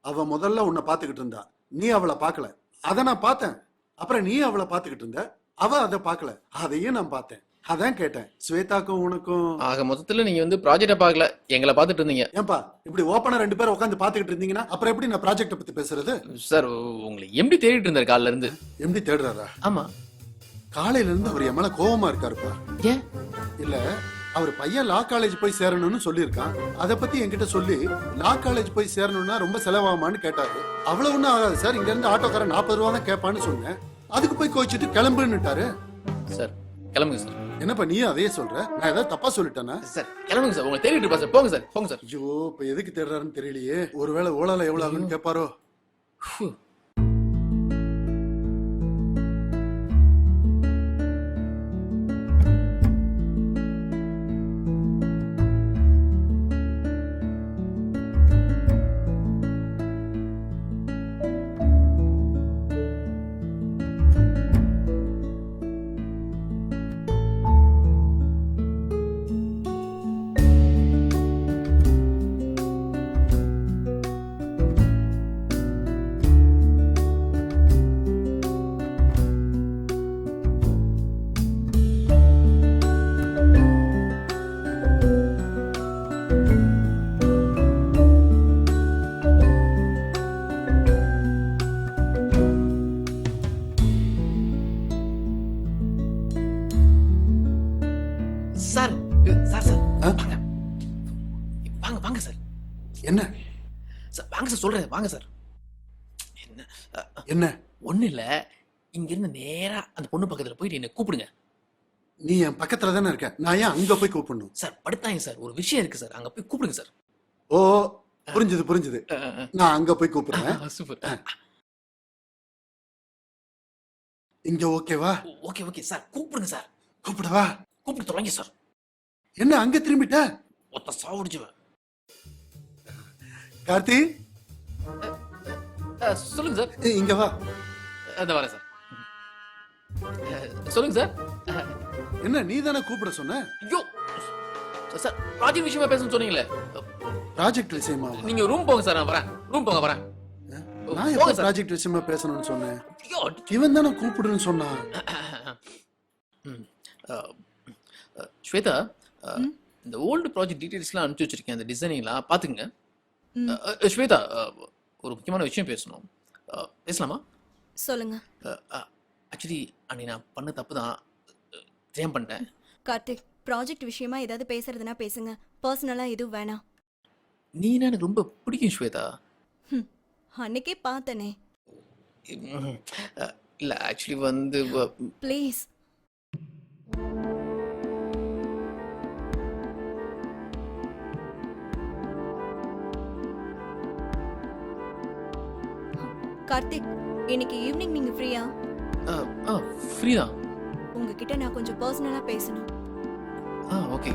அவ முதல்ல உன்னை பாத்துக்கிட்டு இருந்தா, நீ அவளை பார்க்கல. அத நான் பார்த்தேன். அப்புறம் நீ அவளை பாத்துக்கிட்டு இருந்த, அவ அதை பார்க்கல. அதையும் நான் பார்த்தேன். அதான் கேட்டேன், ஸ்வேதாக்கும் உனக்கும். ஆக மொத்தத்துல நீங்க வந்து ப்ராஜெக்ட பார்க்கல, எங்களை பார்த்துட்டு இருந்தீங்க. ஏன்பா இப்படி ஓப்பனா 2 பேரும் உட்காந்து பாத்துக்கிட்டு இருந்தீங்கன்னா அப்புறம் எப்படி நான் ப்ராஜெக்ட பத்தி பேசுறது? சார், உங்களை எப்படி தேடிட்டு இருந்தாரு காலைல இருந்து? எப்படி தேடுறாரா? ஆமா, காலையில இருந்து அவர் என் மேல கோவமா இருக்காருப்பா. ஏன்? இல்ல, அவர் பையன் லா காலேஜ் போய் சேரணும்னு சொல்லியிருக்கான். அதை பத்தி என்கிட்ட சொல்லி லா காலேஜ் போய் சேரணும்னா ரொம்ப செலவாமான்னு கேட்டாரு. அவ்வளவு ஒன்றும் ஆகாது சார், இங்க இருந்து ஆட்டோக்காரன் 40 ரூபா தான் கேட்பான்னு சொன்னேன். அதுக்கு போய் கோச்சிட்டு கிளம்புன்னுட்டாரு. சார் கிளம்புங்க சார். என்னப்பா நீ அதையே சொல்ற? நான் ஏதாவது தப்பா சொல்லிட்டேனா? சார் கிளம்புங்க சார், உங்களை தேடிட்டு இருப்பா சார். போங்க சார், போங்க சார். ஐயோ, இப்ப எதுக்கு தேடுறாருன்னு தெரியலையே. ஒருவேளை ஓலால எவ்வளவு ஆகுன்னு கேட்பாரோ? சார் சார் சார் வாங்க வாங்க வாங்க சார். என்ன சார் வாங்க சார், சொல்றேன் வாங்க சார். என்ன என்ன? ஒண்ணு இல்ல, இங்க இருந்து நேரா அந்த பொண்ணு பக்கத்துல போயிட்டு என்ன கூப்பிடுங்க. நீ என் பக்கத்துல தானே இருக்க, நான் ஏன் அங்க போய் கூப்பிடணும்? சார் படுத்தாங்க சார், ஒரு விஷயம் இருக்கு சார், அங்க போய் கூப்பிடுங்க சார். ஓ, புரிஞ்சுது. நான் அங்க போய் கூப்பிடுறேன். சூப்பர். இங்க ஓகேவா? ஓகே சார், கூப்பிடுங்க சார். கூப்பிடவா? கூப்பிட்டு தொடங்க சார். என்ன அங்க திரும்பிட்ட? ஒத்த சாவடிச்சுவேன். கார்த்தி, சொல்லுங்க சார். இங்க வா. அந்த வரேன் சார். சொல்லுங்க சார். என்ன நீ தானே கூப்பிட சொன்ன? ஐயோ சார், ப்ராஜெக்ட் விஷயமா பேசணும்னு சொன்னீங்களே. ப்ராஜெக்ட் விஷயமா? நீங்க ரூம் போங்க சார், நான் வரேன். ரூம் போங்க, வரேன். நான் எப்ப ப்ராஜெக்ட் விஷயமா பேசணும்னு சொன்னேன்? இவன் தானே கூப்பிடுன்னு சொன்னான். ஸ்வேதா, இந்த ஓல்டு ப்ராஜெக்ட் டீடைல்ஸ்லாம் அனுப்பிச்சு வச்சிருக்கேன், அந்த டிசைனிங்லாம் பார்த்துக்குங்க. ஸ்வேதா, ஒரு முக்கியமான விஷயம் பேசணும். பேசலாமா? சொல்லுங்க. ஆக்சுவலி அன்னைக்கு நான் பண்ண தப்பு தான், தெரியாம பண்ணிட்டேன். கார்த்திக், ப்ராஜெக்ட் விஷயமா ஏதாவது பேசுறதுனா பேசுங்க, பர்சனலா எதுவும் வேணாம். நீனா எனக்கு ரொம்ப பிடிக்கும் ஸ்வேதா. அன்னைக்கே பார்த்தனே. இல்ல ஆக்சுவலி வந்து ப்ளீஸ். கார்த்திக், இன்னைக்கு ஈவினிங் நீங்க ஃப்ரீயா? ஃப்ரீ தான். உங்ககிட்ட நான் கொஞ்சம் பர்சனலா பேசணும். ஓகே.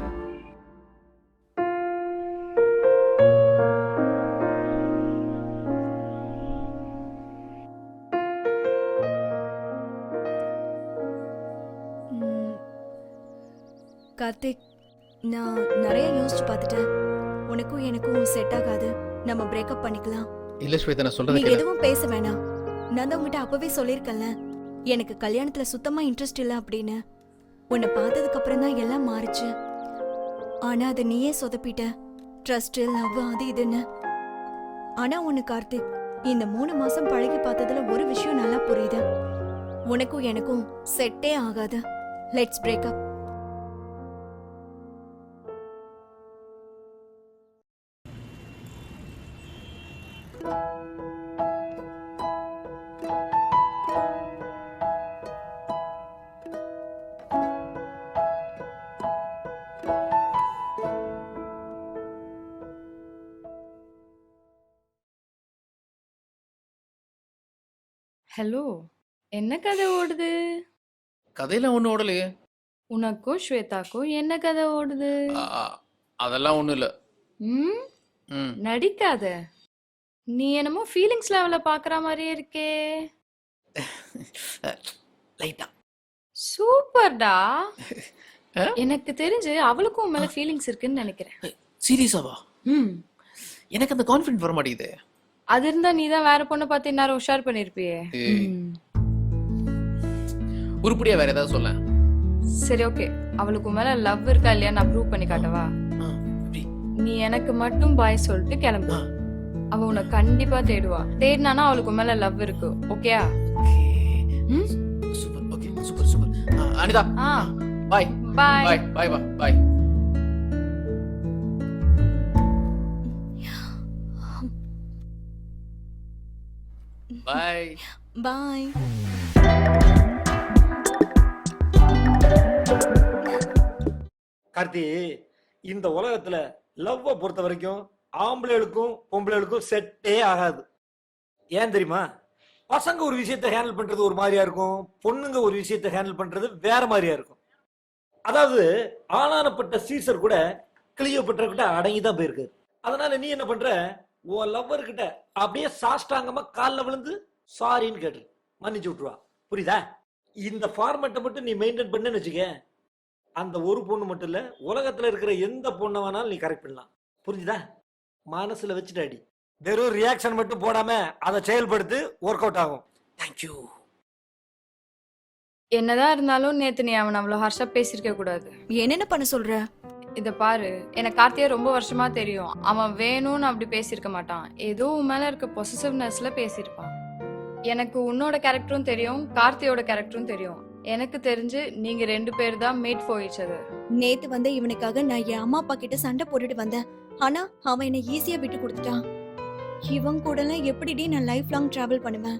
கார்த்திக், நான் நிறைய யோசிச்சு பார்த்துட்டேன். உனக்கும் எனக்கும் செட் ஆகாது, நம்ம பிரேக்கப் பண்ணிக்கலாம். இல்ல ஸ்வேதா, நான் நீ சொல்றது எதுவும் பேச வேணாம். நான் தான் உங்ககிட்ட அப்பவே சொல்லியிருக்கேன்ல, எனக்கு கல்யாணத்துல சுத்தமா இன்ட்ரெஸ்ட் இல்லை அப்படின்னு. உன்னை பார்த்ததுக்கு அப்புறம் தான் எல்லாம் மாறுச்சு. ஆனா அதை நீயே சொதப்பிட்ட. ட்ரஸ்ட், லவ், அது இதுன்னு. ஆனா ஒண்ணு கார்த்திக், இந்த 3 மாசம் பழகி பார்த்ததுல ஒரு விஷயம் நல்லா புரியுது. உனக்கும் எனக்கும் செட்டே ஆகாது. Let's break up. ஹலோ, என்ன கதை ஓடுது? கதையெல்லாம் ஒன்றும் ஓடலையே. உனக்கும் ஸ்வேதாக்கும் என்ன கதை ஓடுது? அதெல்லாம் ஒன்றும் இல்லை. ம், ம் நடிக்காத. நீ என்னமோ ஃபீலிங்ஸ் லெவல்ல பாக்குற மாதிரியே இருக்கே. லைட்டா. சூப்பர்டா. ஆ? எனக்கு தெரிஞ்சு அவளுக்கும் உன் மேல ஃபீலிங்ஸ் இருக்குன்னு நினைக்கிறேன். சீரியஸாவா? ம், எனக்கு அந்த கான்ஃபிடன்ட் வர மாட்டேங்குது. அது இருந்தா நீ தான் வேற பொண்ணை பார்த்து இந்நேரம் உஷார் பண்ணிருப்பியே. ஏய். உருப்படியா வேற ஏதாவது சொல்ல. சரி, ஓகே. அவளுக்கு உன் மேல லவ் இருக்கா இல்லையா நான் ப்ரூவ் பண்ணி காட்டவா? நீ எனக்கு மட்டும் பாய் சொல்லிட்டு கிளம்பு. அவ உன்னை கண்டிப்பா தேடுவா. தேடினானா அவளுக்கு உன் மேல லவ் இருக்கு. ஓகேயா? ம், super. Okay, super super. Anitha, ஆ, bye bye. Bye bye bye. Bye. Bye. Karthi, இந்த உலகத்துல லவ்வை பொறுத்த வரைக்கும் ஆம்பளைகளுக்கும் பொம்பளைகளுக்கும் செட்டே ஆகாது. ஏன் தெரியுமா? பசங்க ஒரு விஷயத்தை ஹேண்டில் பண்றது ஒரு மாதிரியா இருக்கும், பொண்ணுங்க ஒரு விஷயத்தை ஹேண்டில் பண்றது வேற மாதிரியா இருக்கும். அதாவது ஆளானப்பட்ட சீசர் கூட கிளியோபட்ர கிட்ட அடங்கி தான் போயிருக்கு. அதனால நீ என்ன பண்ற, உன் லவ்வர் கிட்ட அப்படியே சாஷ்டாங்கமா காலில் விழுந்து சாரின்னு கேட்டு மன்னிச்சு விட்டுருவா. புரியுதா? இந்த ஃபார்மேட்டை மட்டும் நீ மெயின்டைன் பண்ணு வச்சுக்க, அந்த ஒரு பொண்ணு மட்டும் இல்ல, உலகத்துல இருக்கிற எந்த பொண்ணை வேணாலும் நீ கரெக்ட் பண்ணலாம். புரிஞ்சுதா? மனசுல வச்சுட்டு அடி. வெறும் ரியாக்ஷன் மட்டும் போடாம அதை செயல்படுத்து, ஒர்க் அவுட் ஆகும். தேங்க்யூ. என்னதான் இருந்தாலும் நேத்து நீ அவன் அவ்வளவு ஹர்ஷா பேசிருக்க கூடாது. என்னென்ன பண்ண சொல்ற? இத பாரு, எனக்கு கார்த்தியை ரொம்ப வருஷமா தெரியும். அவன் வேணும்னு அப்படி பேசியிருக்க மாட்டான். ஏதோ உன் மேல இருக்க பொசசிவ்னஸ்ல பேசியிருப்பான். எனக்கு உன்னோட கேரக்டரும் தெரியும், கார்த்தியோட கேரக்டரும் தெரியும். எனக்கு தெரிஞ்சு நீங்க 2 பேர் தான் மேட் ஃபார் ஈச் அதர். நேத்து வந்த இவனுக்காக நான் என் அம்மா அப்பா கிட்ட சண்டை போட்டுட்டு வந்தேன். ஆனா அவன் என்ன ஈஸியா விட்டு கொடுத்துட்டான். இவன் கூடலாம் எப்படிடி நான் லைஃப் லாங் டிராவல் பண்ணுவேன்?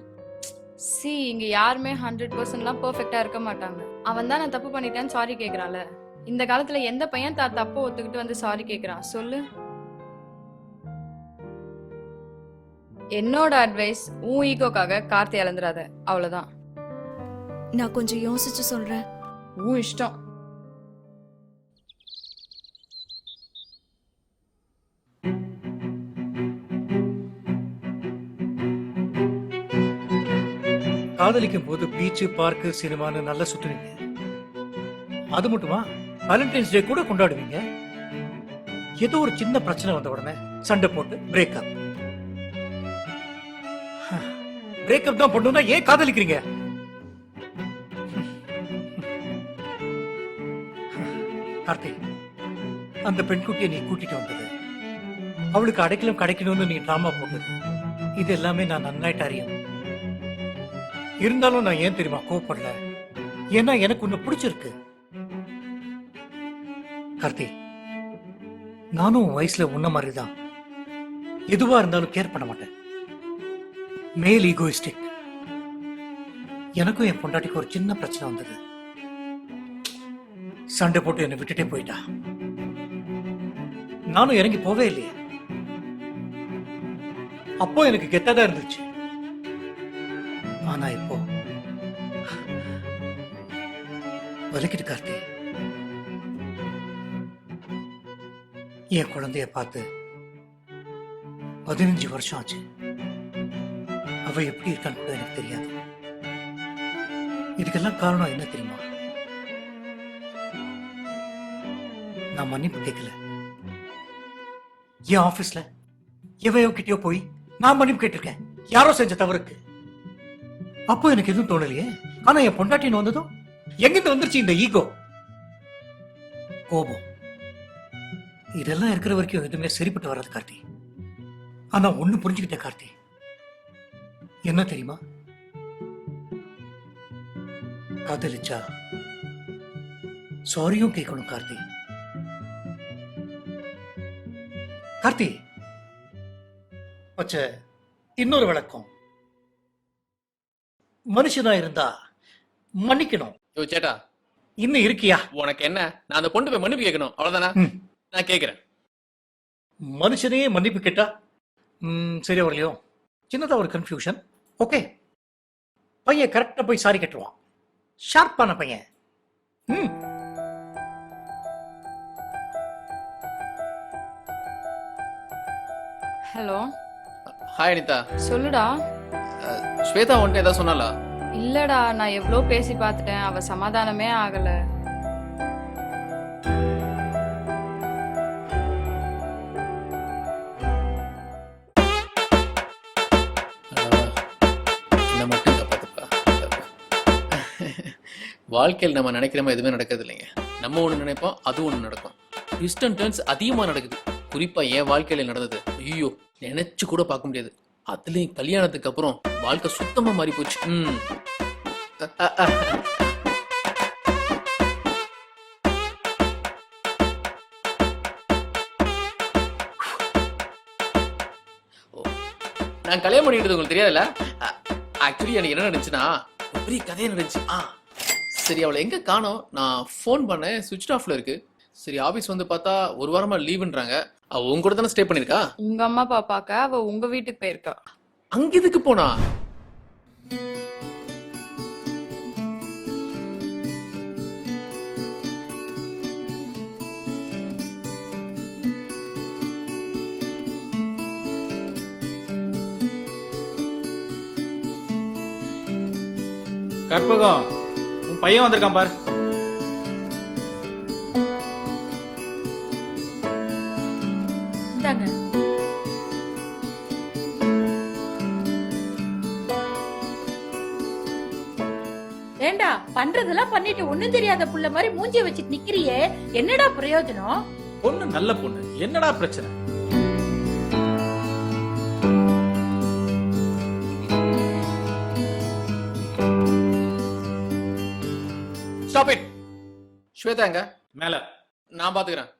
சி, இங்க யாருமே 100%லாம் பெர்ஃபெக்ட்டா இருக்க மாட்டாங்க. அவன் தான் நான் தப்பு பண்ணிட்டேன்னு சாரி கேக்குறான்ல. இந்த காலத்துல எந்த பையன் தப்ப ஒத்துக்கிட்டு வந்து சாரி கேக்குறான் சொல்லு? என்னோட அட்வைஸ், உன் ஈகோக்காக கார்த்தி இழந்துடாத. அவ்வளவுதான். நான் கொஞ்சம் யோசிச்சு சொல்றேன். உன் இஷ்டம். காதலிக்கும் போது பீச், பார்க்கு, சினிமான்னு நல்லா சுத்துவீங்க. அது மட்டுமா, வேலண்டைன்ஸ் டே கூட கொண்டாடுவீங்க. ஏதோ ஒரு சின்ன பிரச்சனை வந்த உடனே சண்டை போட்டு பிரேக்கப். பிரேக்கப் தான் பண்ணுனா ஏன் காதலிக்கிறீங்க? கார்த்தி, அந்த பெண்குட்டியை நீ கூட்டிட்டு வந்தது, அவளுக்கு அடைக்கலம் கிடைக்கணும்னு நீ டிராமா போட்டது, இது எல்லாமே நான் நன்னாயிட்டு அறியும். இருந்தாலும் நான் ஏன் தெரியுமா கோவப்படல? ஏன்னா எனக்கு உன்னை பிடிச்சிருக்கு. கார்த்தி, நானும் உன் வயசுல உன்ன மாதிரிதான். எதுவா இருந்தாலும் கேர் பண்ண மாட்டேன். மேல் ஈகோயிஸ்டிக். எனக்கும் என் பொண்டாட்டிக்கு ஒரு சின்ன பிரச்சனை வந்தது. சண்டை போட்டு என்னை விட்டுட்டே போயிட்டா. நானும் இறங்கி போவே இல்லையே. அப்போ எனக்கு கெத்ததா இருந்துச்சு. ஆனா இப்போ வலிக்கிட்டு கார்த்தி. என் குழந்தைய பார்த்து 15 வருஷம் ஆச்சு. அவ எப்படி இருக்கான்னு கூட எனக்கு தெரியாது. இதுக்கெல்லாம் காரணம் என்ன தெரியுமா? நான் மன்னிப்பு கேட்கல. என் ஆபீஸ்ல எவையோ கிட்டயோ போய் நான் மன்னிப்பு கேட்டிருக்கேன், யாரோ செஞ்ச தவறுக்கு. அப்போ எனக்கு எதுவும் தோணலையே. ஆனா என் பொண்டாட்டின்னு வந்ததும் எங்கிருந்து வந்துருச்சு இந்த ஈகோ, கோபம். இதெல்லாம் இருக்கிற வரைக்கும் எதுவுமே சரிப்பட்டு வராது கார்த்தி. ஆனா ஒண்ணு புரிஞ்சுக்கிட்டேன் கார்த்தி. என்ன தெரியுமா? காதலிச்சா சாரியும் கேட்கணும் கார்த்தி. கார்த்தி வச்ச இன்னொரு விளக்கம், மனுஷனா இருந்தா மன்னிக்கணும். யோ சேட்டா, இன்னும் இருக்கியா? உனக்கு என்ன, நான் அந்த பொண்ணு போய் மன்னிப்பு கேட்கணும் அவ்வளவுதானா? ம். நான் கேட்கிறேன். மனுஷனே மன்னிப்பு கேட்டா சரி வரலையோ? சின்னதா ஒரு கன்ஃபியூஷன். ஓகே, பையன் கரெக்டா போய் சாரி கட்டுவான். ஷார்ப்பான பையன். Hello, hi Anitha. சொல்லுடா. ஸ்வேதா உன்கிட்ட ஏதாவது சொன்னாலா? இல்லடா, நான் எவ்வளோ பேசி பார்த்துட்டேன், அவ சமாதானமே ஆகல. என்ன மட்டும் காப்பாத்துப்பா. வாழ்க்கையில் நம்ம நினைக்கிற மாதிரி எதுவுமே நடக்கிறது இல்லைங்க. நம்ம ஒன்று நினைப்போம், அது ஒன்று நடக்கும். ட்விஸ்ட் அண்ட் டர்ன்ஸ் அதிகமாக நடக்குது. குறிப்பா என் வாழ்க்கையில நடந்தது ஐயோ நினைச்சு கூட பார்க்க முடியாது. அதுலயும் கல்யாணத்துக்கு அப்புறம் வாழ்க்கை சுத்தமா மாறி போச்சு. நான் கல்யாணம் பண்ணிட்டு உங்களுக்கு தெரியாதுல்ல. ஆக்சுவலி எனக்கு என்ன நடந்துச்சுன்னா ஒரு பெரிய கதையே நடந்துச்சு. சரி, அவளை எங்க காணோம். நான் ஃபோன் பண்ணேன், சுவிட்ச் ஆஃப்ல இருக்கு. சரி, ஆபீஸ் வந்து பார்த்தா ஒரு வாரமா லீவுன்றாங்க. அவ உங்க கூட தானே ஸ்டே பண்ணிருக்கா? உங்க அம்மா அப்பா பார்க்க அவ உங்க வீட்டுக்கு போயிருக்கா. அங்க எதுக்கு போனா? கற்பகம், உன் பையன் வந்திருக்கான் பாரு. இந்தாங்க. ஏண்டா பண்றதெல்லாம் பண்ணிட்டு ஒண்ணும் தெரியாத புள்ள மாதிரி மூஞ்சிய வச்சுட்டு நிக்கிறியே, என்னடா பிரயோஜனம்? பொண்ணு நல்ல பொண்ணு, என்னடா பிரச்சனை? Stop it. ஸ்வேதா எங்க? மேல. நான் பாத்துக்கிறேன்.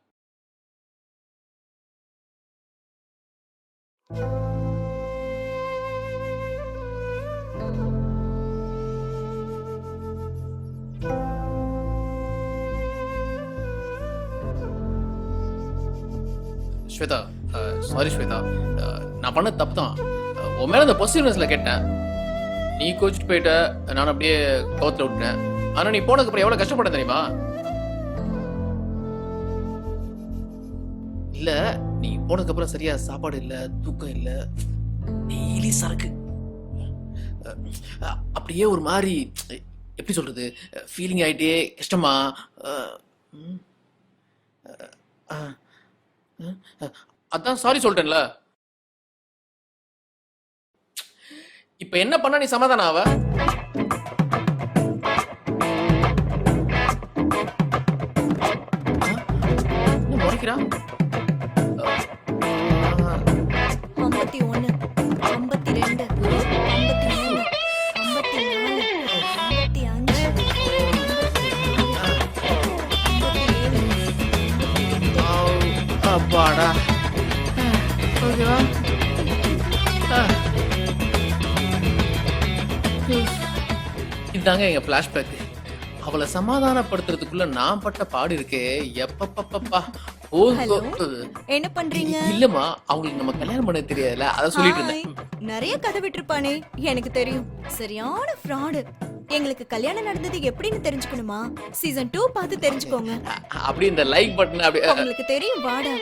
ஸ்வேதா, சாரி ஸ்வேதா, நான் பண்ண தப்பு தான். உன் மேல அந்த பொசிட்டிவ்னஸ்ல கேட்டேன். நீ கோச்சிட்டு போயிட்ட, நான் அப்படியே கோவத்துல விட்டேன். ஆனா நீ போனதுக்கு அப்புறம் எவ்வளவு கஷ்டப்பட்ட தெரியுமா? இல்ல, நீ போனதுக்கு அப்புறம் சரியா சாப்பாடு இல்ல, தூக்கம் இல்ல, டெய்லி சரக்கு, அப்படியே ஒரு மாதிரி எப்படி சொல்றது, ஃபீலிங் ஆயிட்டே கஷ்டமா. அதான் சாரி சொல்லிட்டேன்ல. இப்ப என்ன பண்ண நீ சமாதானம் ஆவ? முறைக்கிறா? 51, 52, 53, 54, அப்பாடா. ஓகேவா? இதாங்க எங்க பிளாஷ்பேக். அவளை சமாதானப்படுத்துறதுக்குள்ள நான் பட்ட பாடு இருக்கே, எப்பப்பப்பா. ஹலோ, என்ன பண்றீங்க? இல்லம்மா, அவங்களுக்கு நம்ம கல்யாணம் பண்ண தெரியாதுல, அத சொல்லிட்டு ஹாய். இருந்தேன். நிறைய கதை விட்டுருப்பானே, எனக்கு தெரியும். சரியான ஃப்ராடு. எங்களுக்கு கல்யாணம் நடந்தது எப்படின்னு தெரிஞ்சுக்கணுமா? சீசன் 2 பார்த்து தெரிஞ்சுக்கோங்க. அப்படி இந்த லைக் பட்டன் அப்படி உங்களுக்கு தெரியும் வாடா.